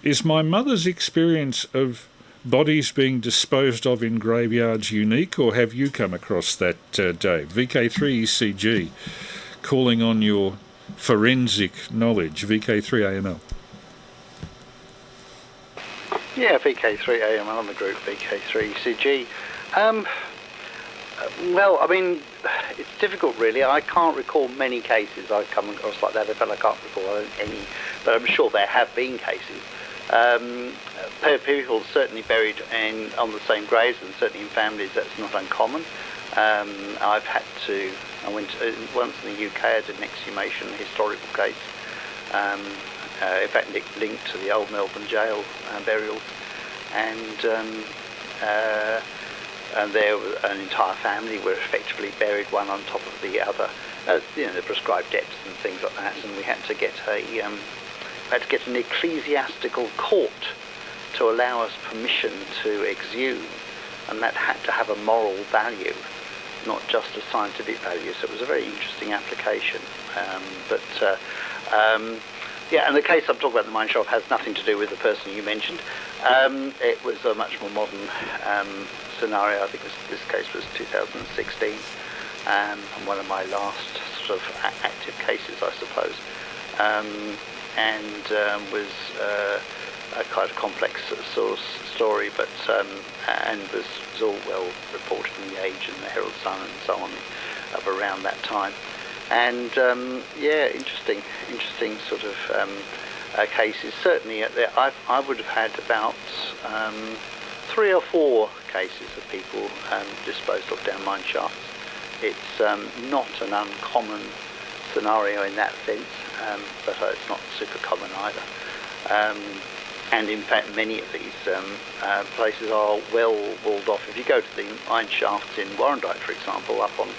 [SPEAKER 1] Is my mother's experience of bodies being disposed of in graveyards unique, or have you come across that, Dave? VK3ECG, calling on your forensic knowledge. VK3AML.
[SPEAKER 3] Yeah, VK3AML on the group, VK3ECG. Well, I mean, it's difficult really. I can't recall many cases I've come across like that. In fact, I can't recall any, but I'm sure there have been cases. People certainly buried on the same graves, and certainly in families that's not uncommon. I went once in the UK, I did an exhumation, a historical case. In fact, linked to the old Melbourne jail burials, and there was an entire family were effectively buried one on top of the other, the prescribed depths and things like that, and we had to get an ecclesiastical court to allow us permission to exhume, and that had to have a moral value, not just a scientific value. So it was a very interesting application. Yeah, and the case I'm talking about in the mine shaft has nothing to do with the person you mentioned. It was a much more modern scenario. I think this case was 2016, and one of my last sort of active cases, I suppose, and was a kind of complex sort of story, but and was all well reported in the Age and the Herald Sun and so on of around that time. And yeah, interesting sort of cases. Certainly, I would have had about 3 or 4 cases of people disposed of down mine shafts. It's not an uncommon scenario in that sense, but it's not super common either. And in fact, many of these places are well walled off. If you go to the mine shafts in Warrandyte, for example, up on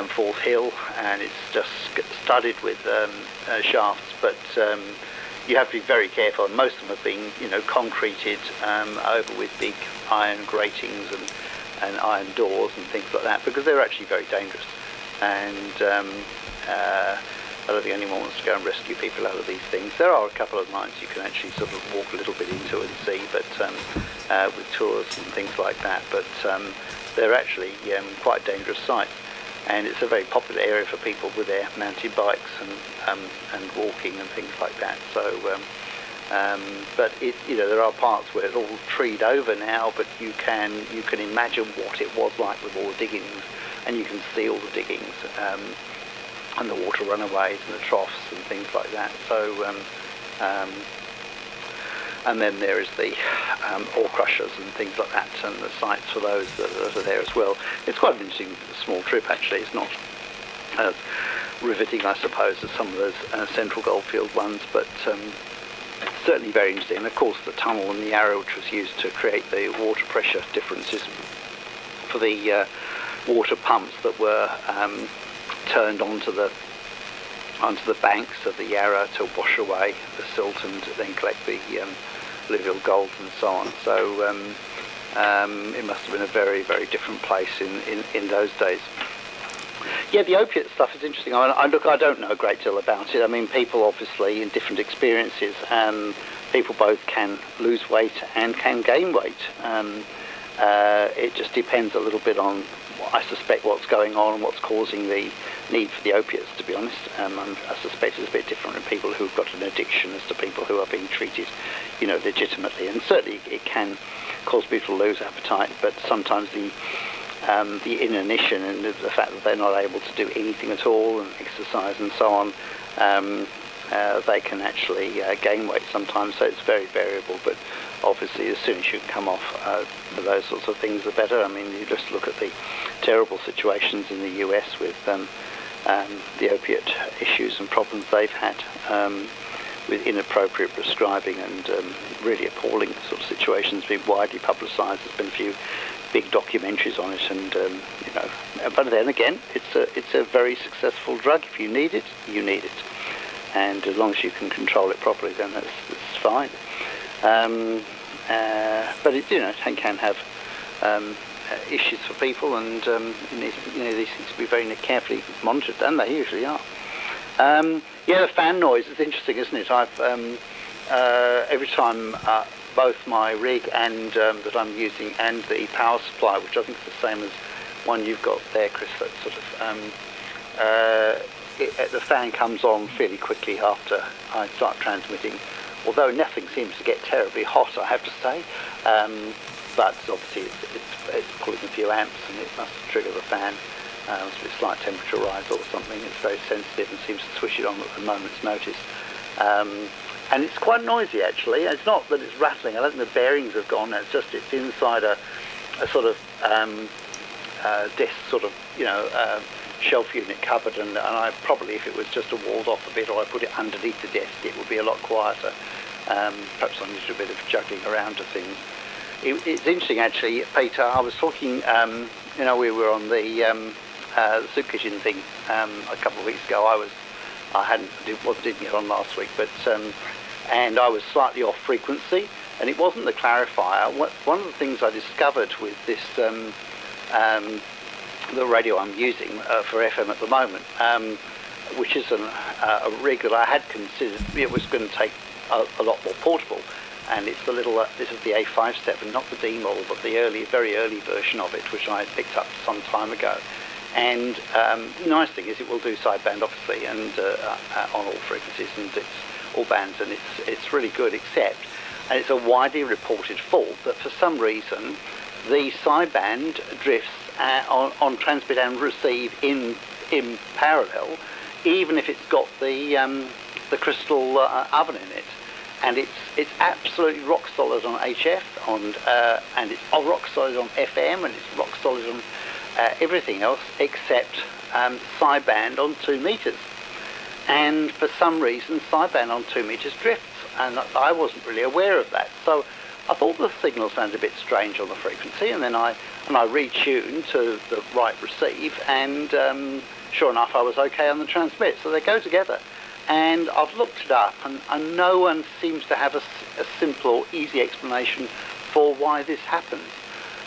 [SPEAKER 3] Forth Hill, and it's just studded with shafts, but you have to be very careful. And most of them have been, concreted over with big iron gratings and iron doors and things like that, because they're actually very dangerous. And I don't think anyone wants to go and rescue people out of these things. There are a couple of mines you can actually sort of walk a little bit into and see, but with tours and things like that. But they're actually quite dangerous sites. And it's a very popular area for people with their mountain bikes and walking and things like that. So, but there are parts where it's all treed over now, but you can imagine what it was like with all the diggings, and you can see all the diggings and the water runaways and the troughs and things like that. So, and then there is the ore crushers and things like that, and the sites for those that are there as well. It's quite an interesting small trip, actually. It's not as riveting, I suppose, as some of those Central Goldfield ones, but certainly very interesting. And of course, the tunnel and the arrow, which was used to create the water pressure differences for the water pumps that were turned onto the banks of the Yarra to wash away the silt and then collect the alluvial gold and so on. So it must have been a very, very different place in those days. Yeah, the opiate stuff is interesting. I don't know a great deal about it. I mean, people obviously in different experiences, people both can lose weight and can gain weight. It just depends a little bit on, I suspect, what's going on and what's causing the need for the opiates, to be honest. I suspect it's a bit different in people who've got an addiction as to people who are being treated, legitimately. And certainly it can cause people to lose appetite, but sometimes the inanition and the fact that they're not able to do anything at all and exercise and so on, they can actually gain weight sometimes, so it's very variable. But obviously as soon as you can come off those sorts of things, the better. I mean, you just look at the terrible situations in the US with the opiate issues and problems they've had with inappropriate prescribing and really appalling sort of situations being widely publicised. There's been a few big documentaries on it, and but then again, it's a very successful drug. If you need it, you need it, and as long as you can control it properly, then that's fine. But it can have issues for people, and these things to be very carefully monitored, and they usually are. The fan noise is interesting, isn't it? I've every time both my rig and that I'm using and the power supply, which I think is the same as one you've got there, Chris, that sort of the fan comes on fairly quickly after I start transmitting, although nothing seems to get terribly hot, I have to say, but obviously it's pulling a few amps and it must trigger the fan. Must be a slight temperature rise or something. It's very sensitive and seems to switch it on at a moment's notice. And it's quite noisy, actually. It's not that it's rattling. I don't think the bearings have gone. It's just it's inside a sort of desk sort of shelf unit cupboard, and I probably, if it was just walled off a bit or I put it underneath the desk, it would be a lot quieter. Perhaps I need to do a bit of juggling around to things. It's interesting, actually, Peter. I was talking. We were on the soup kitchen thing a couple of weeks ago. I didn't get on last week, but and I was slightly off frequency, and it wasn't the clarifier. One of the things I discovered with this the radio I'm using for FM at the moment, which is a rig that I had considered it was going to take a lot more portable, and it's the little this is the A57, not the D model, but the very early version of it, which I had picked up some time ago. And the nice thing is it will do sideband, obviously, and on all frequencies and all bands, and it's really good, except, and it's a widely reported fault, that for some reason the sideband drifts on transmit and receive in parallel, even if it's got the crystal oven in it. And it's absolutely rock solid on HF, and it's rock solid on FM, and it's rock solid on everything else except sideband on 2 meters. And for some reason, sideband on 2 meters drifts, and I wasn't really aware of that. So I thought the signal sounded a bit strange on the frequency, and then I retuned to the right receive, and sure enough, I was okay on the transmit. So they go together. And I've looked it up, and no one seems to have a simple or easy explanation for why this happens,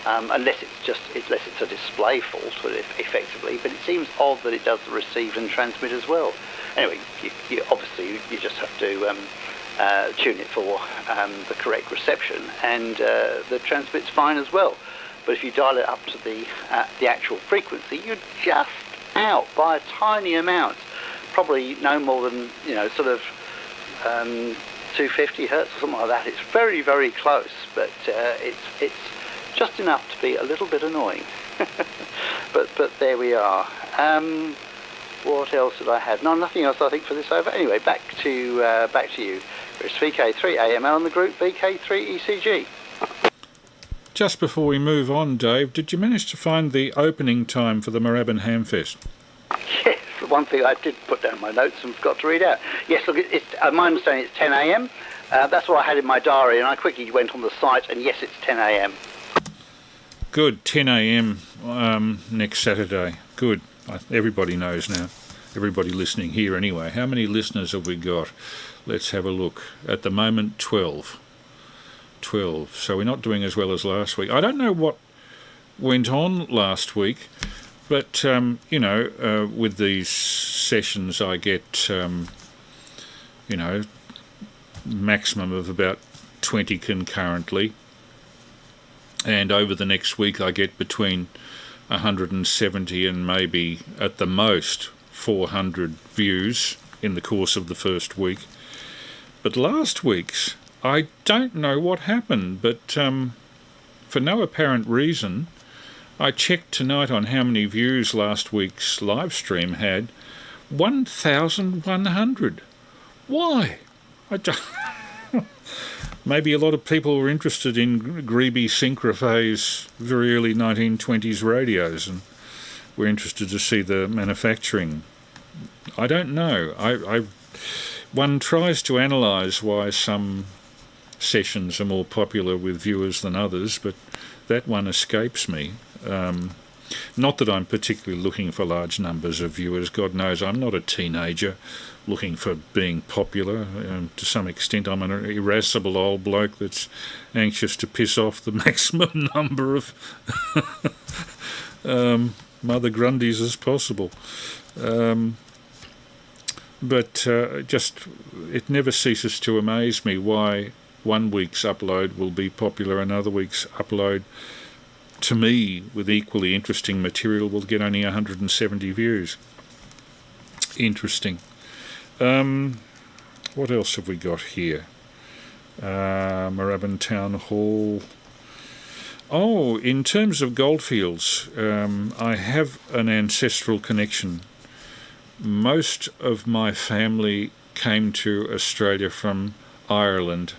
[SPEAKER 3] unless it's a display fault, effectively. But it seems odd that it does the receive and transmit as well. Anyway, you obviously just have to tune it for the correct reception, and the transmit's fine as well. But if you dial it up to the actual frequency, you're just out by a tiny amount. Probably no more than 250 hertz or something like that. It's very, very close, but it's just enough to be a little bit annoying. but there we are. What else did I have? No, nothing else, I think, for this over. Anyway, back to you. It's VK3AML and the group VK3ECG.
[SPEAKER 1] Just before we move on, Dave, did you manage to find the opening time for the Moorabbin Hamfest?
[SPEAKER 3] Yes. One thing I did put down in my notes and forgot to read out. Yes, look, my understanding it's 10 a.m. That's what I had in my diary, and I quickly went on the site, and yes, it's 10 a.m.
[SPEAKER 1] Good, 10 a.m. Next Saturday. Good. Everybody knows now. Everybody listening here anyway. How many listeners have we got? Let's have a look. At the moment, 12. 12. So we're not doing as well as last week. I don't know what went on last week. But, with these sessions I get, maximum of about 20 concurrently. And over the next week I get between 170 and maybe at the most 400 views in the course of the first week. But last week's, I don't know what happened, but for no apparent reason, I checked tonight on how many views last week's live stream had. 1,100. Why? maybe a lot of people were interested in greeby synchrophase very early 1920s radios and were interested to see the manufacturing. I don't know. One tries to analyse why some sessions are more popular with viewers than others, but that one escapes me. Not that I'm particularly looking for large numbers of viewers. God knows I'm not a teenager looking for being popular. To some extent, I'm an irascible old bloke that's anxious to piss off the maximum number of Mother Grundys as possible. But it never ceases to amaze me why one week's upload will be popular, another week's upload, to me, with equally interesting material, will get only 170 views. Interesting. What else have we got here? Moorabbin Town Hall. Oh, in terms of goldfields, I have an ancestral connection. Most of my family came to Australia from Ireland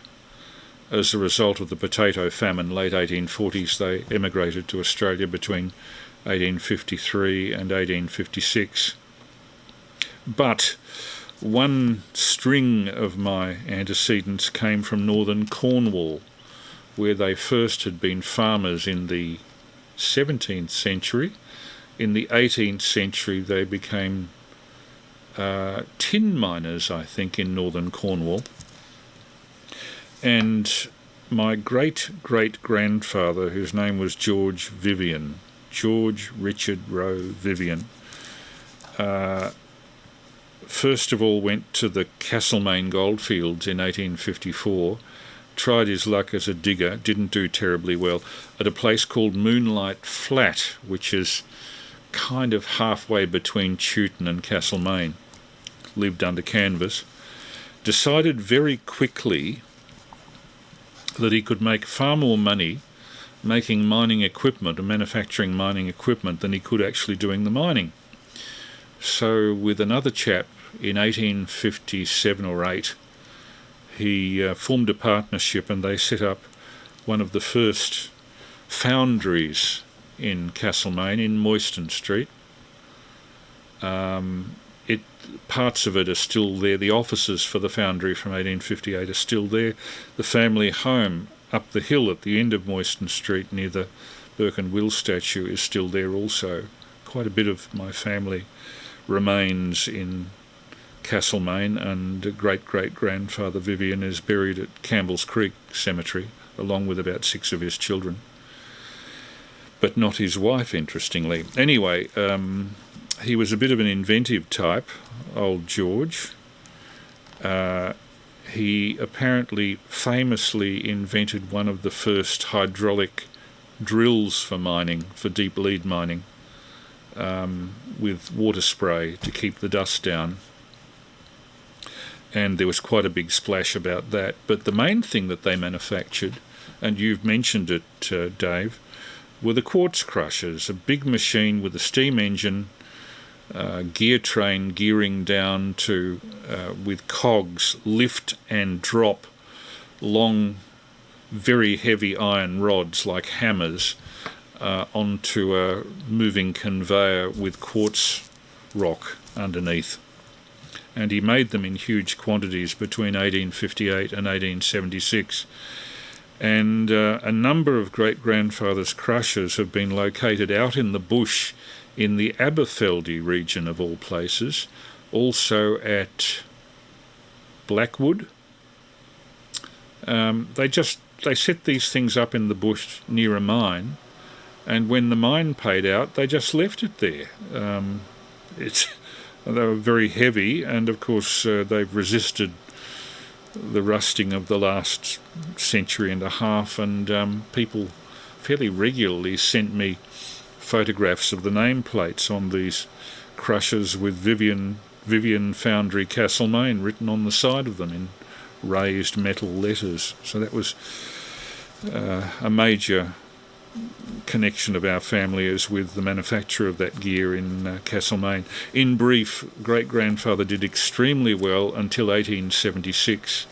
[SPEAKER 1] as a result of the potato famine, late 1840s. They emigrated to Australia between 1853 and 1856. But one string of my antecedents came from northern Cornwall, where they first had been farmers in the 17th century. In the 18th century they became tin miners, I think, in northern Cornwall. And my great-great-grandfather, whose name was George Richard Roe Vivian, first of all went to the Castlemaine goldfields in 1854, tried his luck as a digger, didn't do terribly well, at a place called Moonlight Flat, which is kind of halfway between Chewton and Castlemaine. Lived under canvas. Decided very quickly that he could make far more money making mining equipment or manufacturing mining equipment than he could actually doing the mining. So with another chap in 1857 or 8, he formed a partnership and they set up one of the first foundries in Castlemaine in Moyston Street. Parts of it are still there. The offices for the foundry from 1858 are still there. The family home up the hill at the end of Moyston Street near the Burke and Will statue is still there also. Quite a bit of my family remains in Castlemaine, and great-great-grandfather Vivian is buried at Campbell's Creek Cemetery, along with about 6 of his children. But not his wife, interestingly. Anyway, he was a bit of an inventive type, old George. He apparently famously invented one of the first hydraulic drills for mining, for deep lead mining, with water spray to keep the dust down. And there was quite a big splash about that. But the main thing that they manufactured, and you've mentioned it, Dave, were the quartz crushers, a big machine with a steam engine, gear train gearing down to, with cogs, lift and drop long, very heavy iron rods like hammers onto a moving conveyor with quartz rock underneath. And he made them in huge quantities between 1858 and 1876. And a number of great-grandfather's crushers have been located out in the bush in the Aberfeldy region of all places, also at Blackwood. They set these things up in the bush near a mine, and when the mine paid out, they just left it there. They were very heavy, and of course they've resisted the rusting of the last century and a half, and people fairly regularly sent me photographs of the nameplates on these crushers with Vivian Foundry Castlemaine written on the side of them in raised metal letters. So that was a major connection of our family is with the manufacture of that gear in Castlemaine. In brief, great-grandfather did extremely well until 1876,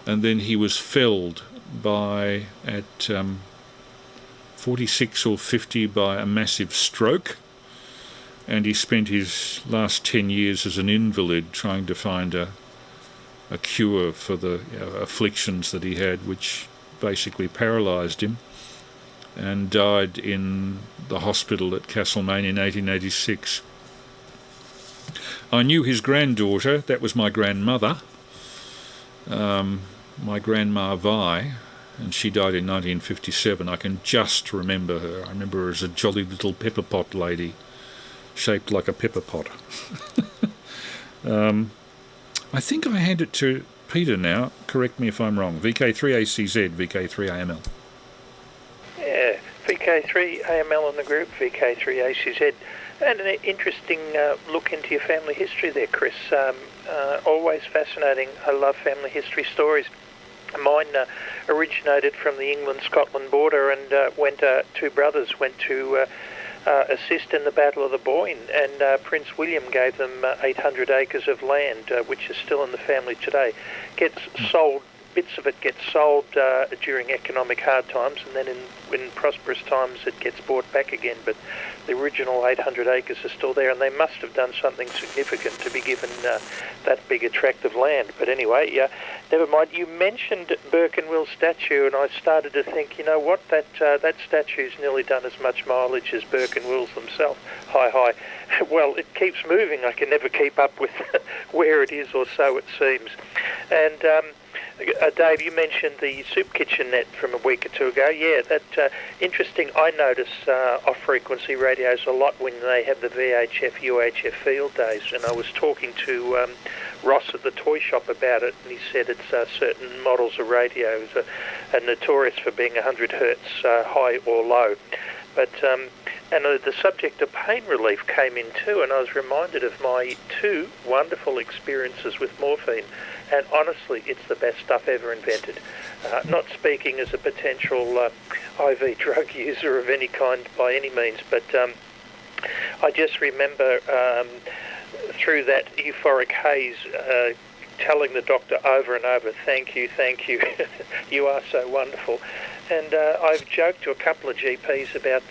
[SPEAKER 1] and then he was felled at 46 or 50 by a massive stroke, and he spent his last 10 years as an invalid trying to find a cure for the afflictions that he had, which basically paralysed him, and died in the hospital at Castlemaine in 1886. I knew his granddaughter, that was my grandmother, my Grandma Vi, and she died in 1957. I can just remember her. I remember her as a jolly little pepper pot lady, shaped like a pepper pot. I think I hand it to Peter now. Correct me if I'm wrong. VK3ACZ, VK3AML.
[SPEAKER 2] Yeah, VK3AML in the group, VK3ACZ. And an interesting look into your family history there, Chris. Always fascinating. I love family history stories. Mine originated from the England-Scotland border, and two brothers went to assist in the Battle of the Boyne, and Prince William gave them 800 acres of land, which is still in the family today. Gets sold, bits of it gets sold during economic hard times, and then in prosperous times it gets bought back again, but the original 800 acres are still there, and they must have done something significant to be given that big a tract of land. But anyway, never mind. You mentioned Burke and Will's statue, and I started to think, you know what, that statue's nearly done as much mileage as Burke and Will's themselves. Hi. Well, it keeps moving. I can never keep up with where it is, or so it seems. And Dave, you mentioned the soup kitchen net from a week or two ago. Yeah, that's interesting. I notice off-frequency radios a lot when they have the VHF, UHF field days, and I was talking to Ross at the toy shop about it, and he said it's certain models of radios are notorious for being 100 hertz high or low. But and the subject of pain relief came in too, and I was reminded of my two wonderful experiences with morphine. And honestly, it's the best stuff ever invented. Not speaking as a potential IV drug user of any kind by any means, but I just remember through that euphoric haze telling the doctor over and over, thank you, you are so wonderful. And I've joked to a couple of GPs about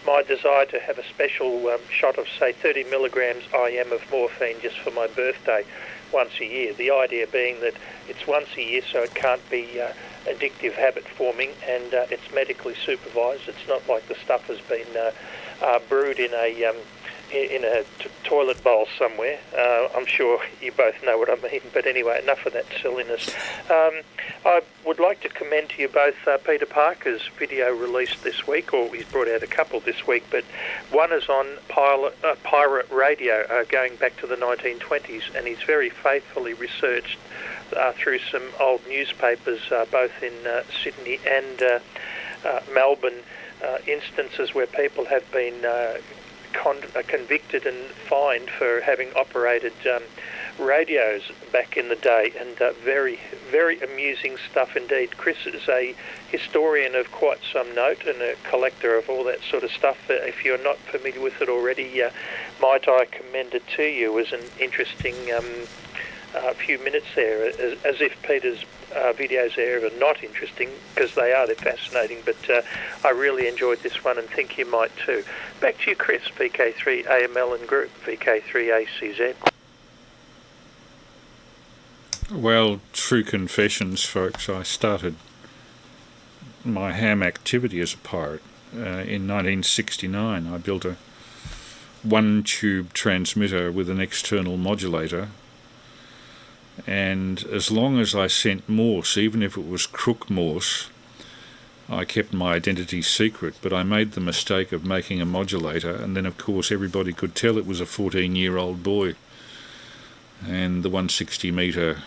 [SPEAKER 2] my desire to have a special shot of, say, 30 milligrams IM of morphine just for my birthday once a year. The idea being that it's once a year, so it can't be addictive habit forming, and it's medically supervised. It's not like the stuff has been brewed in a toilet bowl somewhere. I'm sure you both know what I mean, but anyway, enough of that silliness. I would like to commend to you both Peter Parker's video released this week, or he's brought out a couple this week, but one is on pirate radio going back to the 1920s, and he's very faithfully researched through some old newspapers, both in Sydney and Melbourne, instances where people have been convicted and fined for having operated radios back in the day, and very, very amusing stuff indeed. Chris is a historian of quite some note and a collector of all that sort of stuff. If you're not familiar with it already, might I commend it to you as an interesting few minutes there, as if Peter's videos there are not interesting, because they are, they're fascinating, but I really enjoyed this one and think you might too. Back to you, Chris, VK3AML and group, VK3ACZ.
[SPEAKER 1] Well, true confessions, folks. I started my ham activity as a pirate in 1969. I built a one-tube transmitter with an external modulator, and as long as I sent Morse, even if it was crook Morse, I kept my identity secret. But I made the mistake of making a modulator, and then of course everybody could tell it was a 14-year-old boy, and the 160 metre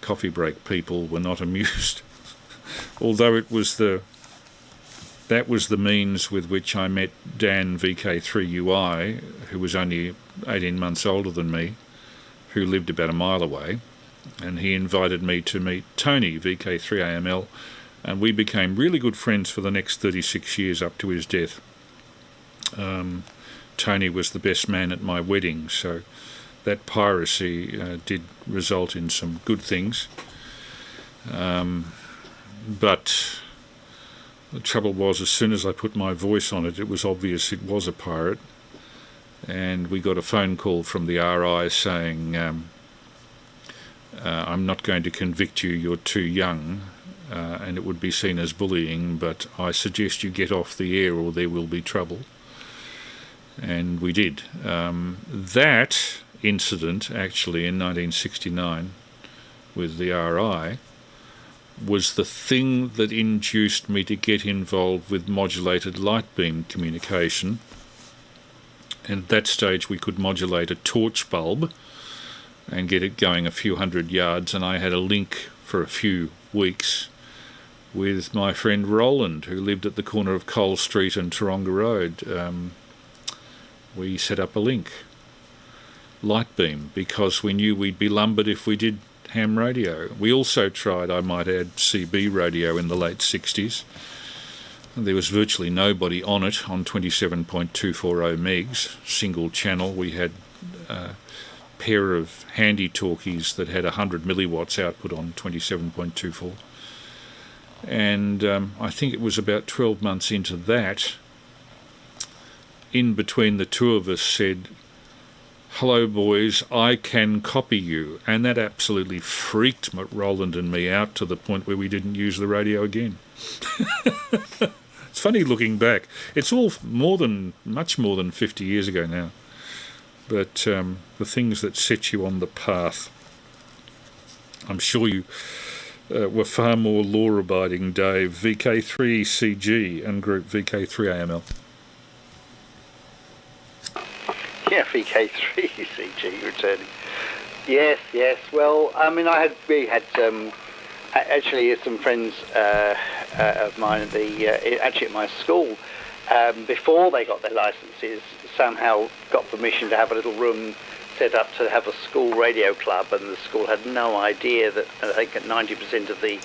[SPEAKER 1] coffee break people were not amused. Although that was the means with which I met Dan VK3UI, who was only 18 months older than me, who lived about a mile away, and he invited me to meet Tony VK3AML, and we became really good friends for the next 36 years up to his death. Tony was the best man at my wedding, so that piracy did result in some good things. But the trouble was, as soon as I put my voice on it, it was obvious it was a pirate. And we got a phone call from the RI saying, I'm not going to convict you, you're too young, and it would be seen as bullying, but I suggest you get off the air or there will be trouble. And we did. That incident, actually, in 1969, with the RI, was the thing that induced me to get involved with modulated light beam communication. And at that stage we could modulate a torch bulb and get it going a few hundred yards, and I had a link for a few weeks with my friend Roland, who lived at the corner of Cole Street and Taronga Road. We set up a link, light beam, because we knew we'd be lumbered if we did ham radio. We also tried, I might add, CB radio in the late 60s. There was virtually nobody on it on 27.240 megs, single channel. We had a pair of handy talkies that had 100 milliwatts output on 27.24. And I think it was about 12 months into that, in between the two of us said, "Hello boys, I can copy you." And that absolutely freaked Roland and me out to the point where we didn't use the radio again. It's funny looking back. It's all much more than 50 years ago now. But the things that set you on the path, I'm sure you were far more law-abiding, Dave. VK3CG and group VK3AML.
[SPEAKER 3] Yeah, VK3CG returning. Yes. Well, I mean, we had actually some friends of mine actually at my school, before they got their licenses, somehow got permission to have a little room set up to have a school radio club, and the school had no idea that I think 90% of the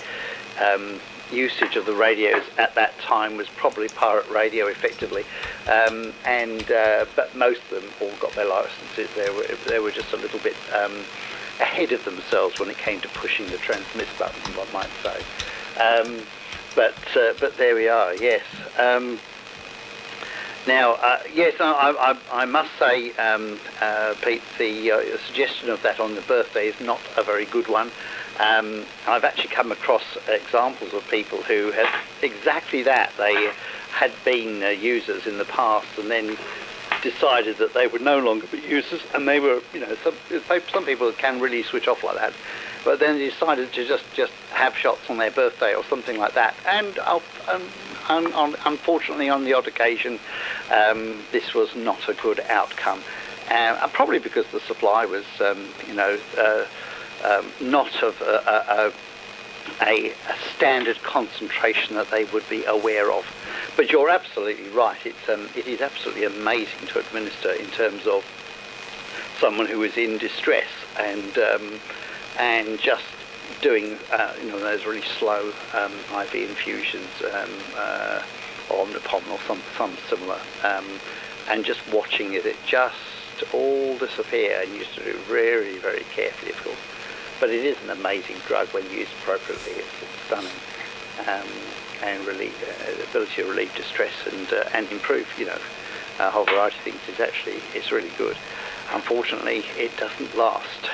[SPEAKER 3] usage of the radios at that time was probably pirate radio, effectively, but most of them all got their licenses. They were just a little bit ahead of themselves when it came to pushing the transmit button, one might say. But there we are. Yes. Now, yes, I must say, Pete, the suggestion of that on the birthday is not a very good one. I've actually come across examples of people who had exactly that. They had been users in the past and then decided that they would no longer be users, and they were, some people can really switch off like that, but then they decided to just have shots on their birthday or something like that. And unfortunately, on the odd occasion, this was not a good outcome, probably because the supply was, not of a standard concentration that they would be aware of. But you're absolutely right. It is absolutely amazing to administer in terms of someone who is in distress and just doing those really slow IV infusions or Omnipom or some similar, and just watching it just all disappear, and used to do very, very carefully, of course. But it is an amazing drug when used appropriately. It's stunning, and the ability to relieve distress and improve, a whole variety of things is really good. Unfortunately, it doesn't last.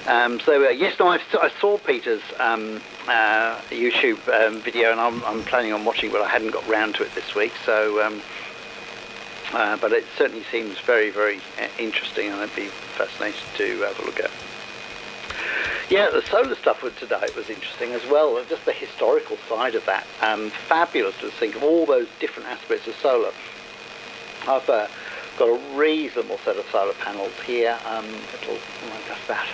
[SPEAKER 3] Yes, no, I saw Peter's YouTube video, and I'm planning on watching it, but I hadn't got round to it this week. So, but it certainly seems very, very interesting, and I'd be fascinated to have a look at. Yeah, the solar stuff with today was interesting as well, just the historical side of that. Fabulous to think of all those different aspects of solar. I've got a reasonable set of solar panels here. I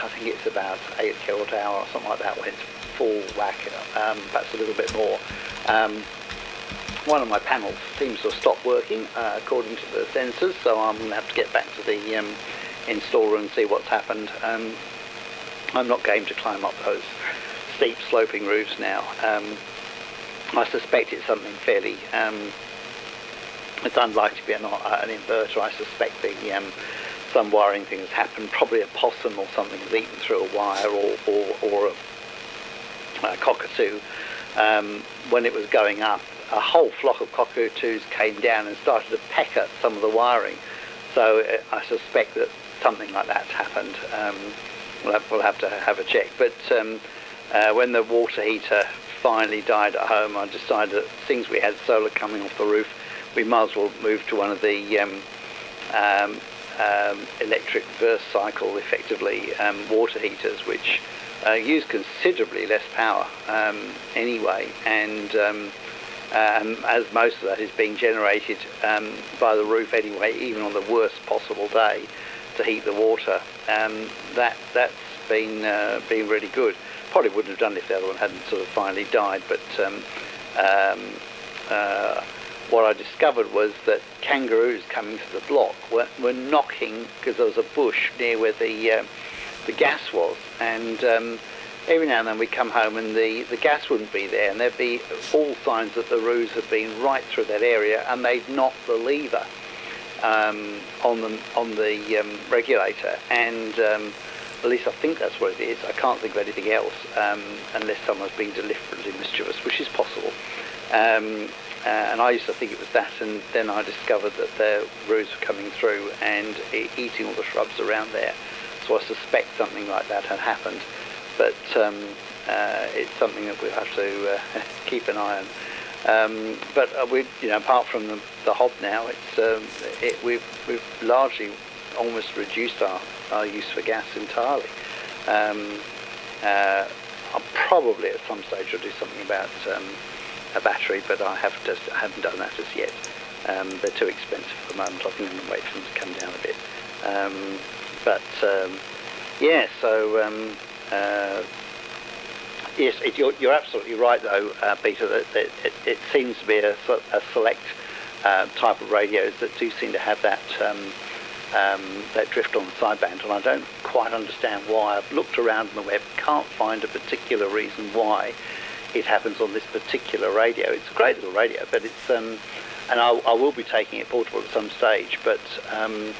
[SPEAKER 3] think it's about 8 kilowatt hour or something like that when it's full whack, perhaps a little bit more. One of my panels seems to have stopped working according to the sensors, so I'm going to have to get back to the installer and see what's happened. I'm not game to climb up those steep sloping roofs now. I suspect it's something fairly, it's unlikely to be an inverter. I suspect some wiring thing has happened, probably a possum or something has eaten through a wire, or cockatoo, when it was going up, a whole flock of cockatoos came down and started to peck at some of the wiring. So I suspect that something like that's happened. We'll have to have a check. But when the water heater finally died at home, I decided that since we had solar coming off the roof, we might as well move to one of the electric verse cycle, effectively, water heaters, which use considerably less power anyway, and as most of that is being generated by the roof anyway, even on the worst possible day to heat the water, that's been really good. Probably wouldn't have done it if the other one hadn't sort of finally died, but what I discovered was that kangaroos coming to the block were knocking, because there was a bush near where the gas was, and every now and then we'd come home and the gas wouldn't be there, and there'd be all signs that the roos had been right through that area, and they'd knocked the lever on the regulator, and at least I think that's what it is. I can't think of anything else, unless someone's being deliberately mischievous, which is possible. And I used to think it was that, and then I discovered that the roos were coming through and eating all the shrubs around there. So I suspect something like that had happened, but it's something that we'll have to keep an eye on. But we, apart from the hob now, we've largely almost reduced our use for gas entirely. I'll probably at some stage will do something about a battery, but I haven't done that as yet. They're too expensive at the moment. I think I'm going to wait for them to come down a bit. Yes, you're absolutely right, though, Peter, that it seems to be a select type of radios that do seem to have that drift on the sideband, and I don't quite understand why. I've looked around on the web, can't find a particular reason why it happens on this particular radio. It's a great little radio, but it's and I will be taking it portable at some stage, but I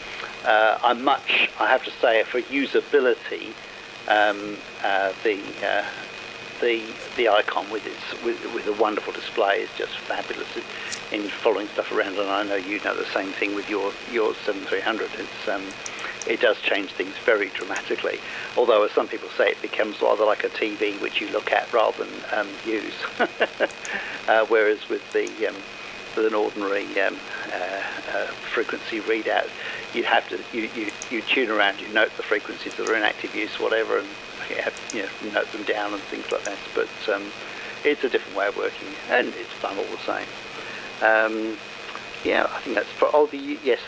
[SPEAKER 3] have to say, for usability, the icon with a wonderful display is just fabulous in following stuff around, and I know you know the same thing with your 7300. It does change things very dramatically, although as some people say, it becomes rather like a TV which you look at rather than use. Whereas with an ordinary frequency readout, you'd have to you tune around, you note the frequencies that are in active use, whatever, and note them down and things like that. But it's a different way of working, and it's fun all the same. I think that's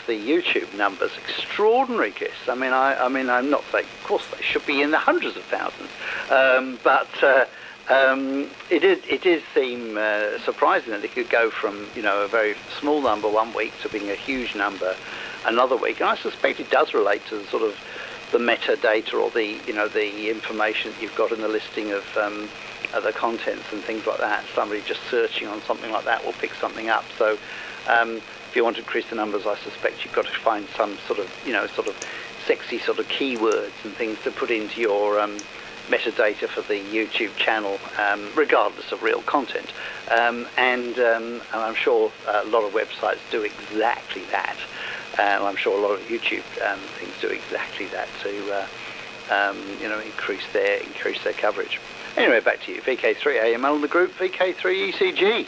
[SPEAKER 3] the YouTube numbers, extraordinary, Chris. I mean, I'm not saying, of course, they should be in the hundreds of thousands, but it did seem surprising that it could go from a very small number one week to being a huge number another week, and I suspect it does relate to the sort of the metadata or the information that you've got in the listing of the contents and things like that. Somebody just searching on something like that will pick something up. So if you want to increase the numbers, I suspect you've got to find some sort of sexy sort of keywords and things to put into your metadata for the YouTube channel, regardless of real content. And I'm sure a lot of websites do exactly that. And I'm sure a lot of YouTube things do exactly that to increase their coverage. Anyway, back to you. VK3AML and the group VK3ECG.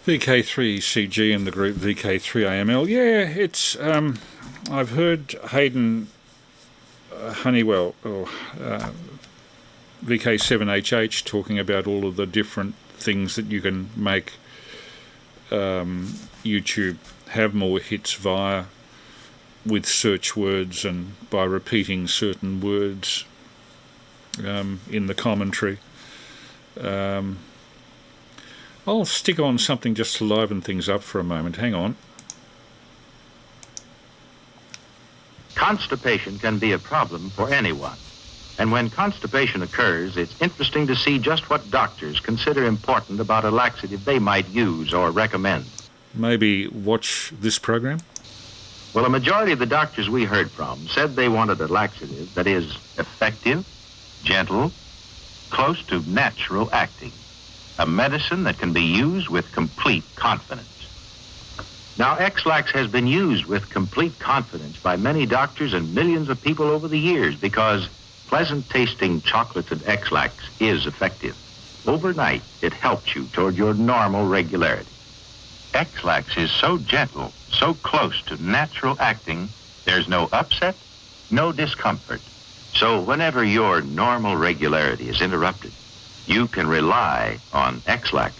[SPEAKER 1] VK3ECG and the group VK3AML. Yeah, it's I've heard Hayden Honeywell or VK7HH talking about all of the different things that you can make YouTube have more hits with search words and by repeating certain words in the commentary. I'll stick on something just to liven things up for a moment. Hang on.
[SPEAKER 4] Constipation can be a problem for anyone. And when constipation occurs, it's interesting to see just what doctors consider important about a laxative they might use or recommend.
[SPEAKER 1] Maybe watch this program?
[SPEAKER 4] Well, a majority of the doctors we heard from said they wanted a laxative that is effective, gentle, close to natural acting. A medicine that can be used with complete confidence. Now, X-Lax has been used with complete confidence by many doctors and millions of people over the years because pleasant-tasting chocolated X-Lax is effective. Overnight, it helps you toward your normal regularity. X-Lax is so gentle, so close to natural acting, there's no upset, no discomfort. So whenever your normal regularity is interrupted, you can rely on X-Lax,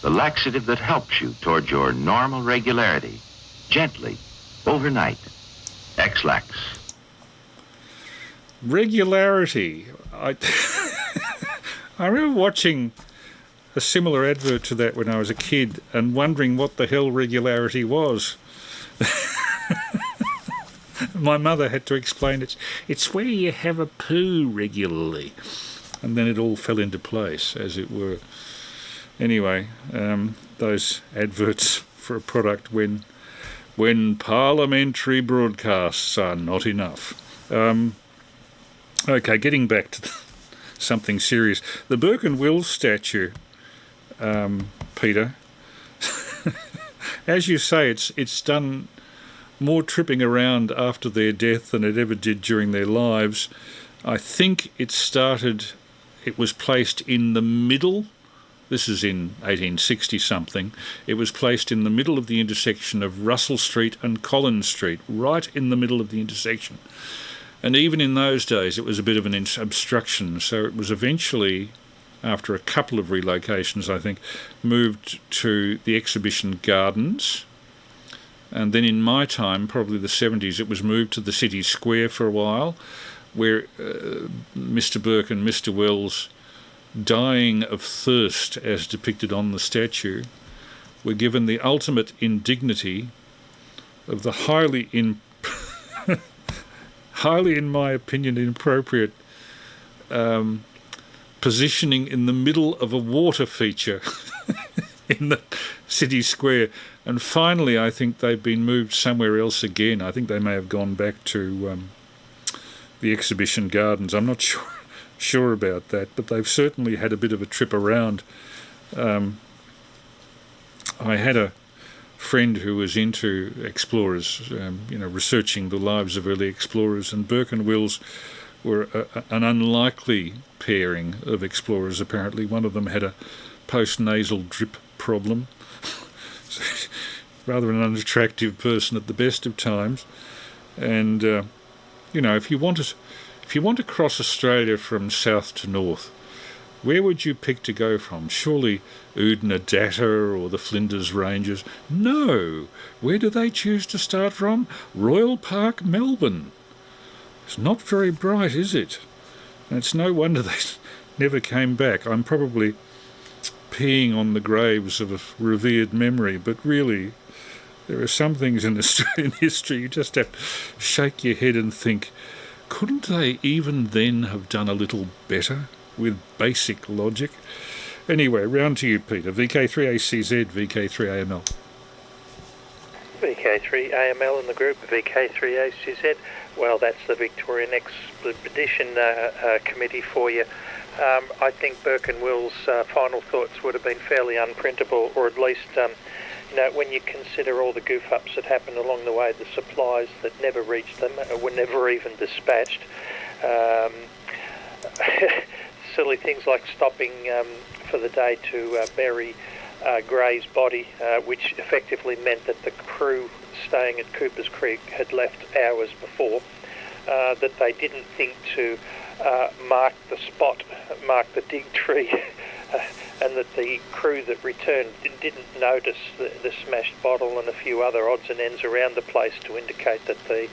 [SPEAKER 4] the laxative that helps you toward your normal regularity, gently, overnight. X-Lax.
[SPEAKER 1] Regularity. I remember watching a similar advert to that when I was a kid and wondering what the hell regularity was. My mother had to explain it's where you have a poo regularly. And then it all fell into place, as it were. Anyway, those adverts for a product when parliamentary broadcasts are not enough. Okay, getting back to something serious. The Burke and Wills statue, Peter, as you say, it's done more tripping around after their death than it ever did during their lives. I think it was placed in the middle. This is in 1860-something. It was placed in the middle of the intersection of Russell Street and Collins Street, right in the middle of the intersection. And even in those days, it was a bit of an obstruction. So it was eventually, after a couple of relocations, I think, moved to the Exhibition Gardens. And then in my time, probably the 70s, it was moved to the City Square for a while, where Mr. Burke and Mr. Wells, dying of thirst as depicted on the statue, were given the ultimate indignity of the highly, in my opinion, inappropriate positioning in the middle of a water feature in the City Square. And finally, I think they've been moved somewhere else again. I think they may have gone back to the Exhibition Gardens. I'm not sure about that, but they've certainly had a bit of a trip around. I had a friend who was into explorers, researching the lives of early explorers, and Burke and Wills were an unlikely pairing of explorers, apparently. One of them had a post-nasal drip problem. Rather an unattractive person at the best of times. And, if you want to cross Australia from south to north, where would you pick to go from? Surely Oodnadatta or the Flinders Ranges? No. Where do they choose to start from? Royal Park, Melbourne. It's not very bright, is it? And it's no wonder they never came back. I'm probably peeing on the graves of a revered memory, but really, there are some things in Australian history you just have to shake your head and think, couldn't they even then have done a little better with basic logic? Anyway, round to you, Peter. VK3ACZ, VK3AML.
[SPEAKER 2] VK3AML in the group, VK3ACZ. Well, that's the Victorian Expedition Committee for you. I think Burke and Wills' final thoughts would have been fairly unprintable, or at least, when you consider all the goof-ups that happened along the way, the supplies that never reached them, were never even dispatched. Silly things like stopping for the day to bury Gray's body, which effectively meant that the crew staying at Cooper's Creek had left hours before, that they didn't think to mark the spot, mark the dig tree, and that the crew that returned didn't notice the smashed bottle and a few other odds and ends around the place to indicate that the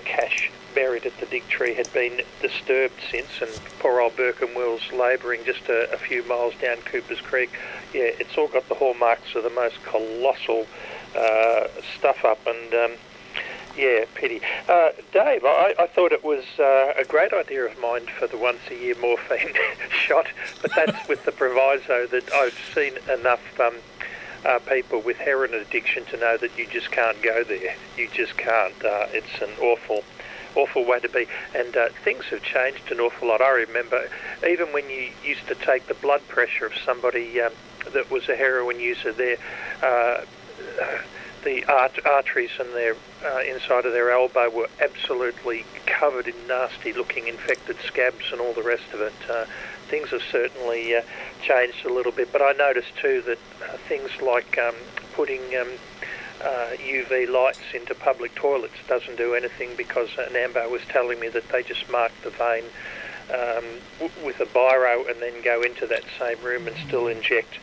[SPEAKER 2] cache buried at the dig tree had been disturbed since, and poor old Burke and Wills labouring just a few miles down Cooper's Creek. Yeah, it's all got the hallmarks of the most colossal stuff up, and yeah, pity. Dave, I thought it was a great idea of mine for the once-a-year morphine shot, but that's with the proviso that I've seen enough people with heroin addiction to know that you just can't go there. You just can't. It's an awful, awful way to be. And things have changed an awful lot. I remember even when you used to take the blood pressure of somebody that was a heroin user, the arteries in their inside of their elbow were absolutely covered in nasty-looking infected scabs and all the rest of it. Things have certainly changed a little bit, but I noticed too that things like putting UV lights into public toilets doesn't do anything, because an Ambo was telling me that they just mark the vein with a biro and then go into that same room and still inject.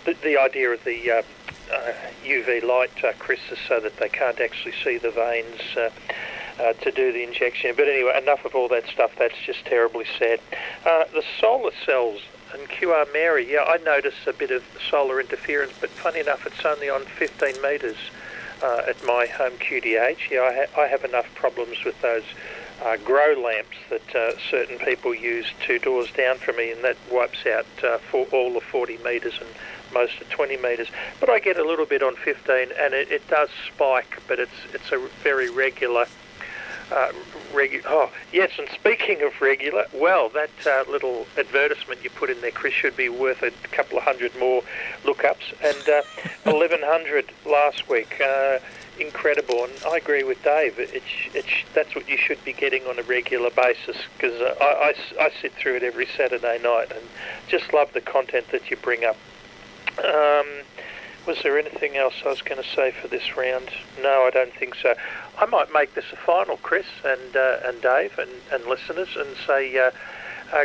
[SPEAKER 2] But the idea of the UV light, Chris, is so that they can't actually see the veins to do the injection. But anyway, enough of all that stuff. That's just terribly sad. The solar cells and QR Mary, yeah, I notice a bit of solar interference, but funny enough, it's only on 15 metres at my home QDH. Yeah, I have enough problems with those grow lamps that certain people use 2 doors down from me, and that wipes out for all of 40 metres and most of 20 metres. But I get a little bit on 15, and it does spike, but it's a very regular. Oh yes, and speaking of regular, well, that little advertisement you put in there, Chris, should be worth a couple of hundred more lookups, and 1,100 last week. Incredible, and I agree with Dave. That's what you should be getting on a regular basis, because I sit through it every Saturday night and just love the content that you bring up. Was there anything else I was going to say for this round? No, I don't think so. I might make this a final, Chris and Dave and listeners, and say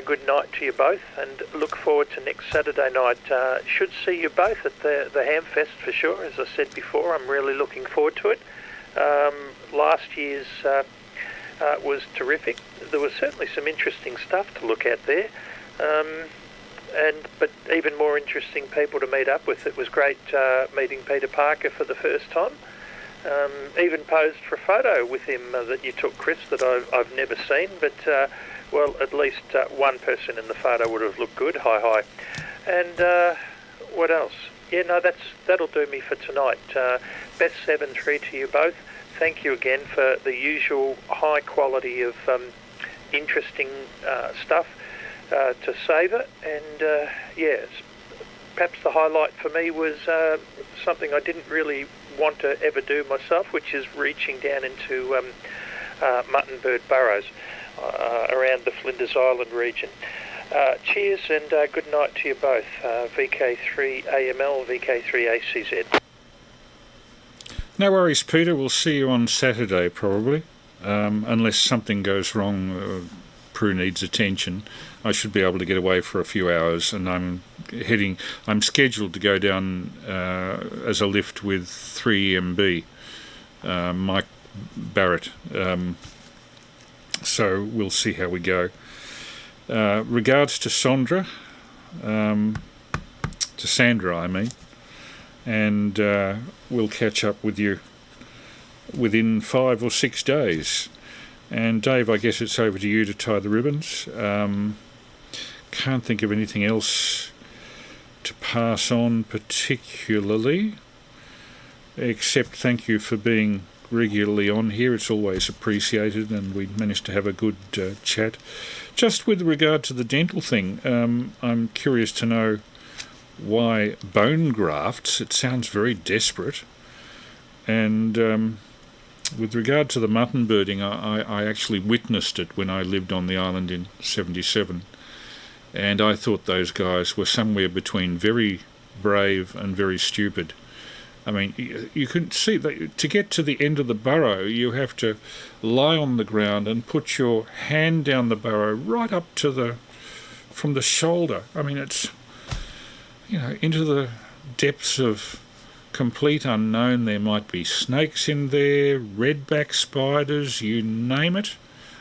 [SPEAKER 2] good night to you both, and look forward to next Saturday night. Should see you both at the Hamfest for sure. As I said before, I'm really looking forward to it. Last year's was terrific. There was certainly some interesting stuff to look at there. But even more interesting people to meet up with. It was great meeting Peter Parker for the first time. Even posed for a photo with him that you took, Chris, that I've never seen. But, well, at least one person in the photo would have looked good. Hi. And what else? Yeah, no, that'll do me for tonight. Best 7-3 to you both. Thank you again for the usual high quality of interesting stuff to savour. And yes, perhaps the highlight for me was something I didn't really want to ever do myself, which is reaching down into mutton bird burrows around the Flinders Island region. Cheers and good night to you both. VK3AML, VK3ACZ.
[SPEAKER 1] No worries, Peter. We'll see you on Saturday, probably. Unless something goes wrong, Prue needs attention. I should be able to get away for a few hours, and I'm scheduled to go down as a lift with 3MB, Mike Barrett. So we'll see how we go. Regards to Sandra, I mean, and we'll catch up with you within 5 or 6 days. And Dave, I guess it's over to you to tie the ribbons. Can't think of anything else to pass on particularly, except thank you for being regularly on here. It's always appreciated, and we managed to have a good chat. Just with regard to the dental thing, I'm curious to know why bone grafts. It sounds very desperate. And with regard to the mutton birding, I actually witnessed it when I lived on the island in 1977, and I thought those guys were somewhere between very brave and very stupid. I mean, you can see that to get to the end of the burrow, you have to lie on the ground and put your hand down the burrow right up to from the shoulder. I mean, it's, into the depths of complete unknown. There might be snakes in there, redback spiders, you name it.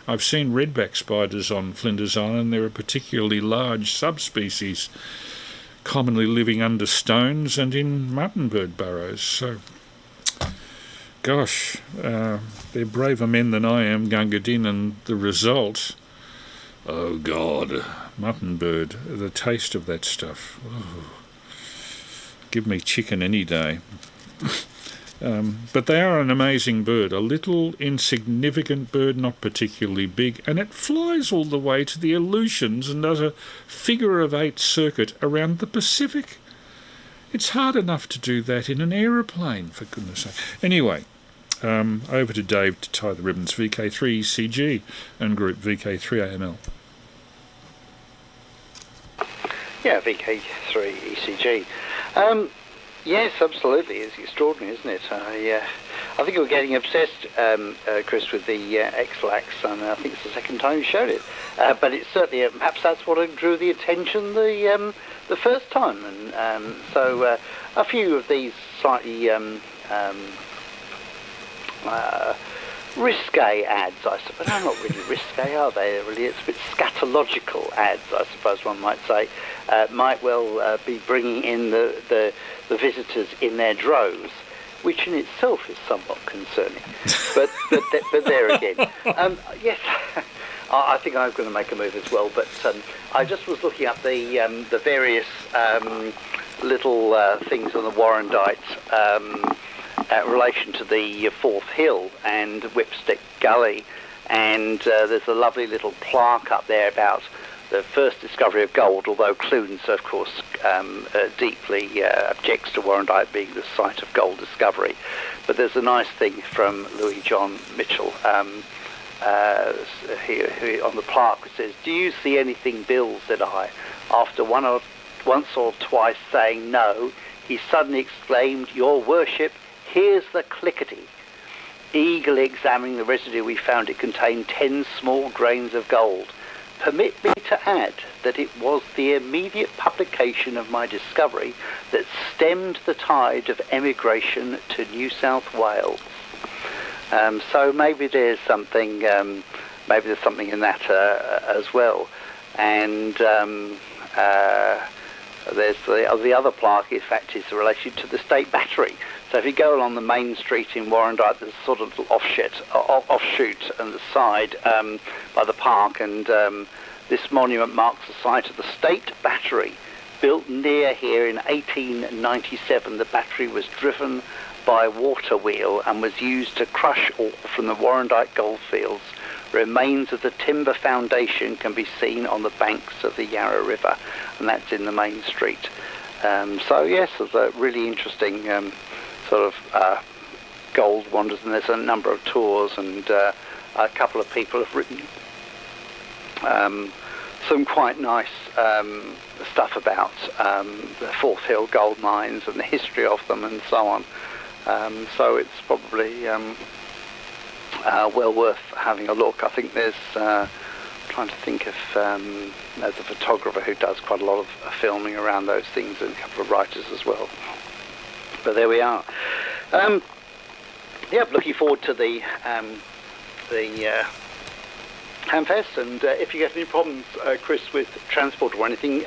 [SPEAKER 1] I've seen redback spiders on Flinders Island. They're a particularly large subspecies, commonly living under stones and in mutton bird burrows. So, gosh, they're braver men than I am, Gunga Din, and the result, oh God, mutton bird, the taste of that stuff. Oh. Give me chicken any day. But they are an amazing bird, a little insignificant bird, not particularly big, and it flies all the way to the Aleutians and does a figure-of-8 circuit around the Pacific. It's hard enough to do that in an aeroplane, for goodness sake. Anyway, over to Dave to tie the ribbons. VK3ECG and group VK3AML.
[SPEAKER 3] Yeah, VK3ECG. Yes, absolutely. It's extraordinary, isn't it? I think we're getting obsessed, Chris, with the X-Lax, and I think it's the second time you showed it. But it's certainly, perhaps that's what drew the attention the first time. And so a few of these slightly risque ads, I suppose. No, not really risque, are they? Really, it's a bit scatological ads, I suppose one might say. Might well be bringing in the visitors in their droves, which in itself is somewhat concerning. But there again, yes, I think I'm going to make a move as well. But I just was looking up the various little things on the Warrandyte in relation to the Fourth Hill and Whipstick Gully, and there's a lovely little plaque up there about the first discovery of gold, although Clunes, of course, deeply objects to Warrandyte being the site of gold discovery. But there's a nice thing from Louis John Mitchell here on the plaque, which says, "Do you see anything, Bill?" said I. After once or twice saying no, he suddenly exclaimed, "Your worship, here's the clickety." Eagerly examining the residue, we found it contained 10 small grains of gold. Permit me to add that it was the immediate publication of my discovery that stemmed the tide of emigration to New South Wales. So maybe there's something in that as well. And there's the other plaque, in fact, is related to the State Battery. So if you go along the main street in Warrandyte, there's a sort of little offshoot on the side by the park, and this monument marks the site of the State Battery. Built near here in 1897, the battery was driven by a water wheel and was used to crush ore from the Warrandyte goldfields. Remains of the timber foundation can be seen on the banks of the Yarra River, and that's in the main street. So yes, there's a really interesting sort of gold wonders, and there's a number of tours, and a couple of people have written some quite nice stuff about the Fourth Hill gold mines and the history of them and so on. So it's probably well worth having a look. I think there's trying to think if there's a photographer who does quite a lot of filming around those things, and a couple of writers as well. But there we are. Yeah, looking forward to the Hamfest, and if you get any problems, Chris, with transport or anything,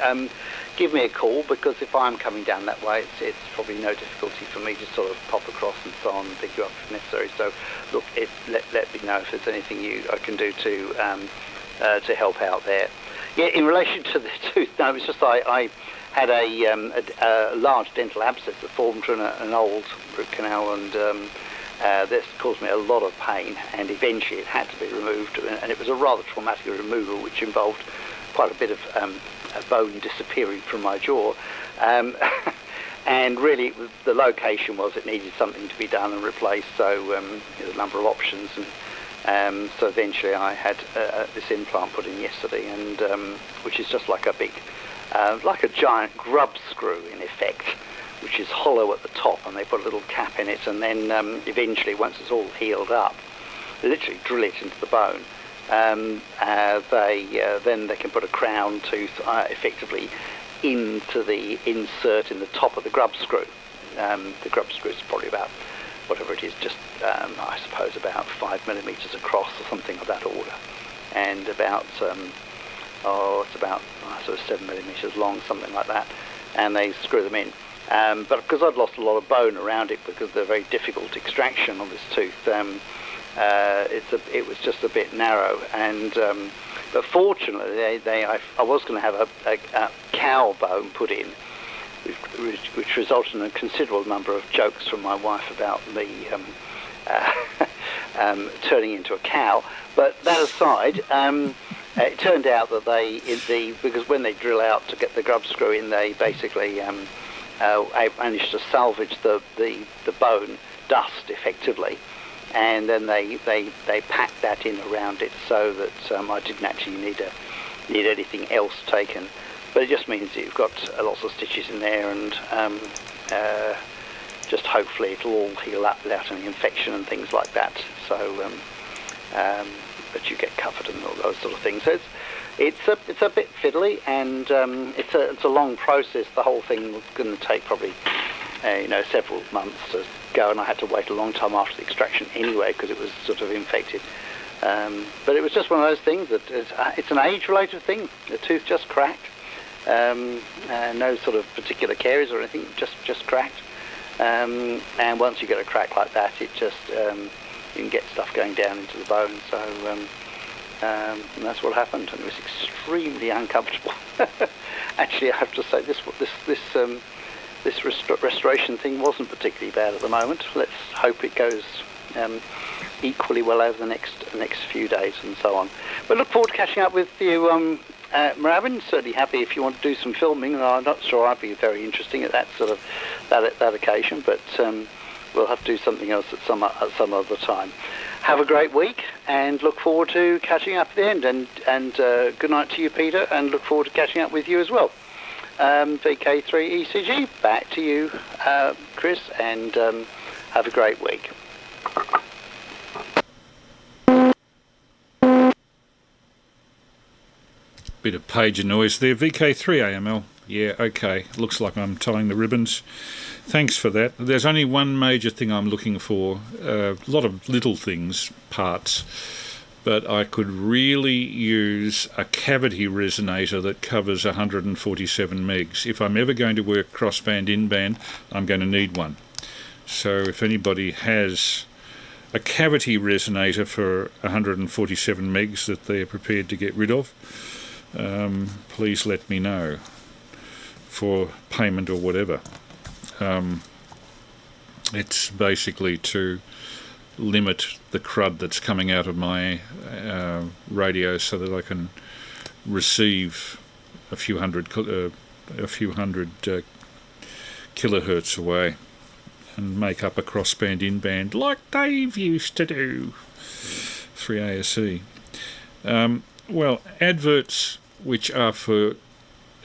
[SPEAKER 3] give me a call, because if I'm coming down that way, it's probably no difficulty for me to sort of pop across and so on and pick you up if necessary. So look, let me know if there's anything I can do to help out there. Yeah, in relation to the tooth, no, it's just I had a large dental abscess that formed from an old root canal, and this caused me a lot of pain, and eventually it had to be removed, and it was a rather traumatic removal, which involved quite a bit of a bone disappearing from my jaw, and really the location was it needed something to be done and replaced, so there's a number of options, and so eventually I had this implant put in yesterday, and which is just like a big like a giant grub screw in effect, which is hollow at the top, and they put a little cap in it, and then eventually, once it's all healed up, they literally drill it into the bone. Then they can put a crown tooth effectively into the insert in the top of the grub screw. The grub screw is probably about, whatever it is, just I suppose about 5 millimeters across or something of that order, and about it's about sort of 7 millimeters long, something like that, and they screw them in. But because I'd lost a lot of bone around it because of the very difficult extraction of this tooth, it was just a bit narrow. And but fortunately, I was going to have a cow bone put in, which resulted in a considerable number of jokes from my wife about me turning into a cow. But that aside, it turned out that because when they drill out to get the grub screw in, they basically managed to salvage the bone dust effectively, and then they packed that in around it so that I didn't actually need anything else taken. But it just means that you've got lots of stitches in there, and just hopefully it'll all heal up without any infection and things like that. So, but you get covered and all those sort of things. So it's a bit fiddly, and it's a long process. The whole thing was going to take probably several months to go, and I had to wait a long time after the extraction anyway because it was sort of infected. But it was just one of those things that it's an age-related thing. The tooth just cracked. No sort of particular caries or anything, just cracked. And once you get a crack like that, it just you can get stuff going down into the bone. So and that's what happened, and it was extremely uncomfortable. Actually, I have to say this restoration thing wasn't particularly bad at the moment. Let's hope it goes equally well over the next few days and so on. But look forward to catching up with you, Marabin. Certainly happy if you want to do some filming. I'm not sure I'd be very interesting at that sort of that occasion, but we'll have to do something else at some other time. Have a great week, and look forward to catching up at the end. And good night to you, Peter, and look forward to catching up with you as well. VK3ECG, back to you, Chris, and have a great week.
[SPEAKER 1] Bit of pager noise there. VK3AML. Yeah, okay. Looks like I'm tying the ribbons. Thanks for that. There's only one major thing I'm looking for. A lot of little things, parts. But I could really use a cavity resonator that covers 147 megs. If I'm ever going to work crossband in-band, I'm going to need one. So if anybody has a cavity resonator for 147 megs that they're prepared to get rid of, please let me know for payment or whatever. It's basically to limit the crud that's coming out of my radio so that I can receive a few hundred kilohertz away and make up a crossband in-band like Dave used to do. 3ASE. Well, adverts which are for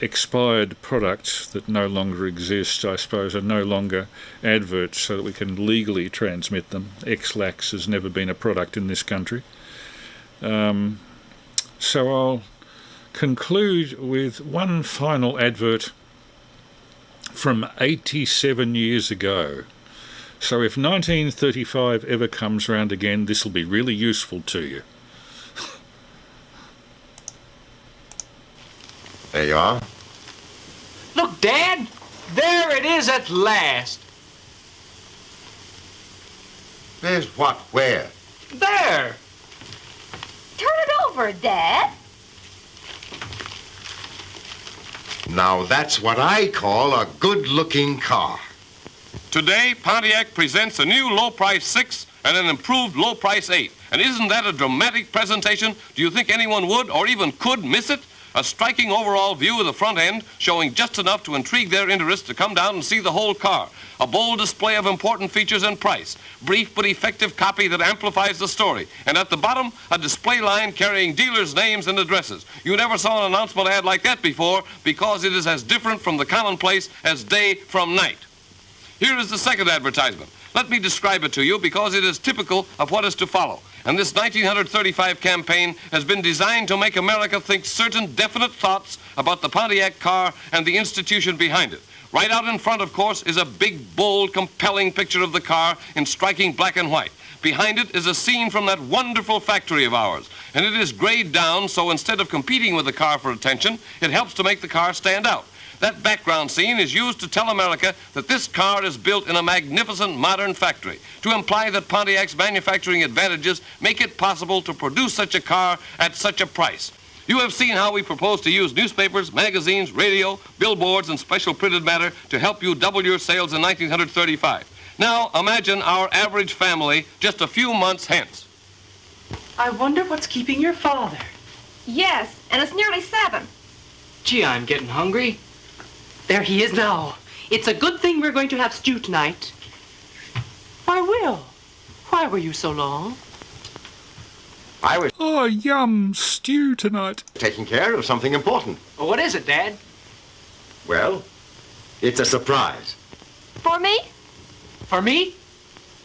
[SPEAKER 1] expired products that no longer exist, I suppose, are no longer adverts so that we can legally transmit them. X-Lax has never been a product in this country. So I'll conclude with one final advert from 87 years ago. So if 1935 ever comes round again, this will be really useful to you.
[SPEAKER 5] There you are.
[SPEAKER 7] Look, Dad, there it is at last.
[SPEAKER 5] There's what? Where?
[SPEAKER 7] There.
[SPEAKER 23] Turn it over, Dad.
[SPEAKER 5] Now that's what I call a good-looking car.
[SPEAKER 12] Today, Pontiac presents a new low-price 6 and an improved low-price 8. And isn't that a dramatic presentation? Do you think anyone would or even could miss it? A striking overall view of the front end, showing just enough to intrigue their interest to come down and see the whole car. A bold display of important features and price. Brief but effective copy that amplifies the story. And at the bottom, a display line carrying dealers' names and addresses. You never saw an announcement ad like that before, because it is as different from the commonplace as day from night. Here is the second advertisement. Let me describe it to you because it is typical of what is to follow. And this 1935 campaign has been designed to make America think certain definite thoughts about the Pontiac car and the institution behind it. Right out in front, of course, is a big, bold, compelling picture of the car in striking black and white. Behind it is a scene from that wonderful factory of ours. And it is grayed down, so instead of competing with the car for attention, it helps to make the car stand out. That background scene is used to tell America that this car is built in a magnificent modern factory, to imply that Pontiac's manufacturing advantages make it possible to produce such a car at such a price. You have seen how we propose to use newspapers, magazines, radio, billboards, and special printed matter to help you double your sales in 1935. Now, imagine our average family just a few months hence.
[SPEAKER 6] I wonder what's keeping your father.
[SPEAKER 23] Yes, and it's nearly 7.
[SPEAKER 6] Gee, I'm getting hungry. There he is now. It's a good thing we're going to have stew tonight. Why, Will, why were you so long?
[SPEAKER 5] I was
[SPEAKER 1] Oh, yum, stew tonight.
[SPEAKER 5] taking care of something important.
[SPEAKER 6] Oh, what is it, Dad?
[SPEAKER 5] Well, it's a surprise.
[SPEAKER 23] For me?
[SPEAKER 6] For me?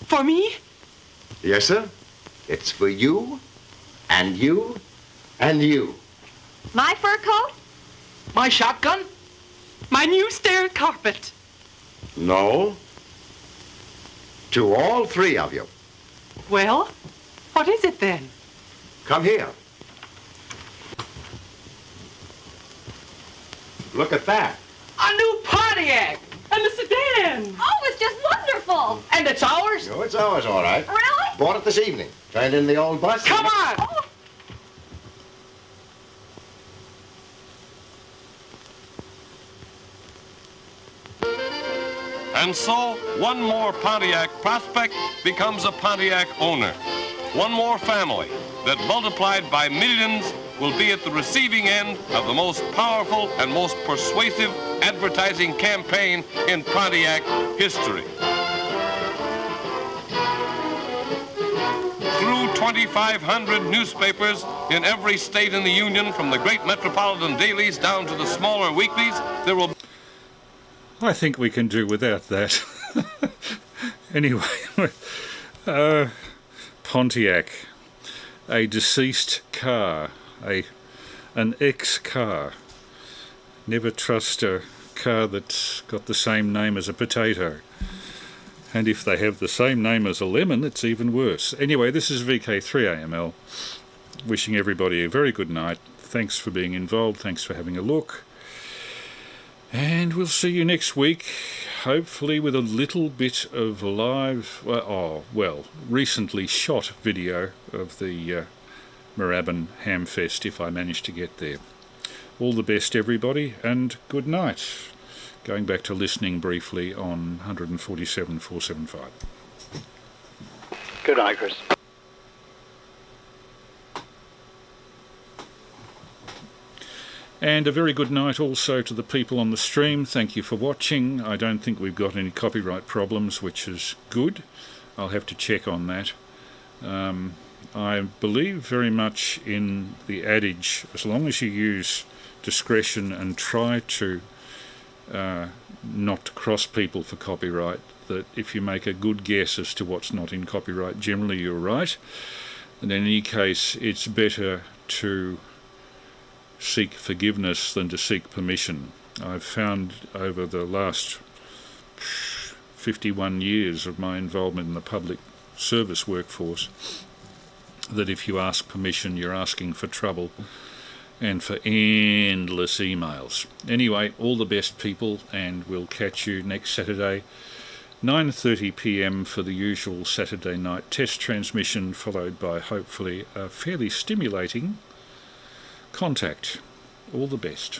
[SPEAKER 6] For me?
[SPEAKER 5] Yes, sir. It's for you, and you, and you.
[SPEAKER 23] My fur coat?
[SPEAKER 6] My shotgun? My new stair carpet?
[SPEAKER 5] No. To all 3 of you.
[SPEAKER 6] Well, what is it then?
[SPEAKER 5] Come here. Look at that.
[SPEAKER 6] A new Pontiac! And a sedan!
[SPEAKER 23] Oh, it's just wonderful!
[SPEAKER 6] And it's ours?
[SPEAKER 5] No, it's ours, all right.
[SPEAKER 23] Really?
[SPEAKER 5] Bought it this evening. Turned in the old bus.
[SPEAKER 6] Come on!
[SPEAKER 12] And so, one more Pontiac prospect becomes a Pontiac owner. One more family that, multiplied by millions, will be at the receiving end of the most powerful and most persuasive advertising campaign in Pontiac history. Through 2,500 newspapers in every state in the Union, from the great metropolitan dailies down to the smaller weeklies, there will...
[SPEAKER 1] I think we can do without that. Anyway, Pontiac, a deceased car, an ex-car. Never trust a car that's got the same name as a potato. And if they have the same name as a lemon, it's even worse. Anyway, this is VK3AML, wishing everybody a very good night. Thanks for being involved. Thanks for having a look. And we'll see you next week, hopefully with a little bit of live, recently shot video of the Moorabbin Hamfest, if I manage to get there. All the best, everybody, and good night. Going back to listening briefly on 147.475.
[SPEAKER 3] Good night, Chris.
[SPEAKER 1] And a very good night also to the people on the stream. Thank you for watching. I don't think we've got any copyright problems, which is good. I'll have to check on that. I believe very much in the adage, as long as you use discretion and try to not cross people for copyright, that if you make a good guess as to what's not in copyright, generally you're right. And in any case, it's better to seek forgiveness than to seek permission. I've found over the last 51 years of my involvement in the public service workforce that if you ask permission, you're asking for trouble and for endless emails. Anyway, all the best, people, and we'll catch you next Saturday, 9:30 p.m. for the usual Saturday night test transmission, followed by hopefully a fairly stimulating contact. All the best.